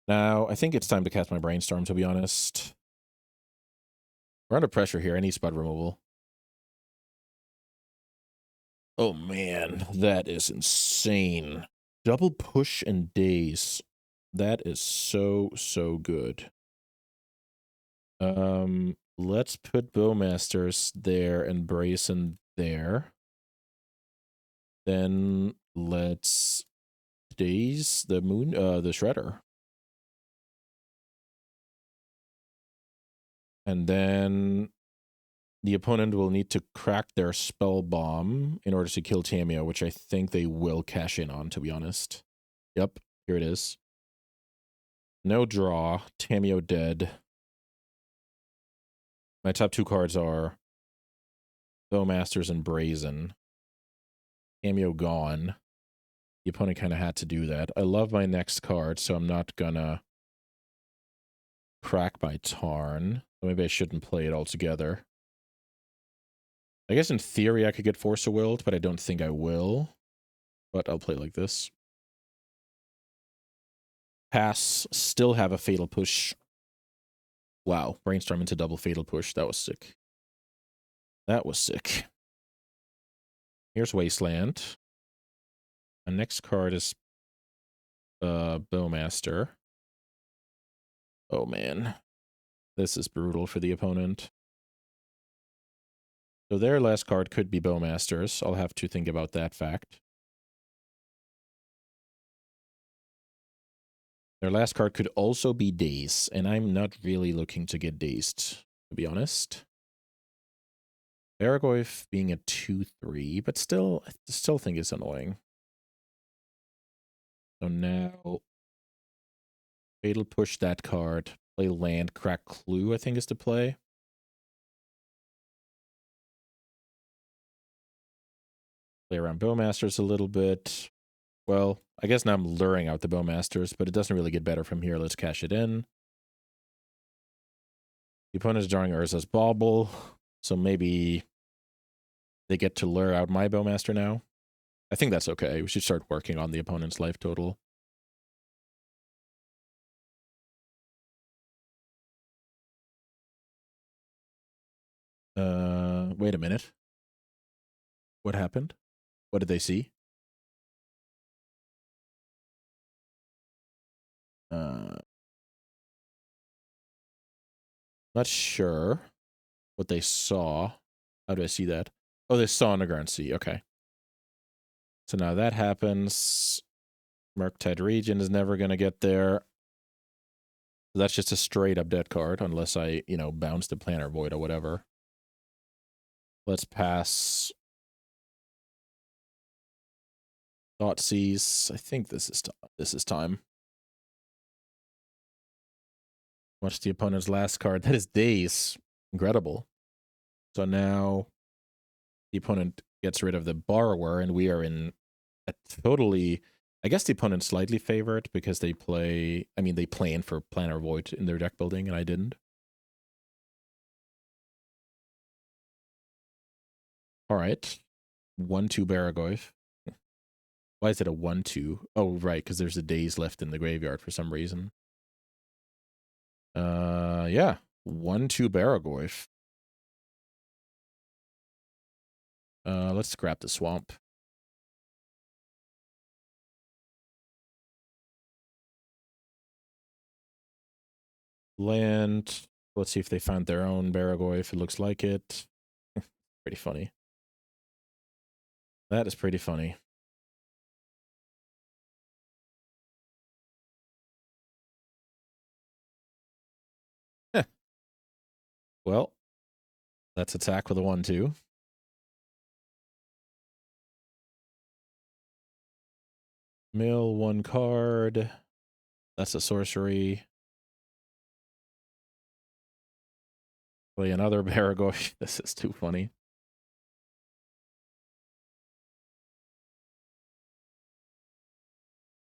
Now, I think it's time to cast my Brainstorm, to be honest. We're under pressure here. I need spud removal. Oh, man. That is insane. Double push and daze. That is so, so good. Let's put Bowmasters there and Brazen there. Then let's daze the the Shredder. And then the opponent will need to crack their Spell Bomb in order to kill Tamio, which I think they will cash in on, to be honest. Yep, here it is. No draw. Tamio dead. My top two cards are Bowmasters and Brazen. Tamio gone. The opponent kind of had to do that. I love my next card, so I'm not gonna crack my Tarn. Maybe I shouldn't play it altogether. I guess in theory I could get Force of Willed, but I don't think I will. But I'll play like this. Pass. Still have a Fatal Push. Wow. Brainstorm into double Fatal Push. That was sick. That was sick. Here's Wasteland. My next card is Bowmaster. Oh, man. This is brutal for the opponent. So their last card could be Bowmasters. I'll have to think about that fact. Their last card could also be Daze, and I'm not really looking to get dazed, to be honest. Baragoyf being a 2/3, but still, I still think it's annoying. So now, Fatal Push that card. Play land, crack Clue, I think is the play. Play around Bowmasters a little bit. Well, I guess now I'm luring out the Bowmasters, but it doesn't really get better from here. Let's cash it in. The opponent is drawing Urza's Bauble, so maybe they get to lure out my Bowmaster now. I think that's okay. We should start working on the opponent's life total. Wait a minute. What happened? What did they see? Not sure what they saw. How do I see that? Oh, they saw Underground Sea. Okay. So now that happens. Murktide Region is never going to get there. That's just a straight up dead card, unless I, bounce the Planar Void or whatever. Let's pass. Thoughtseize. I think this is time. What's the opponent's last card? That is Daze. Incredible. So now the opponent gets rid of the Borrower, and we are in a totally... I guess the opponent's slightly favored because they play... I mean, they plan for Planar Void in their deck building, and I didn't. All right. 1/2 Baragoyf. Why is it a 1/2? Oh, right, because there's a Daze left in the graveyard for some reason. Yeah. 1/2 Baragoyf. Let's scrap the swamp. Land. Let's see if they found their own Baragoyf. It looks like it. Pretty funny. That is pretty funny. Well, let's attack with a 1/2. Mill 1 card. That's a sorcery. Play another Baragoyf. This is too funny.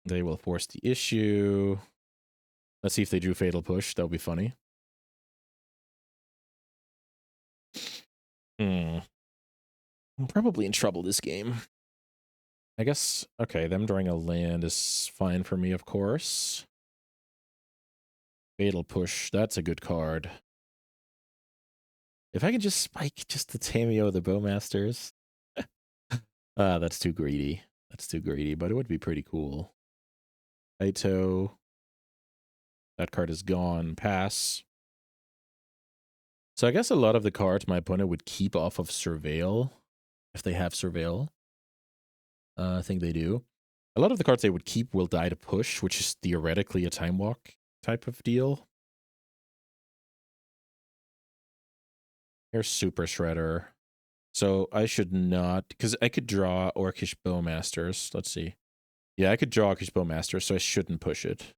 They will force the issue. Let's see if they drew Fatal Push. That would be funny. I'm probably in trouble this game. I guess, okay, them drawing a land is fine for me, of course. Fatal Push. That's a good card. If I can just spike just the Tameo of the Bowmasters. That's too greedy. That's too greedy, but it would be pretty cool. Kaito. That card is gone. Pass. So I guess a lot of the cards my opponent would keep off of Surveil, if they have Surveil. I think they do. A lot of the cards they would keep will die to push, which is theoretically a Time Walk type of deal. Here's Super Shredder. So I should not, because I could draw Orcish Bowmasters. Let's see. Yeah, I could draw Orcish Bowmasters, so I shouldn't push it.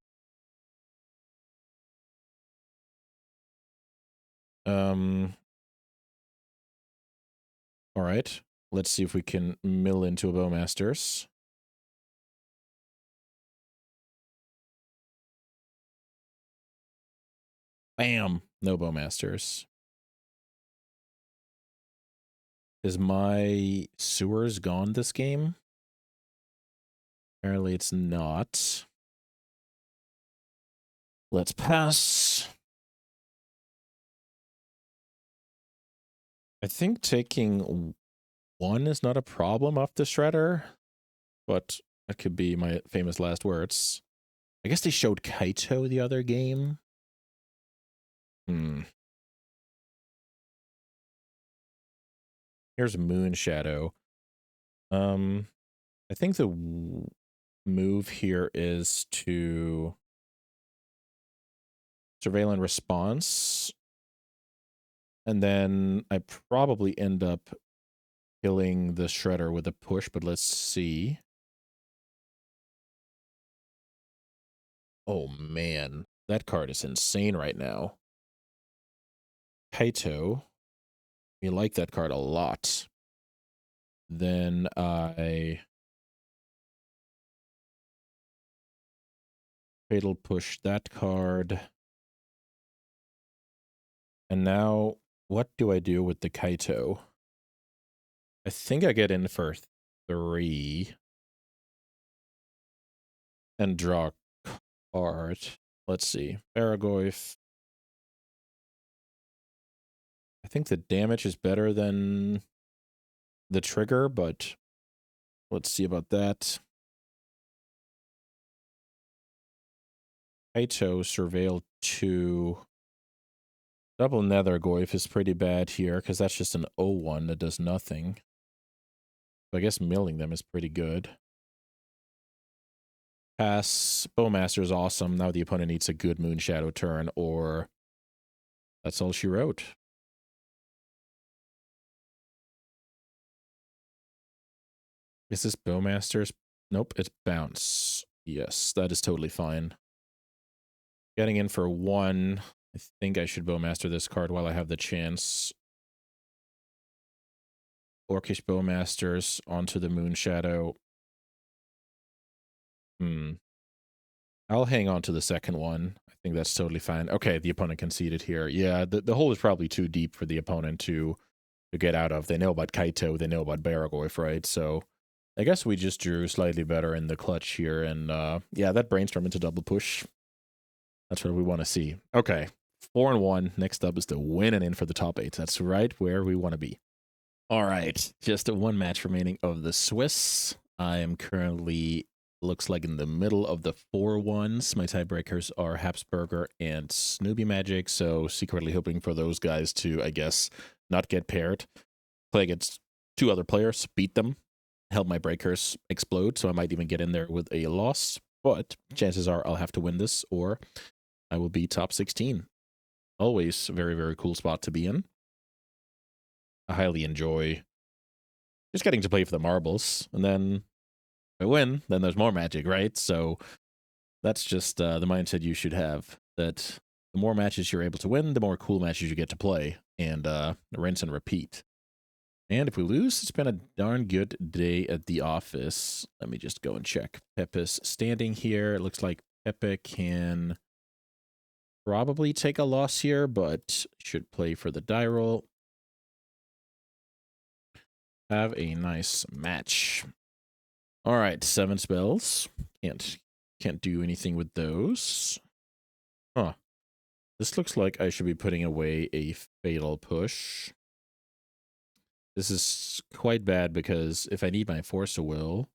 All right. Let's see if we can mill into a Bowmasters. Bam! No Bowmasters. Is my sewers gone this game? Apparently it's not. Let's pass. I think taking one is not a problem off the Shredder, but that could be my famous last words. I guess they showed Kaito the other game. Here's Moon Shadow. I think the move here is to surveil and response. And then I probably end up killing the Shredder with a push, but let's see. Oh man, that card is insane right now. Kaito. We like that card a lot. Then I fatal push that card. And now what do I do with the Kaito? I think I get in for 3 and draw a card. Let's see. Baragoyf. I think the damage is better than the trigger, but let's see about that. Kaito Surveil 2. Double Nethergoyf is pretty bad here, because that's just an 0-1 that does nothing. So I guess milling them is pretty good. Pass. Bowmaster is awesome. Now the opponent needs a good Moon Shadow turn, or that's all she wrote. Is this Bowmaster's? Nope, it's Bounce. Yes, that is totally fine. Getting in for 1. I think I should Bowmaster this card while I have the chance. Orcish Bowmasters onto the Moon Shadow. I'll hang on to the second one. I think that's totally fine. Okay, the opponent conceded here. Yeah, the hole is probably too deep for the opponent to get out of. They know about Kaito, they know about Baragoyf, right? So I guess we just drew slightly better in the clutch here. And yeah, that brainstorm into double push. That's what we want to see. Okay, 4-1. Next up is to win and in for the top 8. That's right where we want to be. All right, just 1 match remaining of the Swiss. I am currently, looks like, in the middle of the 4-1s. My tiebreakers are Habsburger and Snoopy Magic, so secretly hoping for those guys to, I guess, not get paired. Play against 2 other players, beat them, help my breakers explode, so I might even get in there with a loss. But chances are I'll have to win this, or I will be top 16. Always a very, very cool spot to be in. I highly enjoy just getting to play for the marbles, and then if I win, then there's more magic, right? So that's just the mindset you should have, that the more matches you're able to win, the more cool matches you get to play, and rinse and repeat. And if we lose, it's been a darn good day at the office. Let me just go and check Pepe's standing here. It looks like Pepe can probably take a loss here, but should play for the die roll. Have a nice match. All right, 7 spells. Can't do anything with those. Huh. This looks like I should be putting away a fatal push. This is quite bad because if I need my Force of Will,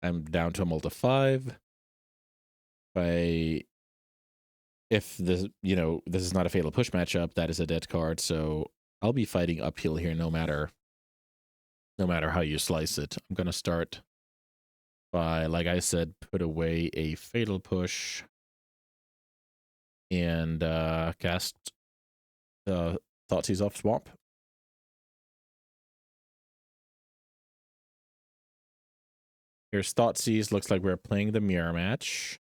I'm down to a multi 5. If this, this is not a fatal push matchup, that is a dead card. So I'll be fighting uphill here no matter how you slice it. I'm gonna start by, like I said, put away a fatal push and cast Thoughtseize off swamp. Here's Thoughtseize. Looks like we're playing the mirror match.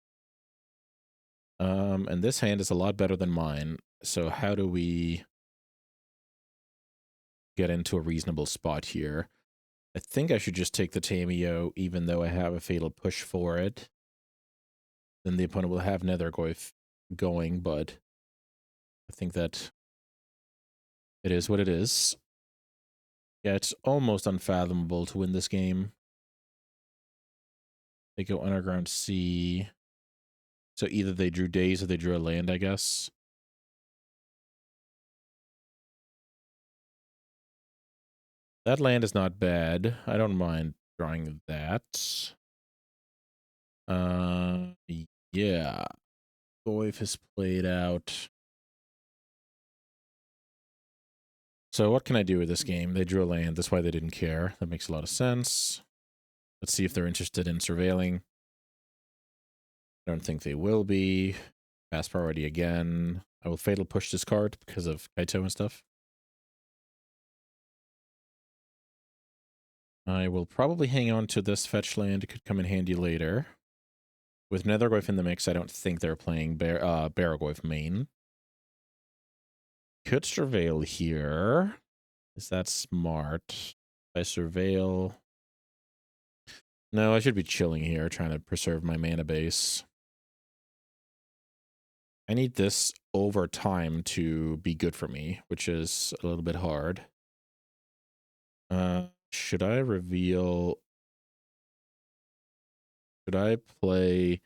And this hand is a lot better than mine. So how do we get into a reasonable spot here? I think I should just take the Tameo, even though I have a fatal push for it. Then the opponent will have Nethergoyf going, but I think that it is what it is. Yeah, it's almost unfathomable to win this game. They go Underground Sea. So either they drew Daze or they drew a land, I guess. That land is not bad. I don't mind drawing that. Yeah. Goyf has played out. So what can I do with this game? They drew a land. That's why they didn't care. That makes a lot of sense. Let's see if they're interested in surveilling. I don't think they will be. Pass priority again. I will fatal push this card because of Kaito and stuff. I will probably hang on to this fetch land. It could come in handy later. With Nethergoyf in the mix, I don't think they're playing Baragoyf main. Could surveil here. Is that smart? If I surveil... No, I should be chilling here, trying to preserve my mana base. I need this over time to be good for me, which is a little bit hard. Should I reveal... Should I play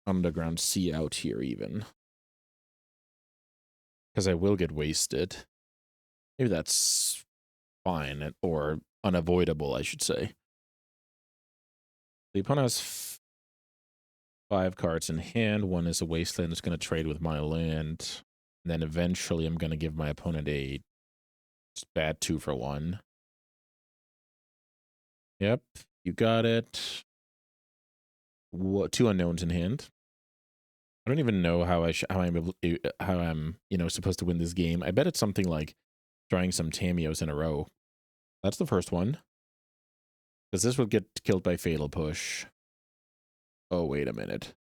Underground Sea out here even? Because I will get wasted. Maybe that's fine, or unavoidable, I should say. The opponent has 5 cards in hand. One is a wasteland that's going to trade with my land. And then eventually I'm going to give my opponent a bad 2-for-1. Yep, you got it. What, 2 unknowns in hand. I don't even know how I'm supposed to win this game. I bet it's something like drawing some Tameos in a row. That's the first one. Because this would get killed by Fatal Push. Oh, wait a minute.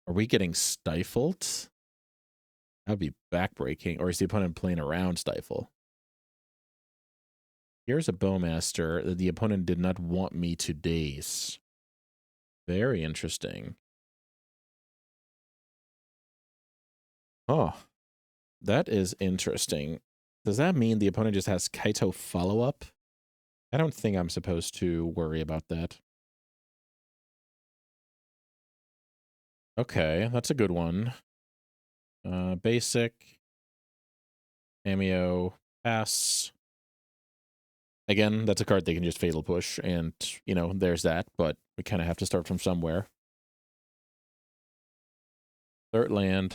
Are we getting stifled? That would be backbreaking. Or is the opponent playing around Stifle? Here's a Bowmaster that the opponent did not want me to daze. Very interesting. Oh, that is interesting. Does that mean the opponent just has Kaito follow-up? I don't think I'm supposed to worry about that. Okay, that's a good one. Basic. Cameo. Pass. Again, that's a card they can just Fatal Push, and, there's that, but we kind of have to start from somewhere. Third land.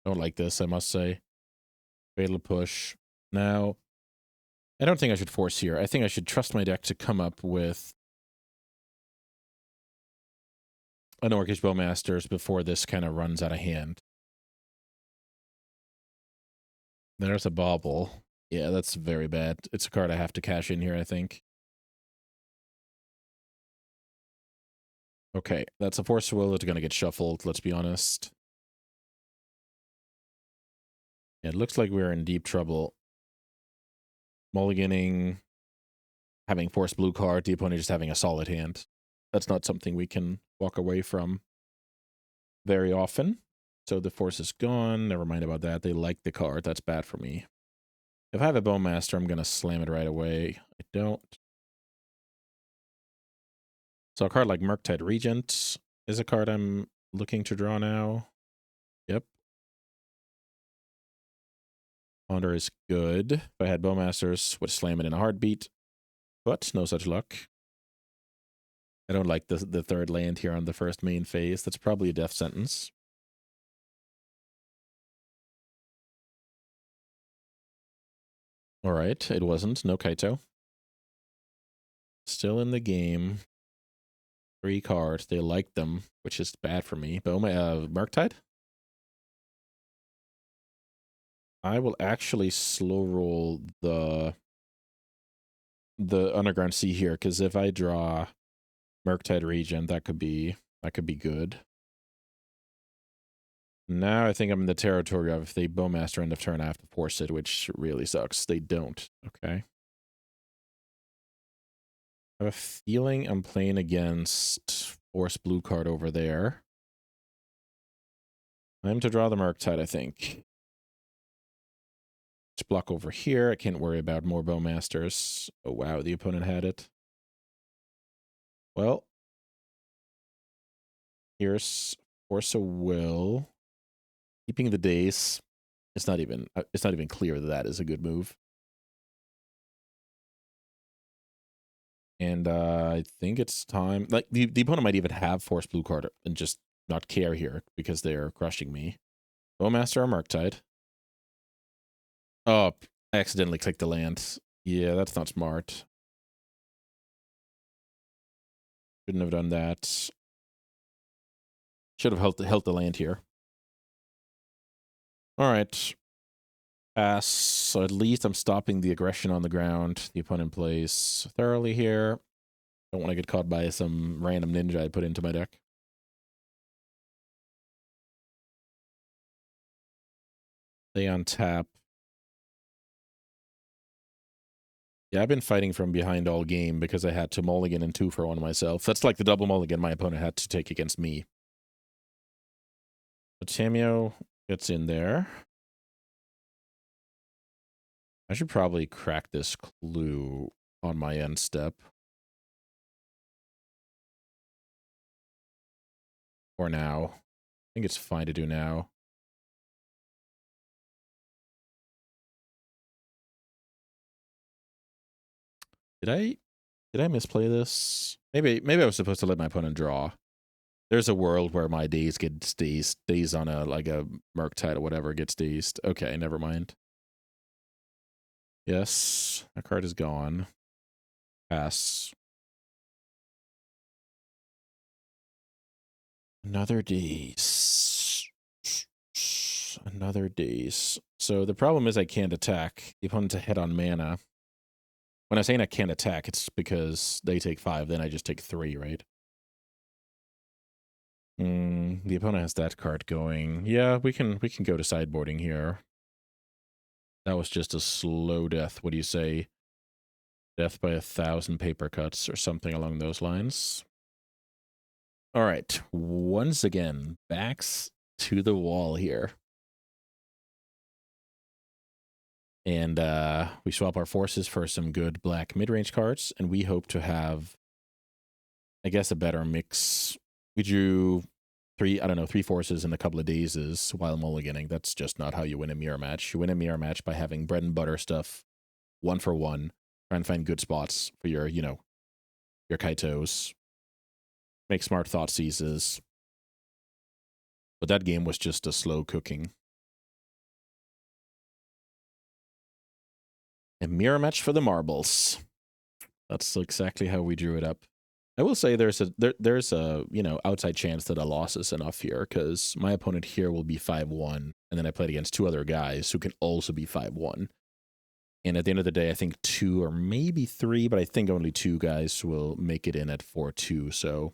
Don't like this, I must say. Fatal Push. Now, I don't think I should force here. I think I should trust my deck to come up with an Orcish Bowmasters before this kind of runs out of hand. There's a Bauble. Yeah, that's very bad. It's a card I have to cash in here, I think. Okay, that's a Force of Will. It's going to get shuffled, let's be honest. It looks like we're in deep trouble. Mulliganing, having Force Blue card, the opponent just having a solid hand. That's not something we can walk away from very often. So the Force is gone. Never mind about that. They like the card. That's bad for me. If I have a Bowmaster, I'm going to slam it right away. I don't. So a card like Murktide Regent is a card I'm looking to draw now. Yep. Ponder is good. If I had Bowmasters, would slam it in a heartbeat. But no such luck. I don't like the third land here on the first main phase. That's probably a death sentence. All right, it wasn't. No Kaito. Still in the game. 3 cards. They like them, which is bad for me. But Murktide? I will actually slow roll the Underground Sea here, because if I draw Murktide Regent, that could be good. Now I think I'm in the territory of if they Bowmaster end of turn, I have to force it, which really sucks. They don't. Okay. I have a feeling I'm playing against Force Blue card over there. Time to draw the Murktide, I think. Just block over here. I can't worry about more Bowmasters. Oh, wow. The opponent had it. Well, here's Force of Will. Keeping the days. It's not even clear that that is a good move. And I think it's time. Like the opponent might even have Force Blue card and just not care here because they're crushing me. Bowmaster or Murktide. Oh, I accidentally clicked the land. Yeah, that's not smart. Shouldn't have done that. Should have held the land here. All right. Pass. So at least I'm stopping the aggression on the ground. The opponent plays thoroughly here. Don't want to get caught by some random ninja I put into my deck. They untap. Yeah, I've been fighting from behind all game because I had to mulligan and 2 for 1 myself. That's like the double mulligan my opponent had to take against me. But Tamio gets in there. I should probably crack this clue on my end step. Or now. I think it's fine to do now. Did I misplay this? Maybe I was supposed to let my opponent draw. There's a world where my days get days on a like a Murktide or whatever gets dazed. Okay, never mind. Yes, that card is gone. Pass. Another daze. Another daze. So the problem is I can't attack. The opponent's ahead on mana. When I'm saying I can't attack, it's because they take 5, then I just take 3, right? The opponent has that card going. Yeah, we can go to sideboarding here. That was just a slow death. What do you say? Death by 1,000 paper cuts or something along those lines. All right. Once again, backs to the wall here. And we swap our forces for some good black mid-range cards, and we hope to have, I guess, a better mix. We drew 3 forces in a couple of dazes while mulliganing. That's just not how you win a mirror match. You win a mirror match by having bread and butter stuff, 1 for 1, try and find good spots for your, your Kaitos, make smart thought seizes. But that game was just a slow cooking. A mirror match for the marbles. That's exactly how we drew it up. I will say there's a outside chance that a loss is enough here because my opponent here will be 5-1, and then I played against 2 other guys who can also be 5-1. And at the end of the day, I think 2 or maybe 3, but I think only 2 guys will make it in at 4-2. So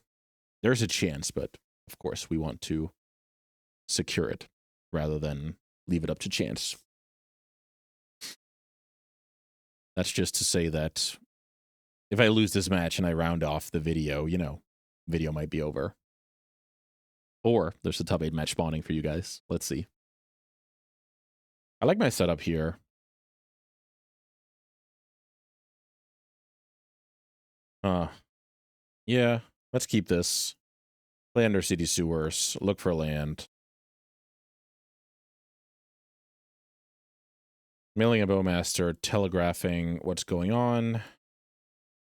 there's a chance, but of course we want to secure it rather than leave it up to chance. That's just to say that if I lose this match and I round off the video, video might be over. Or there's a top 8 match spawning for you guys. Let's see. I like my setup here. Yeah, let's keep this. Play under city sewers. Look for land. Milling a Bowmaster, telegraphing what's going on,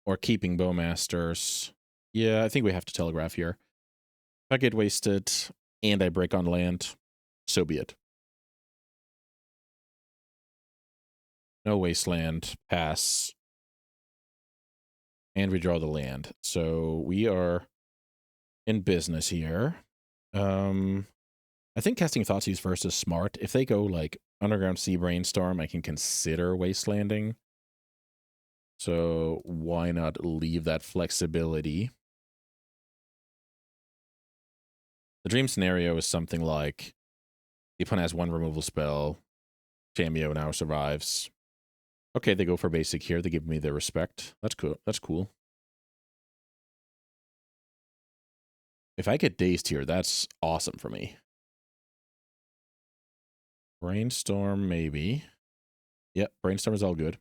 or keeping Bowmasters. Yeah, I think we have to telegraph here. If I get wasted and I break on land, so be it. No wasteland, pass. And we draw the land. So we are in business here. I think casting Thoughtseize first is smart. If they go like Underground Sea Brainstorm, I can consider wastelanding. So why not leave that flexibility? The dream scenario is something like the opponent has one removal spell. Cameo now survives. Okay, they go for basic here. They give me their respect. That's cool. That's cool. If I get dazed here, that's awesome for me. Brainstorm, maybe. Yep, Brainstorm is all good.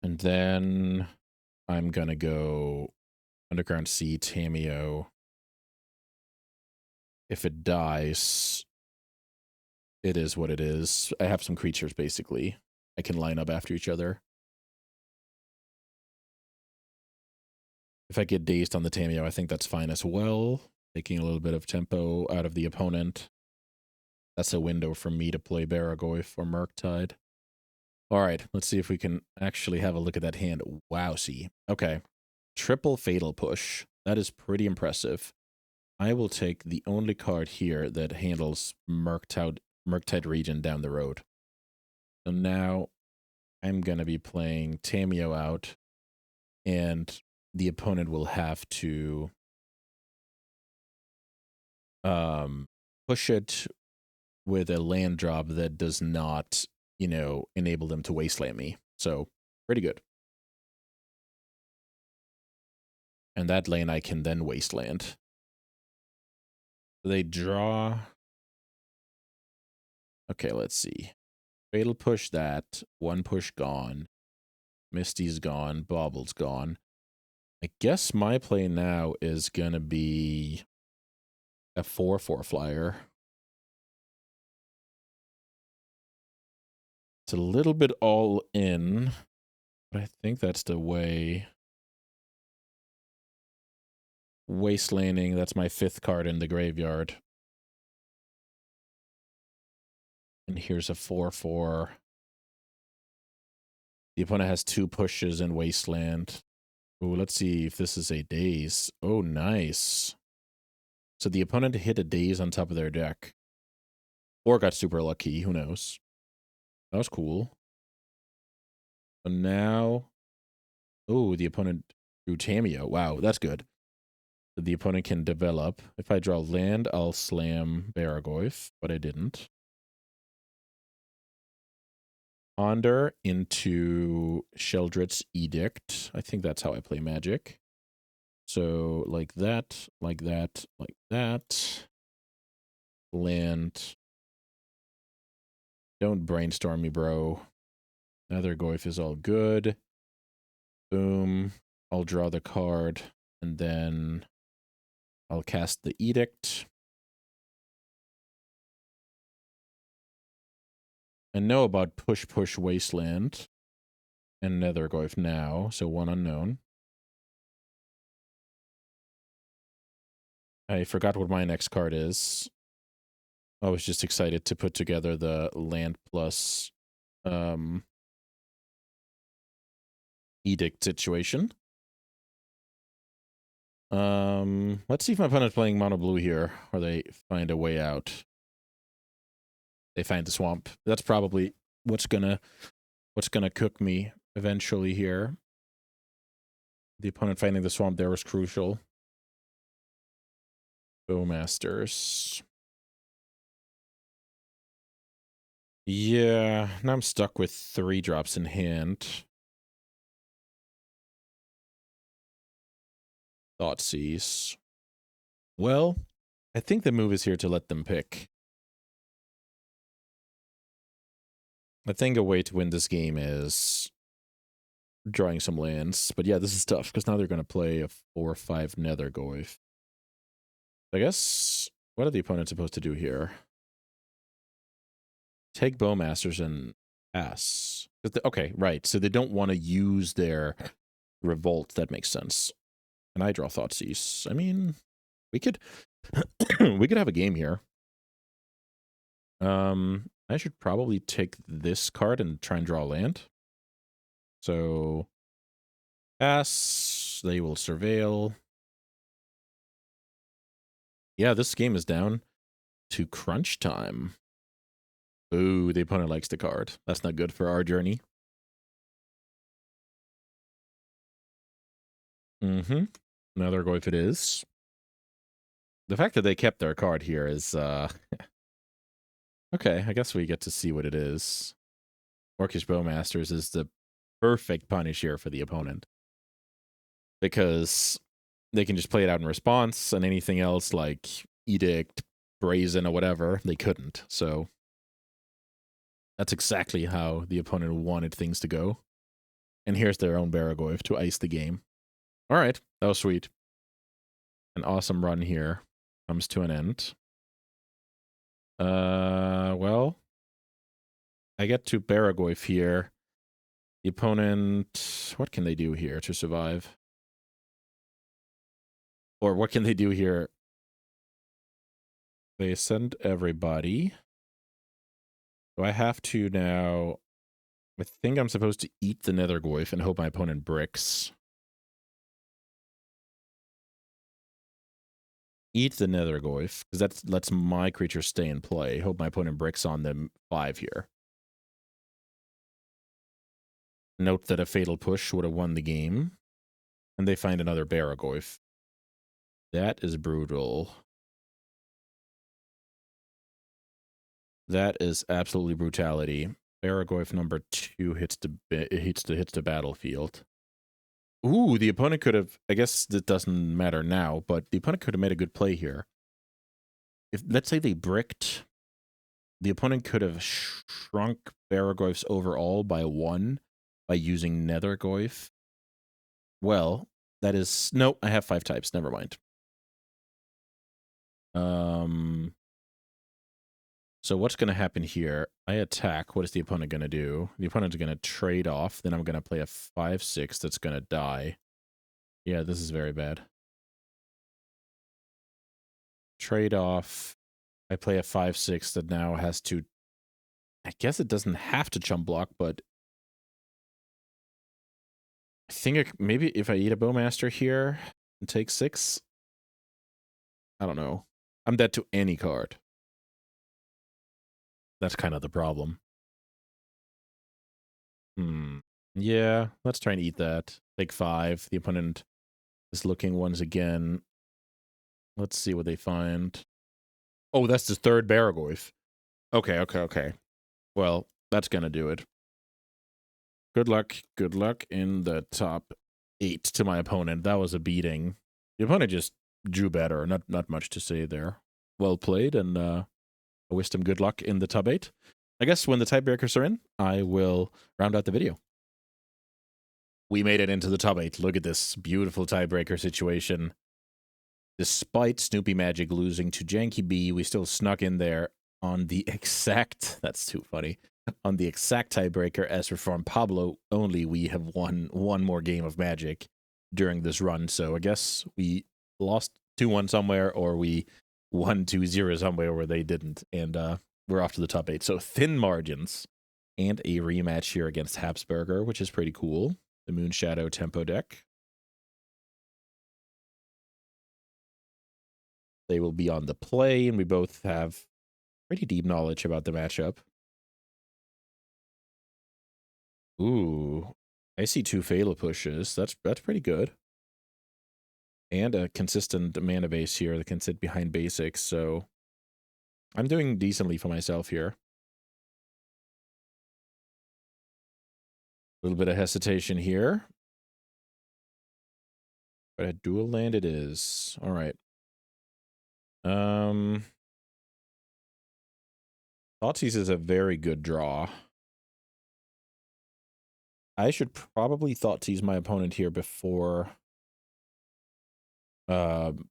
And then I'm going to go Underground Sea, Tameo. If it dies, it is what it is. I have some creatures, basically. I can line up after each other. If I get dazed on the Tameo, I think that's fine as well. Taking a little bit of tempo out of the opponent. That's a window for me to play Baragoyf or Murktide. All right, let's see if we can actually have a look at that hand. Wowsy. Okay. Triple Fatal Push. That is pretty impressive. I will take the only card here that handles Murktide region down the road. So now I'm going to be playing Tameo out, and the opponent will have to push it with a land drop that does not, you know, enable them to wasteland me. So pretty good. And that lane I can then wasteland. They draw. Okay, let's see. Fatal Push that. One push gone. Misty's gone. Bobble's gone. I guess my play now is going to be a 4/4 flyer. It's a little bit all in, but I think that's the way. Wastelanding, that's my 5th card in the graveyard. And here's a 4/4. The opponent has 2 pushes in Wasteland. Oh, let's see if this is a daze. Oh, nice. So the opponent hit a daze on top of their deck. Or got super lucky, who knows. That was cool. So now, oh, the opponent drew Tameo. Wow, that's good. So the opponent can develop. If I draw land, I'll slam Baragoyf, but I didn't. Ponder into Sheldrit's Edict. I think that's how I play Magic. So like that, like that, like that. Land. Don't brainstorm me, bro. Nethergoyf is all good. Boom. I'll draw the card, and then I'll cast the Edict. I know about Push Wasteland and Nethergoyf now, so one unknown. I forgot what my next card is. I was just excited to put together the land plus Edict situation. Let's see if my opponent's playing mono blue here, or they find a way out. They find the swamp. That's probably what's gonna cook me eventually here. The opponent finding the swamp there was crucial. Bowmasters. Yeah, now I'm stuck with 3 drops in hand. Thoughtseize. Well, I think the move is here to let them pick. I think a way to win this game is drawing some lands. But yeah, this is tough because now they're going to play a 4/5 Nethergoyf. I guess, what are the opponents supposed to do here? take Bowmasters and pass. Okay, right. So they don't want to use their revolt. That makes sense. And I draw Thoughtseize. I mean, we could we could have a game here. I should probably take this card and try and draw a land. So pass. They will surveil. Yeah, this game is down to crunch time. Ooh, the opponent likes the card. That's not good for our journey. Another go if it is. The fact that they kept their card here is okay, I guess we get to see what it is. Orcish Bowmasters is the perfect punish here for the opponent. Because they can just play it out in response, and anything else like Edict, Brazen, or whatever, they couldn't. So that's exactly how the opponent wanted things to go. And here's their own Baragoyf to ice the game. All right, that was sweet. An awesome run here comes to an end. Well, I get to Baragoyf here. The opponent, what can they do here to survive? Or what can they do here? They send everybody. So I have to now... I think I'm supposed to eat the Nethergoyf and hope my opponent bricks. Eat the Nethergoyf, because that lets my creature stay in play. Hope my opponent bricks on them 5 here. Note that a Fatal Push would have won the game. And they find another Baragoyf. That is brutal. That is absolutely brutality. Baragoyf number 2 hits the battlefield. Ooh, the opponent could have... I guess that doesn't matter now, but the opponent could have made a good play here. If let's say they bricked, the opponent could have shrunk Baragoyf's overall by 1 by using Nethergoyf. Well, that is... No, I have 5 types. Never mind. So what's going to happen here? I attack. What is the opponent going to do? The opponent's going to trade off. Then I'm going to play a 5/6 that's going to die. Yeah, this is very bad. Trade off. I play a 5/6 that now has to... I guess it doesn't have to chump block, but... I think maybe if I eat a Bowmaster here and take 6... I don't know. I'm dead to any card. That's kind of the problem. Yeah, let's try and eat that. Take 5. The opponent is looking once again. Let's see what they find. Oh, that's the 3rd Baragoyf. Okay. Well, that's gonna do it. Good luck in the top 8 to my opponent. That was a beating. The opponent just drew better. Not much to say there. Well played, and I wish them good luck in the top 8. I guess when the tiebreakers are in, I will round out the video. We made it into the top 8. Look at this beautiful tiebreaker situation. Despite Snoopy Magic losing to Janky B, we still snuck in there on the exact... That's too funny. On the exact tiebreaker as Reformed Pablo only, we have won 1 more game of Magic during this run. So I guess we lost 2-1 somewhere, or we won 2-0 somewhere where they didn't. And we're off to the top 8. So thin margins. And a rematch here against Habsburger, which is pretty cool. The Moonshadow Tempo deck. They will be on the play, and we both have pretty deep knowledge about the matchup. Ooh, I see 2 Fatal Pushes. That's pretty good. And a consistent mana base here that can sit behind basics, so I'm doing decently for myself here. A little bit of hesitation here. But a dual land it is. All right. Thoughtseize is a very good draw. I should probably Thoughtseize my opponent here before... and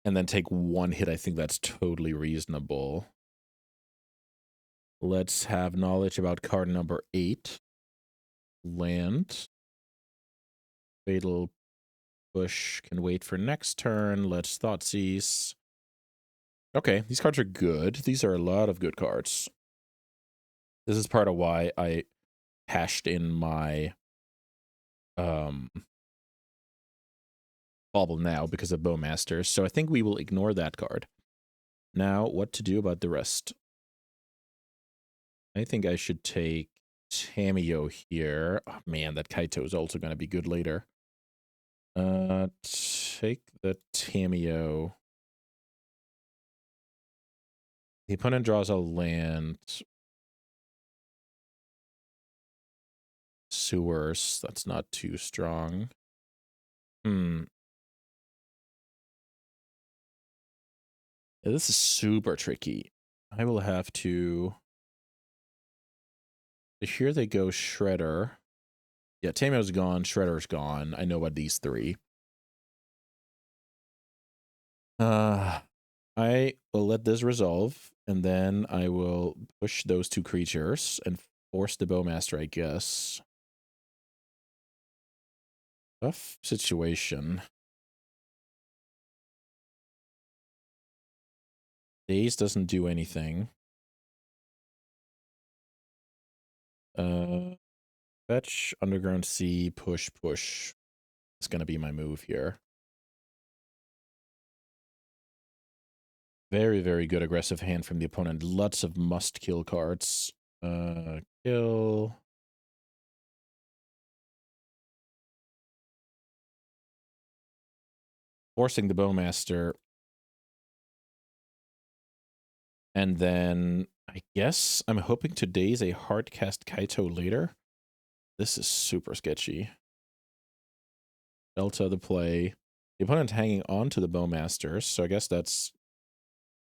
then take 1 hit. I think that's totally reasonable. Let's have knowledge about card number 8. Land. Fatal Push can wait for next turn. Let's Thoughtseize. Okay, these cards are good. These are a lot of good cards. This is part of why I hashed in my bauble now because of Bowmasters. So I think we will ignore that card. Now, what to do about the rest? I think I should take Tamiyo here. Oh, man, that Kaito is also going to be good later. Take the Tamiyo. The opponent draws a land. Sewers. That's not too strong. Yeah, this is super tricky. I will have to... Here they go Shredder. Yeah, Tamiyo's gone. Shredder's gone. I know about these 3. I will let this resolve, and then I will push those 2 creatures and force the Bowmaster, I guess. Tough situation. Daze doesn't do anything. Fetch, Underground Sea, push. It's gonna be my move here. Very, very good aggressive hand from the opponent. Lots of must-kill cards. Kill. Forcing the Bowmaster. And then, I guess, I'm hoping to daze a hardcast Kaito later. This is super sketchy. Delta the play. The opponent's hanging on to the Bowmaster, so I guess that's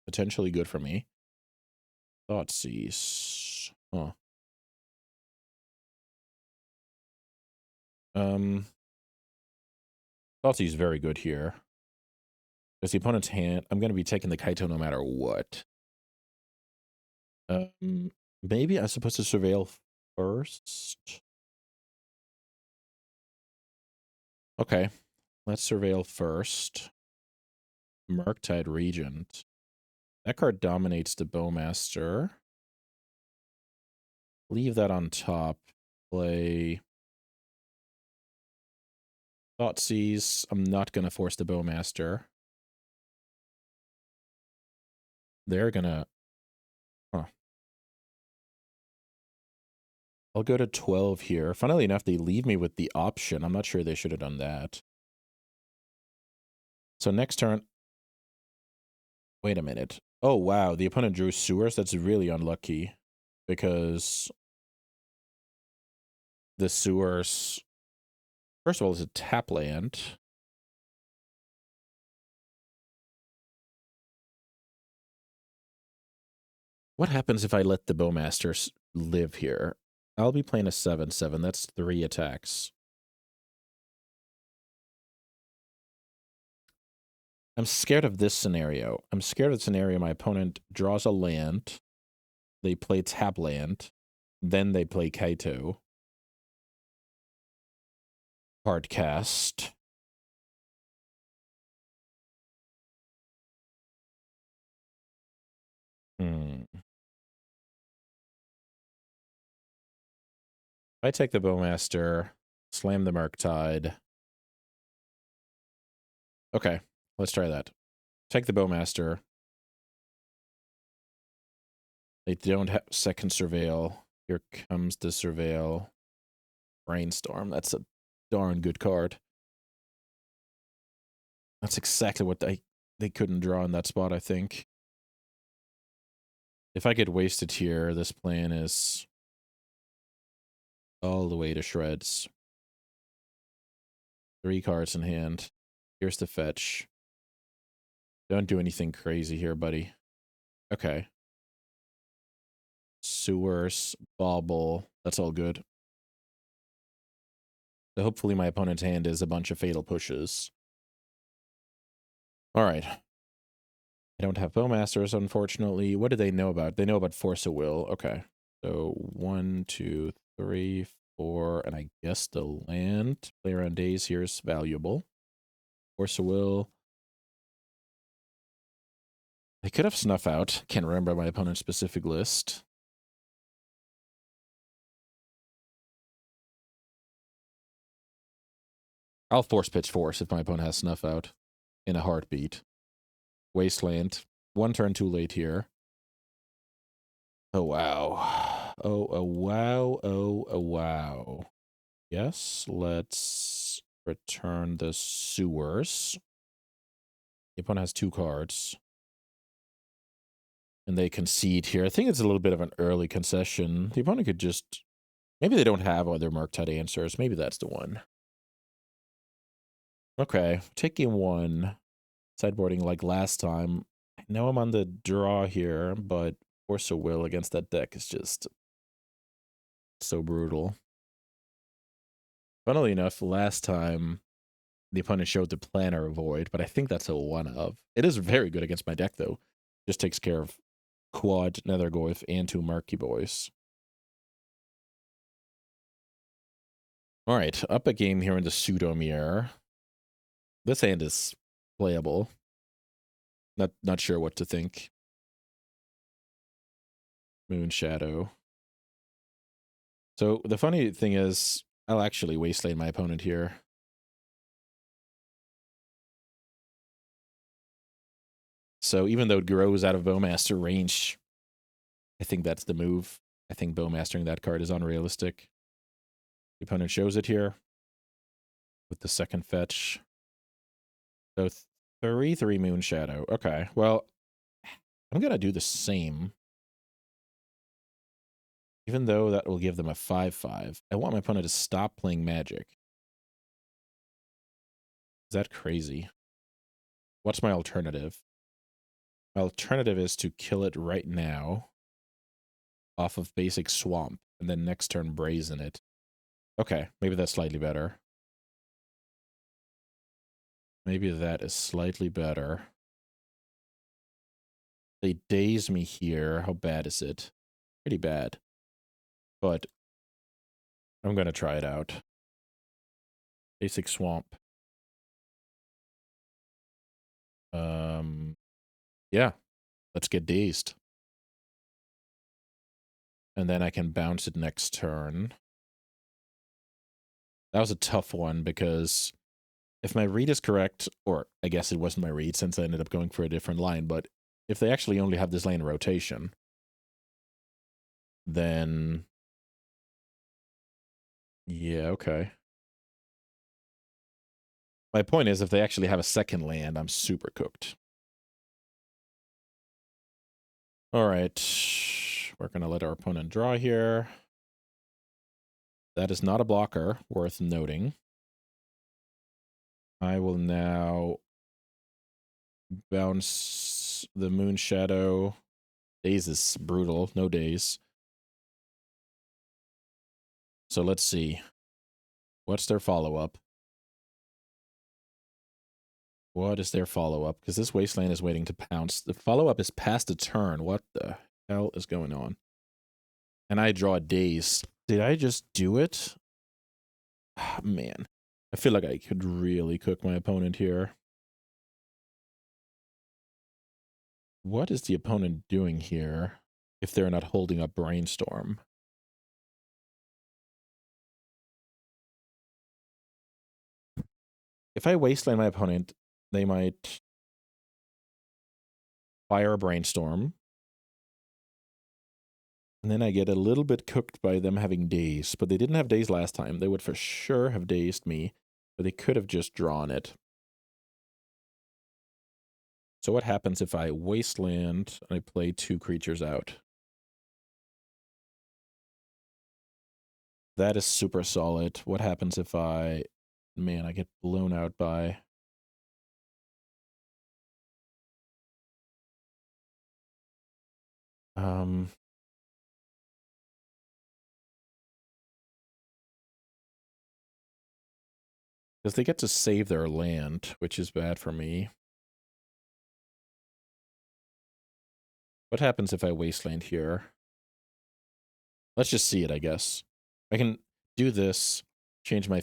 potentially good for me. Thoughtseize. Huh. Thoughtseize is very good here. Because the opponent's hand, I'm going to be taking the Kaito no matter what. Maybe I'm supposed to surveil first. Okay, let's surveil first. Murktide Regent. That card dominates the Bowmaster. Leave that on top. Play Thoughtseize. I'm not going to force the Bowmaster. They're going to... Huh. I'll go to 12 here. Funnily enough, they leave me with the option. I'm not sure they should have done that. So next turn... Wait a minute. Oh, wow. The opponent drew Sewers. That's really unlucky. Because the Sewers... First of all, it's a tap land. What happens if I let the Bowmaster live here? I'll be playing a 7/7. That's 3 attacks. I'm scared of this scenario. I'm scared of the scenario my opponent draws a land. They play tap land. Then they play Kaito. Hard cast. I take the Bowmaster, slam the Murktide. Okay, let's try that. Take the Bowmaster. They don't have second Surveil. Here comes the Surveil. Brainstorm. That's a darn good card. That's exactly what they couldn't draw in that spot, I think. If I get wasted here, this plan is all the way to shreds. 3 cards in hand. Here's the fetch. Don't do anything crazy here, buddy. Okay. Sewers, Bauble. That's all good. So hopefully my opponent's hand is a bunch of fatal pushes. All right. I don't have Bowmasters, unfortunately. What do they know about? They know about Force of Will. Okay. So 1, 2, 3, 4, and I guess the land. Play around days here is valuable. Force of Will. They could have Snuff Out. Can't remember my opponent's specific list. I'll Force Pitch Force if my opponent has Snuff Out in a heartbeat. Wasteland. 1 turn too late here. Oh, wow. Oh, wow. Oh, wow. Yes, let's return the sewers. The opponent has 2 cards. And they concede here. I think it's a little bit of an early concession. The opponent could just... Maybe they don't have other Murktide answers. Maybe that's the one. Okay, taking 1. Sideboarding like last time. I know I'm on the draw here, but Force of Will against that deck is just so brutal. Funnily enough, last time the opponent showed the Planner Void, but I think that's a 1-of. It is very good against my deck, though. Just takes care of Quad, Nethergoyf, and 2 Murky Boys. Alright, up a game here in the Pseudomere. This hand is playable. Not sure what to think. Moon Shadow. So the funny thing is, I'll actually wasteland my opponent here. So even though it grows out of Bowmaster range, I think that's the move. I think Bowmastering that card is unrealistic. The opponent shows it here with the second fetch. So 3/3 Moon Shadow. Okay, well, I'm going to do the same. Even though that will give them a 5/5. I want my opponent to stop playing Magic. Is that crazy? What's my alternative? My alternative is to kill it right now off of basic Swamp, and then next turn Brazen it. Okay, maybe that's slightly better. Maybe that is slightly better. They daze me here. How bad is it? Pretty bad. But I'm going to try it out. Basic Swamp. Yeah, let's get dazed. And then I can bounce it next turn. That was a tough one because if my read is correct, or I guess it wasn't my read since I ended up going for a different line, but if they actually only have this lane in rotation, then yeah, okay. My point is, if they actually have a second land, I'm super cooked. All right. We're going to let our opponent draw here. That is not a blocker, worth noting. I will now bounce the Moon Shadow. Daze is brutal. No daze. So let's see. What's their follow-up? What is their follow-up? Because this Wasteland is waiting to pounce. The follow-up is past the turn. What the hell is going on? And I draw a Daze. Did I just do it? Ah, man. I feel like I could really cook my opponent here. What is the opponent doing here if they're not holding up Brainstorm? If I Wasteland my opponent, they might fire a Brainstorm. And then I get a little bit cooked by them having Daze. But they didn't have Daze last time. They would for sure have dazed me. But they could have just drawn it. So what happens if I Wasteland and I play 2 creatures out? That is super solid. What happens if I... Man, I get blown out by... Because they get to save their land, which is bad for me. What happens if I wasteland here? Let's just see it, I guess. I can do this, change my...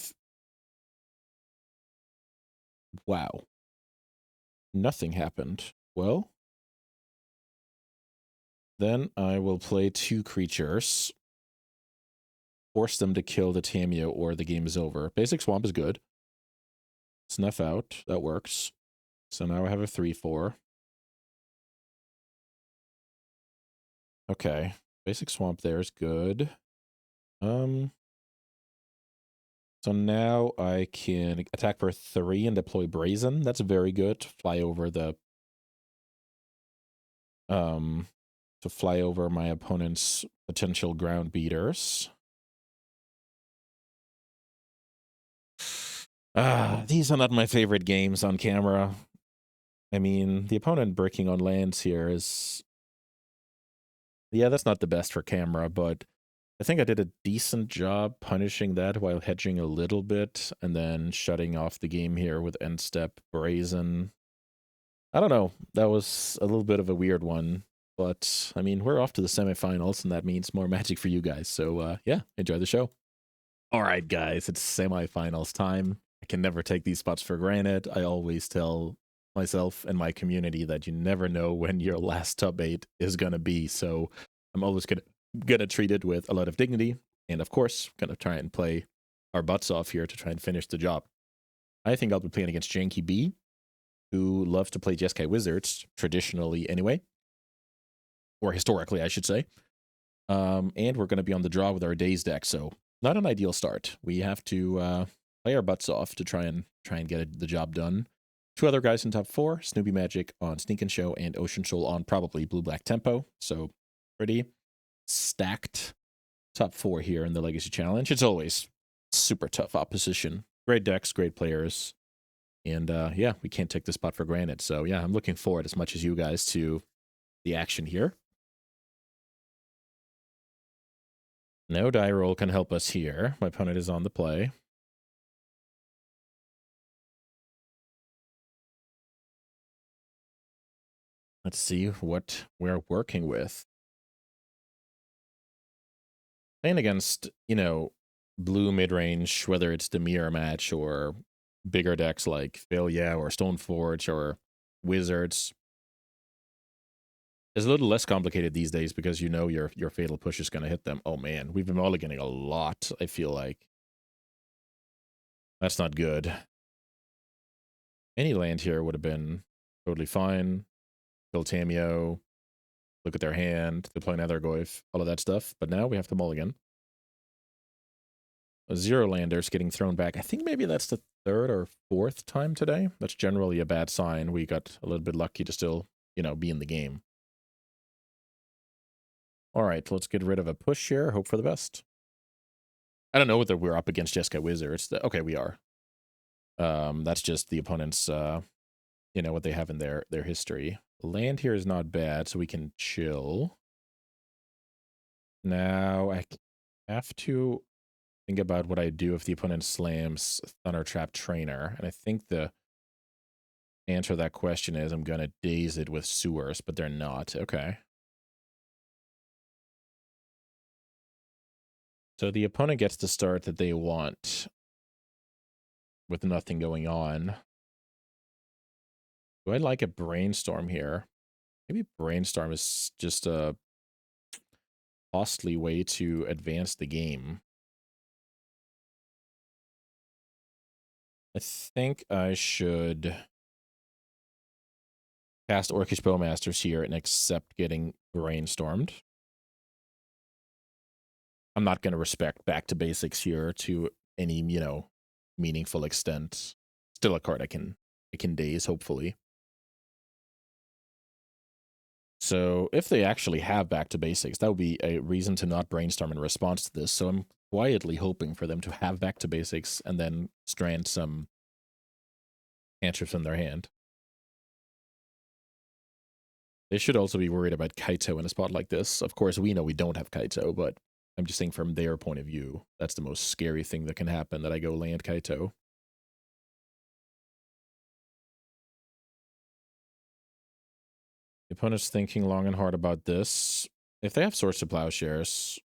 Wow. Nothing happened. Well, then I will play 2 creatures, force them to kill the Tameo, or the game is over. Basic Swamp is good. Snuff out. That works. So now I have a 3/4. Okay. Basic Swamp there is good. So now I can attack for 3 and deploy Brazen. That's very good. Fly over the to fly over my opponent's potential ground beaters. These are not my favorite games on camera. I mean, the opponent breaking on lands here is... Yeah, that's not the best for camera, but I think I did a decent job punishing that while hedging a little bit and then shutting off the game here with end step Brazen. I don't know. That was a little bit of a weird one, but I mean, we're off to the semifinals, and that means more magic for you guys. So yeah, enjoy the show. All right, guys, it's semifinals time. I can never take these spots for granted. I always tell myself and my community that you never know when your last top 8 is gonna be. So I'm always gonna treat it with a lot of dignity, and of course, gonna try and play our butts off here to try and finish the job. I think I'll be playing against Janky B, who loves to play Jeskai Wizards, traditionally anyway. Or historically, I should say. And we're going to be on the draw with our Days deck, so not an ideal start. We have to play our butts off to try and get the job done. 2 other guys in top 4, Snoopy Magic on Sneak and Show, and Ocean Soul on probably Blue-Black Tempo. So pretty stacked top 4 here in the Legacy Challenge. It's always super tough opposition. Great decks, great players. And yeah, we can't take this spot for granted. So yeah, I'm looking forward as much as you guys to the action here. No die roll can help us here. My opponent is on the play. Let's see what we're working with. Playing against, you know, blue mid-range, whether it's Dimir match or bigger decks like Fail Yeah or Stoneforge or Wizards, is a little less complicated these days because you know your fatal push is going to hit them. Oh man, we've been mulliganing a lot, I feel like. That's not good. Any land here would have been totally fine. Kill Tameo, look at their hand, deploy another Goyf, all of that stuff. But now we have to mulligan. A 0 lander's getting thrown back. I think maybe that's the 3rd or 4th time today. That's generally a bad sign. We got a little bit lucky to still, you know, be in the game. All right, let's get rid of a push here. Hope for the best. I don't know whether we're up against Jeskai Wizards. Okay, we are. That's just the opponent's, you know, what they have in their history. Land here is not bad, so we can chill. Now I have to think about what I do if the opponent slams Thunder Trap Trainer. And I think the answer to that question is I'm going to daze it with Sewers, but they're not. Okay. So the opponent gets the start that they want with nothing going on. Do I like a Brainstorm here? Maybe Brainstorm is just a costly way to advance the game. I think I should cast Orcish Bowmasters here and accept getting Brainstormed. I'm not going to respect back to basics here to any, you know, meaningful extent. Still a card I can daze, hopefully. So if they actually have back to basics, that would be a reason to not brainstorm in response to this. So I'm quietly hoping for them to have back to basics and then strand some answers from their hand. They should also be worried about Kaito in a spot like this. Of course, we know we don't have Kaito, but I'm just saying from their point of view, that's the most scary thing that can happen, that I go land Kaito. The opponent's thinking long and hard about this. If they have Swords to Plowshares,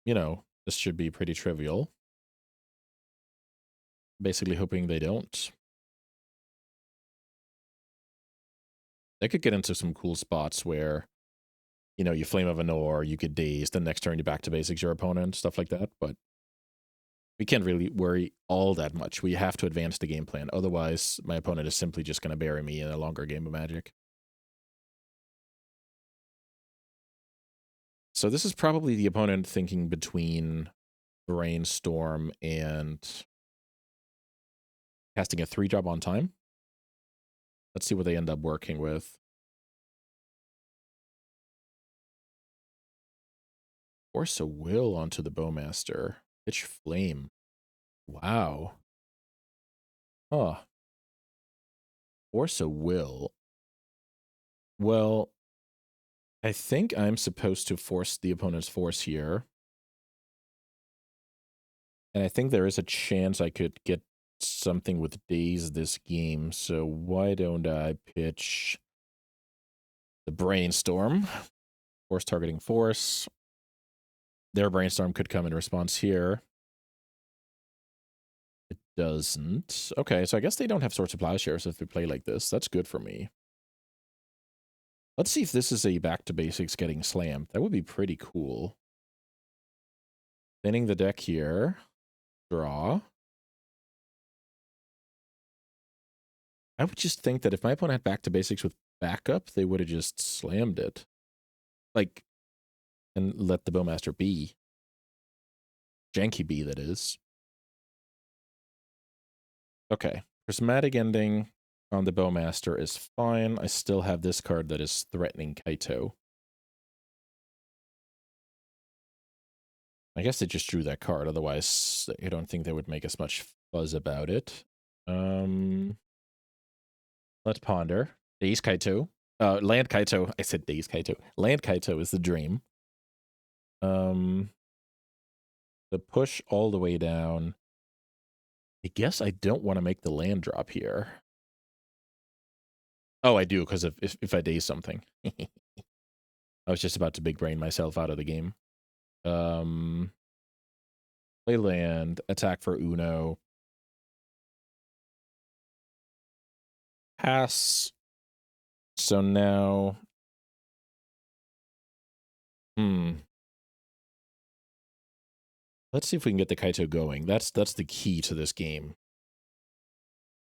you know, this should be pretty trivial. Basically hoping they don't. They could get into some cool spots where, you know, you Flame of Anor, you get dazed, then next turn you back to basics your opponent, stuff like that. But we can't really worry all that much. We have to advance the game plan. Otherwise, my opponent is simply just going to bury me in a longer game of Magic. So this is probably the opponent thinking between Brainstorm and casting a 3-drop on time. Let's see what they end up working with. Force a Will onto the Bowmaster. Pitch Flame. Wow. Huh. Force a Will. Well, I think I'm supposed to force the opponent's force here. And I think there is a chance I could get something with Daze this game. So why don't I pitch the Brainstorm? Force targeting force. Their Brainstorm could come in response here. It doesn't. Okay, so I guess they don't have Swords of Plowshares if they play like this. That's good for me. Let's see if this is a back to basics getting slammed. That would be pretty cool. Thinning the deck here. Draw. I would just think that if my opponent had back to basics with backup, they would have just slammed it. Like, and let the Bowmaster be. Janky B, that is. Okay. Prismatic Ending on the Bowmaster is fine. I still have this card that is threatening Kaito. I guess they just drew that card. Otherwise, I don't think they would make as much fuzz about it. Let's ponder. Daze Kaito. Land Kaito. I said Daze Kaito. Land Kaito is the dream. The push all the way down. I guess I don't want to make the land drop here. Oh, I do, because if I daze something. I was just about to big brain myself out of the game. Play land, attack for Uno. Pass. So now... Let's see if we can get the Kaito going. That's the key to this game.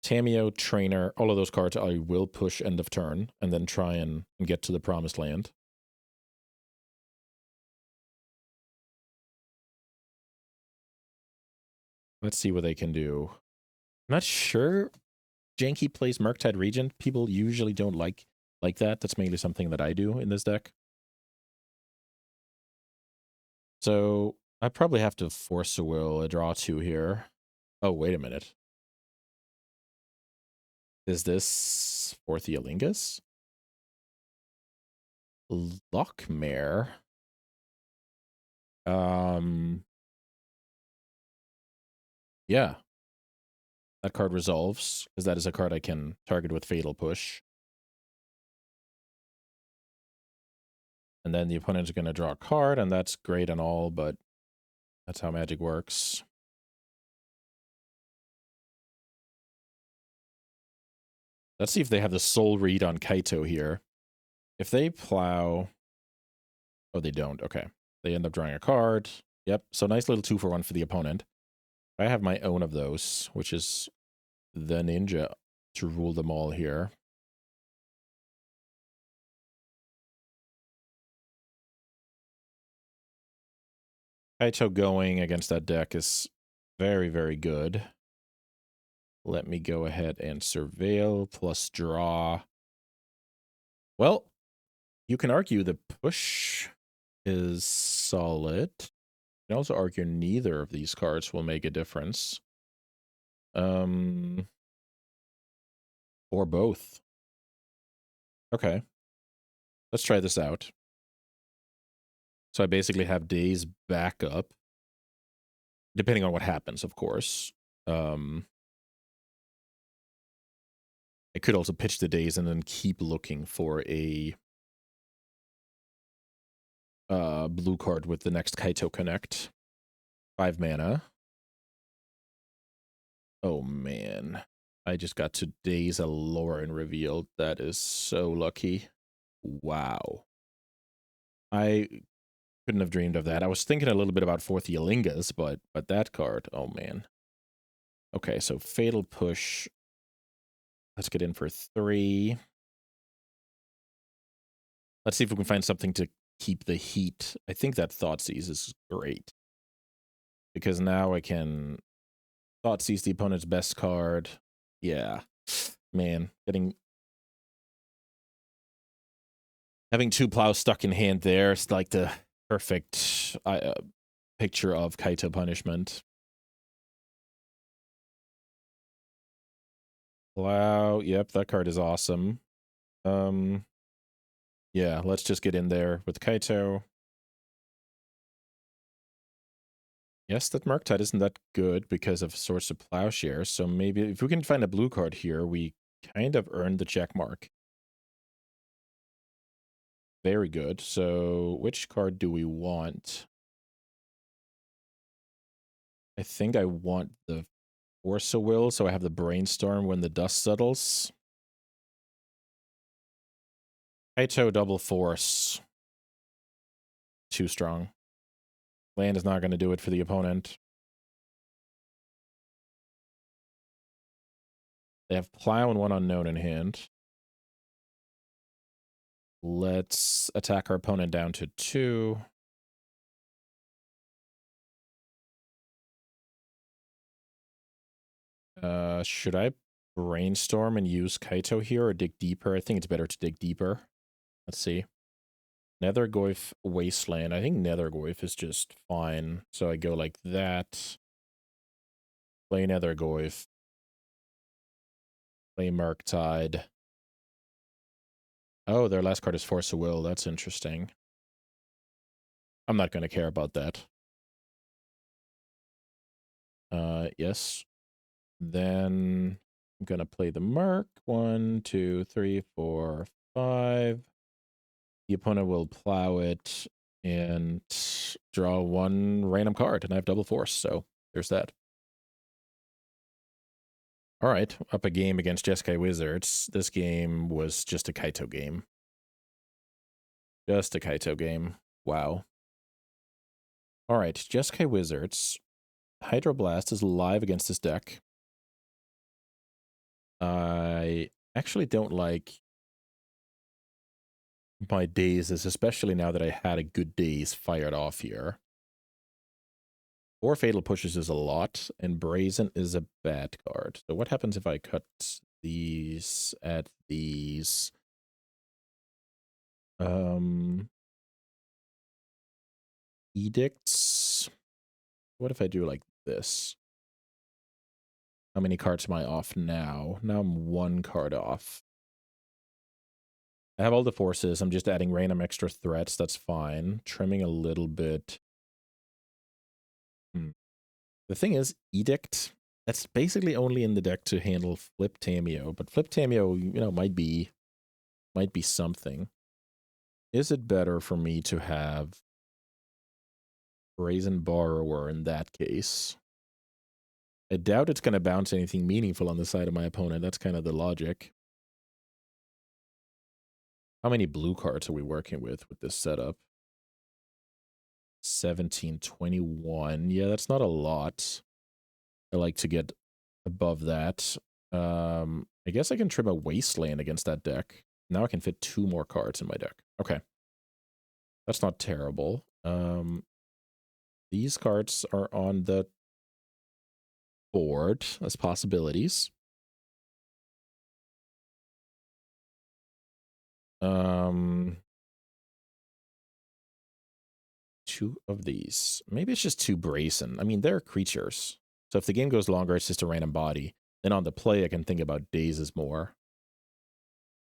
Tamio, Trainer, all of those cards I will push end of turn, and then try and get to the promised land. Let's see what they can do. I'm not sure Janky plays Murktide Regent. People usually don't like that. That's mainly something that I do in this deck. So I probably have to force a will, a draw 2 here. Oh, wait a minute. Is this for Theolingus? Lockmare. Yeah. That card resolves, because that is a card I can target with Fatal Push. And then the opponent's going to draw a card, and that's great and all, but that's how Magic works. Let's see if they have the Soul Read on Kaito here. If they plow... Oh, they don't. Okay. They end up drawing a card. Yep. So nice little 2-for-1 for the opponent. I have my own of those, which is the Ninja to rule them all here. Kaito going against that deck is very, very good. Let me go ahead and surveil plus draw. Well, you can argue the push is solid. You can also argue neither of these cards will make a difference. Or both. Okay. Let's try this out. So I basically have Daze backup. Depending on what happens, of course. I I could also pitch the days and then keep looking for a blue card with the next Kaito Connect. 5 mana. Oh, man. I just got to Days Aloran revealed. That is so lucky. Wow. I couldn't have dreamed of that. I was thinking a little bit about Fourth Yalingas, but that card, oh, man. Okay, so Fatal Push. Let's get in for 3. Let's see if we can find something to keep the heat. I think that Thoughtseize is great. Because now I can Thoughtseize the opponent's best card. Yeah. Man, having 2 plows stuck in hand there is like the perfect picture of Kaito punishment. Plow, yep, that card is awesome. Yeah, let's just get in there with Kaito. Yes, that Murktide isn't that good because of Source of Plowshare, so maybe if we can find a blue card here, we kind of earned the check mark. Very good. So which card do we want? I think I want the Force of Will, so I have the Brainstorm when the dust settles. Kaito double Force. Too strong. Land is not going to do it for the opponent. They have Plow and 1 Unknown in hand. Let's attack our opponent down to 2. Should I Brainstorm and use Kaito here or dig deeper? I think it's better to dig deeper. Let's see. Nethergoyf Wasteland. I think Nethergoyf is just fine. So I go like that. Play Nethergoyf. Play Murktide. Oh, their last card is Force of Will. That's interesting. I'm not going to care about that. Yes. Then I'm going to play the Merc. 1, 2, 3, 4, 5. The opponent will plow it and draw 1 random card, and I have double force, so there's that. All right, up a game against Jeskai Wizards. This game was just a Kaito game. Just a Kaito game. Wow. All right, Jeskai Wizards. Hydroblast is live against this deck. I actually don't like my dazes, especially now that I had a good daze fired off here. 4 Fatal Pushes is a lot, and Brazen is a bad card. So what happens if I cut these at these? Edicts. What if I do like this? How many cards am I off now? Now I'm 1 card off. I have all the forces. I'm just adding random extra threats. That's fine. Trimming a little bit. The thing is, Edict, that's basically only in the deck to handle Flip Tameo. But Flip Tameo, you know, might be something. Is it better for me to have Brazen Borrower in that case? I doubt it's going to bounce anything meaningful on the side of my opponent. That's kind of the logic. How many blue cards are we working with this setup? 17, 21. Yeah, that's not a lot. I like to get above that. I guess I can trim a Wasteland against that deck. Now I can fit 2 more cards in my deck. Okay. That's not terrible. These cards are on the board as possibilities. 2 of these. Maybe it's just 2 Brazen. I mean, they're creatures. So if the game goes longer, it's just a random body. Then on the play, I can think about dazes more.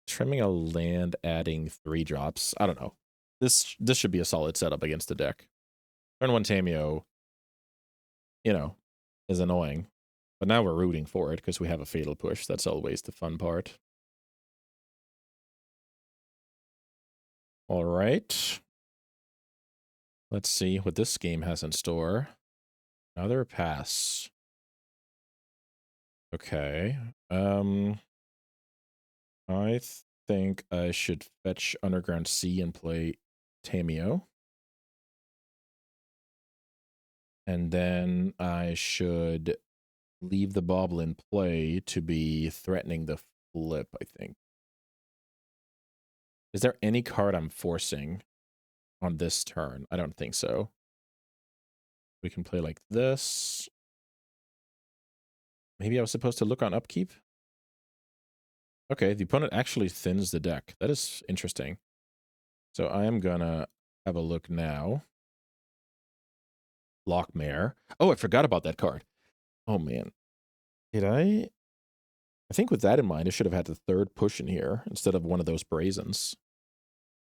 Trimming a land, adding 3 drops. I don't know. This should be a solid setup against the deck. Turn 1 Tameo, you know, is annoying. But now we're rooting for it because we have a Fatal Push. That's always the fun part. All right. Let's see what this game has in store. Another pass. Okay. I think I should fetch Underground C and play Tameo. And then I should leave the bobble in play to be threatening the flip, I think. Is there any card I'm forcing on this turn? I don't think so. We can play like this. Maybe I was supposed to look on upkeep? Okay, the opponent actually thins the deck. That is interesting. So I am gonna have a look now. Lockmare. Oh, I forgot about that card. Oh, man. Did I? I think with that in mind, I should have had the third push in here instead of one of those Brazens.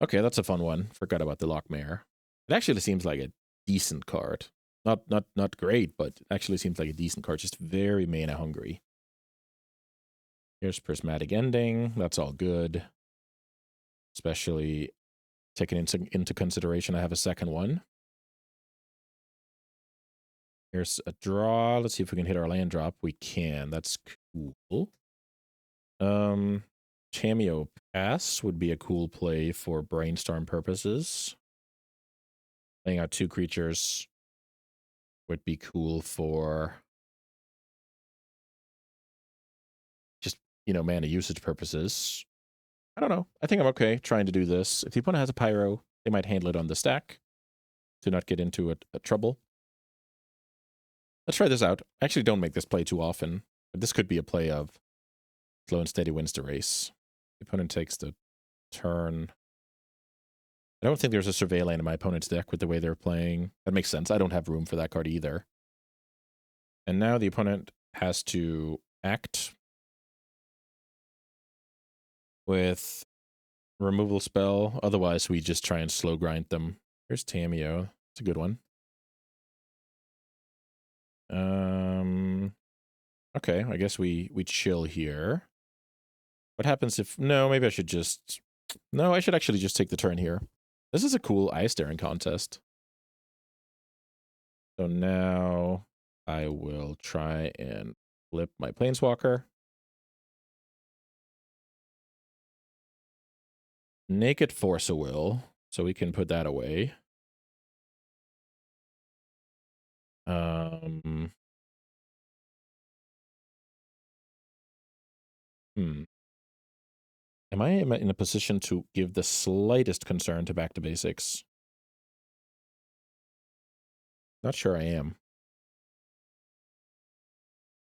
Okay, that's a fun one. Forgot about the Lockmare. It actually seems like a decent card. Not great, but actually seems like a decent card. Just very mana hungry. Here's Prismatic Ending. That's all good. Especially taking into consideration I have a second one. Here's a draw. Let's see if we can hit our land drop. We can. That's cool. Cameo Pass would be a cool play for brainstorm purposes. Laying out 2 creatures would be cool for just, mana usage purposes. I don't know. I think I'm okay trying to do this. If the opponent has a Pyro, they might handle it on the stack to not get into a trouble. Let's try this out. I actually don't make this play too often, but this could be a play of slow and steady wins the race. The opponent takes the turn. I don't think there's a Survey Land in my opponent's deck with the way they're playing. That makes sense. I don't have room for that card either. And now the opponent has to act with removal spell. Otherwise, we just try and slow grind them. Here's Tameo. It's a good one. Okay, I guess we chill here. What happens if... No, maybe I should just... No, I should actually just take the turn here. This is a cool eye staring contest. So now I will try and flip my Planeswalker. Naked Force a Will, so we can put that away. Am I in a position to give the slightest concern to Back to Basics? Not sure I am.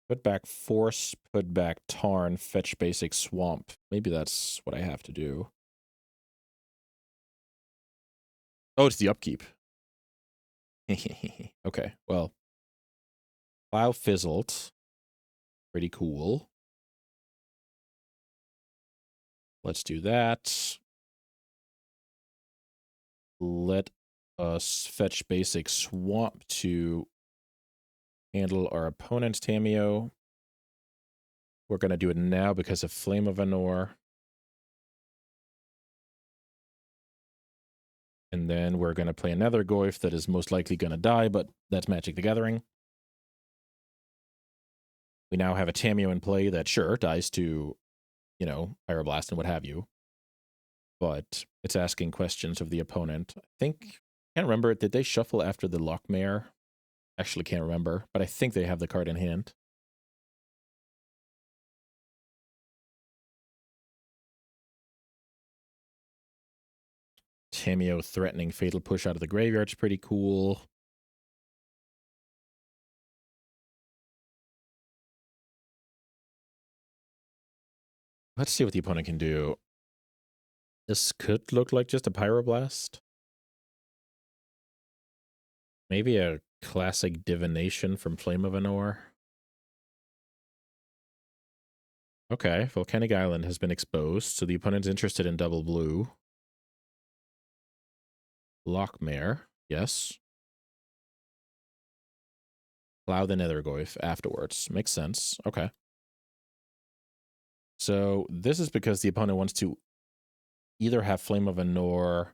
Put back Force, put back Tarn, fetch Basic Swamp. Maybe that's what I have to do. Oh, it's the upkeep. Okay, well. Plow fizzled. Pretty cool. Let's do that. Let us fetch Basic Swamp to handle our opponent's Tameo. We're going to do it now because of Flame of Anor. And then we're going to play another Goyf that is most likely going to die, but that's Magic the Gathering. We now have a Tameo in play that, sure, dies to, Pyroblast and what have you. But it's asking questions of the opponent. Can't remember, did they shuffle after the Lockmare? Actually can't remember, but I think they have the card in hand. Tameo threatening Fatal Push out of the graveyard is pretty cool. Let's see what the opponent can do. This could look like just a Pyroblast. Maybe a classic Divination from Flame of Anor. Okay, Volcanic Island has been exposed, so the opponent's interested in double blue. Lockmare, yes. Plow the Nethergoyf afterwards. Makes sense. Okay. So this is because the opponent wants to either have Flame of Anor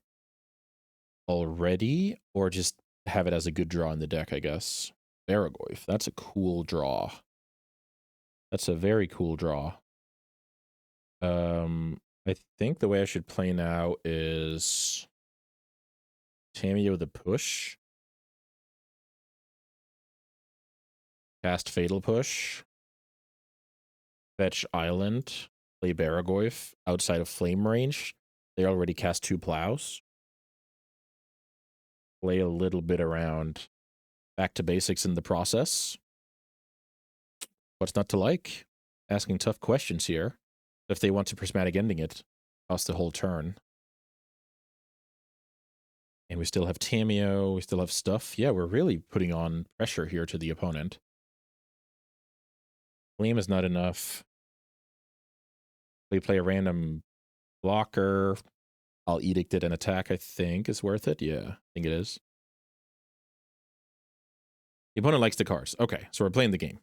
already, or just have it as a good draw in the deck, I guess. Baragoyf, that's a cool draw. That's a very cool draw. I think the way I should play now is Tamiyo the push. Cast Fatal Push. Fetch Island. Play Baragoyf outside of flame range. They already cast 2 plows. Play a little bit around. Back to basics in the process. What's not to like? Asking tough questions here. If they want to prismatic ending it, cost the whole turn. And we still have Tamiyo, we still have stuff. Yeah, we're really putting on pressure here to the opponent. Flame is not enough. We play a random blocker. I'll edict it and attack, I think, is worth it. Yeah, I think it is. The opponent likes the cards. Okay, so we're playing the game.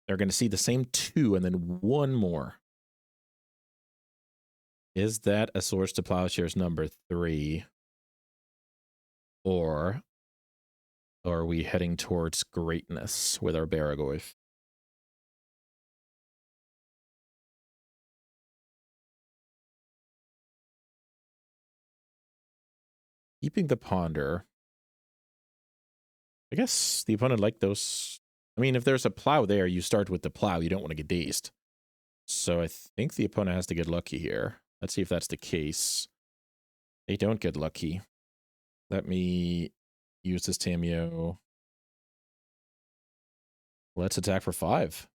They're going to see the same 2 and then 1 more. Is that a Swords to Plowshares number 3? Or are we heading towards greatness with our Baragoyf? Keeping the Ponder. I guess the opponent liked those. I mean, if there's a plow there, you start with the plow. You don't want to get dazed. So I think the opponent has to get lucky here. Let's see if that's the case. They don't get lucky. Let me use this Tamiyo. Let's attack for 5.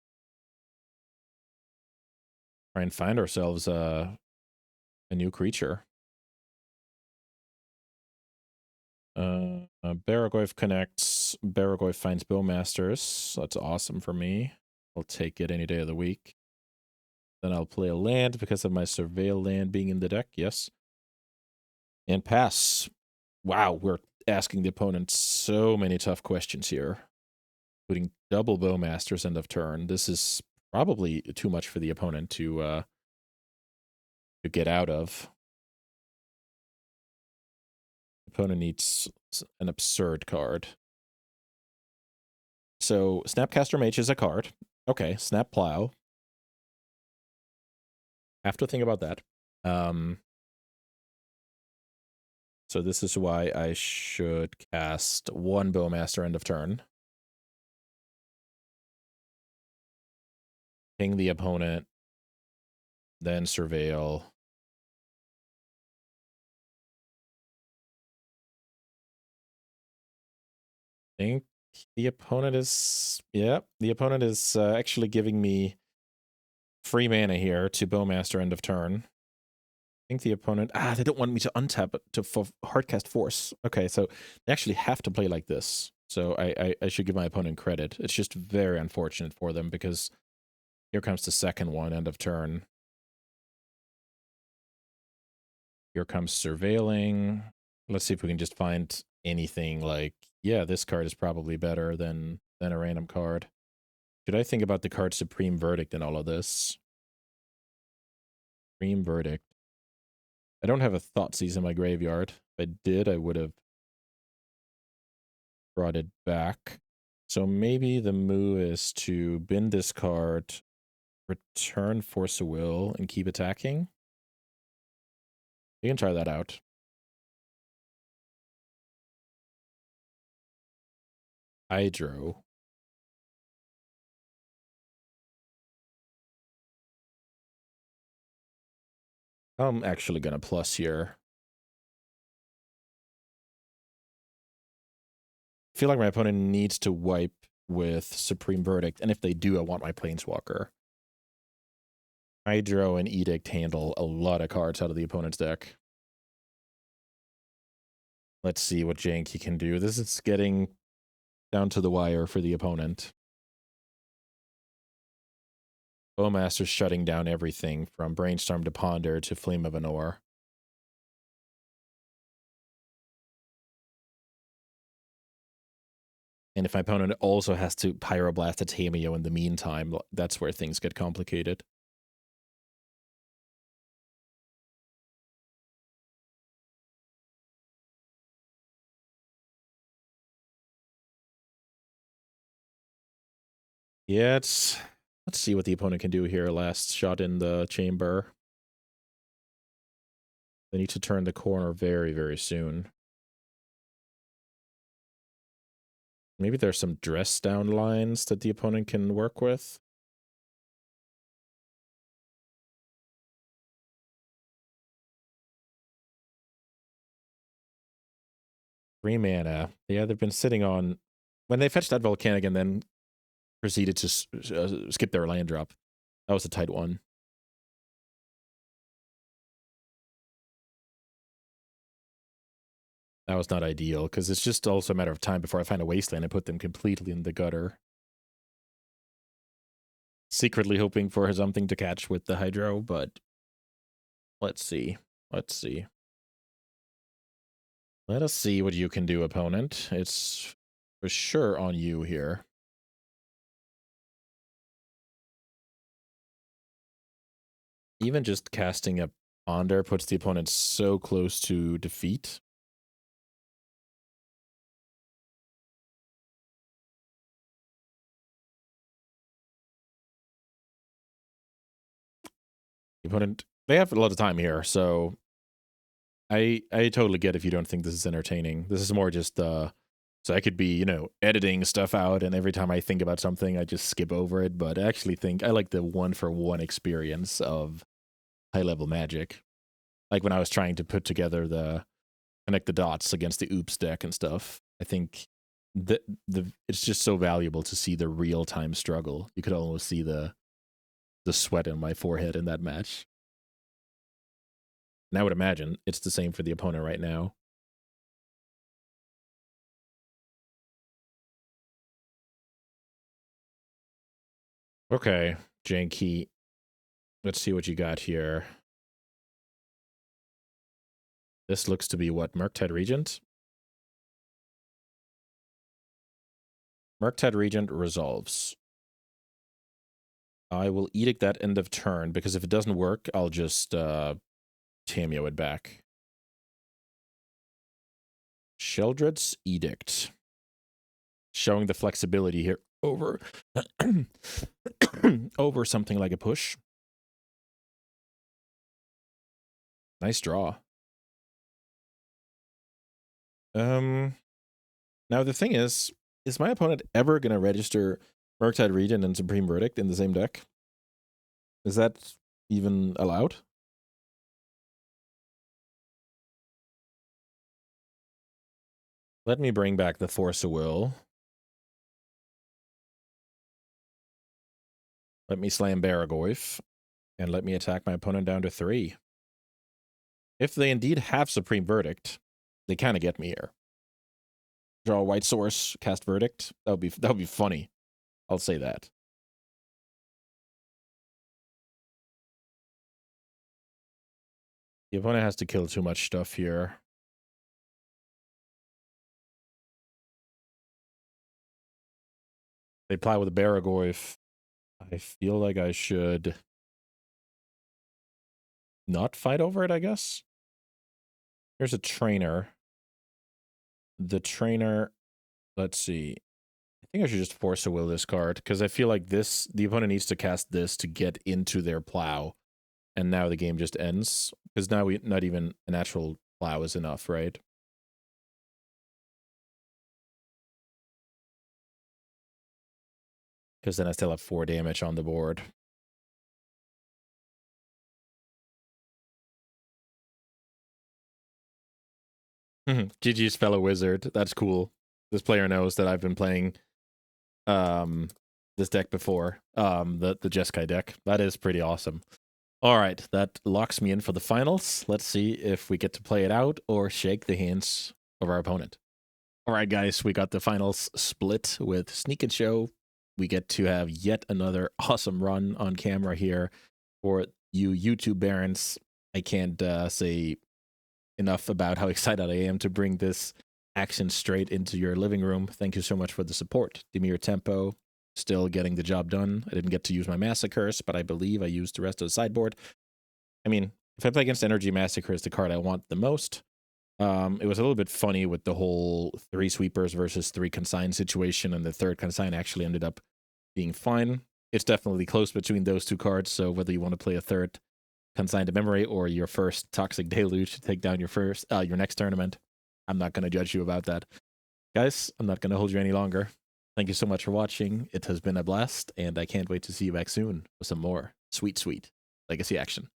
Try and find ourselves a new creature. Baragoyf connects. Baragoyf finds Bowmasters. That's awesome for me. I'll take it any day of the week. Then I'll play a land because of my Surveil land being in the deck. Yes. And pass. Wow, we're asking the opponent so many tough questions here. Including double Bowmasters end of turn. This is probably too much for the opponent to get out of. The opponent needs an absurd card. So Snapcaster Mage is a card. Okay, Snap Plow. Have to think about that. So this is why I should cast 1 Bowmaster end of turn. Ping the opponent. Then Surveil. I think the opponent is... Yeah, the opponent is actually giving me free mana here to Bowmaster end of turn. I think the opponent... they don't want me to untap it for Hardcast Force. Okay, so they actually have to play like this. So I should give my opponent credit. It's just very unfortunate for them because here comes the second one, end of turn. Here comes Surveilling. Let's see if we can just find anything like, yeah, this card is probably better than a random card. Should I think about the card Supreme Verdict in all of this? Supreme Verdict. I don't have a Thoughtseize in my graveyard. If I did, I would have brought it back. So maybe the move is to bin this card, return Force of Will, and keep attacking. You can try that out. Hydro. I'm actually going to plus here. I feel like my opponent needs to wipe with Supreme Verdict, and if they do, I want my Planeswalker. Hydro and Edict handle a lot of cards out of the opponent's deck. Let's see what Janky can do. This is getting down to the wire for the opponent. Bowmaster's shutting down everything from Brainstorm to Ponder to Flame of Anor. And if my opponent also has to Pyroblast a Tamiyo in the meantime, that's where things get complicated. Yeah, let's see what the opponent can do here. Last shot in the chamber. They need to turn the corner very, very soon. Maybe there's some dress down lines that the opponent can work with. Three mana. Yeah, they've been sitting on... When they fetched that Volcanic and then proceeded to skip their land drop, that was a tight one. That was not ideal, because it's just also a matter of time before I find a wasteland and put them completely in the gutter. Secretly hoping for something to catch with the Hydro, but let's see. Let's see. Let us see what you can do, opponent. It's for sure on you here. Even just casting a Ponder puts the opponent so close to defeat. The opponent, they have a lot of time here, so I totally get if you don't think this is entertaining. This is more just so I could be, you know, editing stuff out, and every time I think about something, I just skip over it. But I actually think I like the one-for-one experience of high-level Magic. Like when I was trying to put together the connect the dots against the Oops deck and stuff. I think the it's just so valuable to see the real-time struggle. You could almost see the sweat in my forehead in that match. And I would imagine it's the same for the opponent right now. Okay, Janky. Let's see what you got here. This looks to be what? Murktide Regent? Murktide Regent resolves. I will edict that end of turn, because if it doesn't work, I'll just Tameo it back. Sheldred's Edict. Showing the flexibility here over over something like a push. Nice draw. Now the thing is my opponent ever going to register Murktide Regent and Supreme Verdict in the same deck? Is that even allowed? Let me bring back the Force of Will. Let me slam Baragoyf. And let me attack my opponent down to 3. If they indeed have Supreme Verdict, they kind of get me here. Draw a white source, cast Verdict. That would be funny. I'll say that. The opponent has to kill too much stuff here. They play with a Baragoyf. I feel like I should not fight over it, I guess. Here's a trainer. The trainer, let's see. I think I should just Force a Will this card, because I feel like the opponent needs to cast this to get into their plow. And now the game just ends, because now not even a natural plow is enough, right? Because then I still have 4 damage on the board. GG's fellow wizard. That's cool. This player knows that I've been playing this deck before. The Jeskai deck. That is pretty awesome. All right, that locks me in for the finals. Let's see if we get to play it out or shake the hands of our opponent. All right, guys, we got the finals split with Sneak and Show. We get to have yet another awesome run on camera here for you YouTube barons. I can't say enough about how excited I am to bring this action straight into your living room. Thank you so much for the support. Dimir Tempo, still getting the job done. I didn't get to use my Massacres, but I believe I used the rest of the sideboard. I mean, if I play against Energy Massacre is the card I want the most. It was a little bit funny with the whole 3 sweepers versus 3 consign situation, and the 3rd consign actually ended up being fine. It's definitely close between those two cards, so whether you want to play a third Consigned to Memory or your first Toxic Deluge to take down your next tournament, I'm not going to judge you about that. Guys, I'm not going to hold you any longer. Thank you so much for watching. It has been a blast, and I can't wait to see you back soon with some more sweet, sweet Legacy action.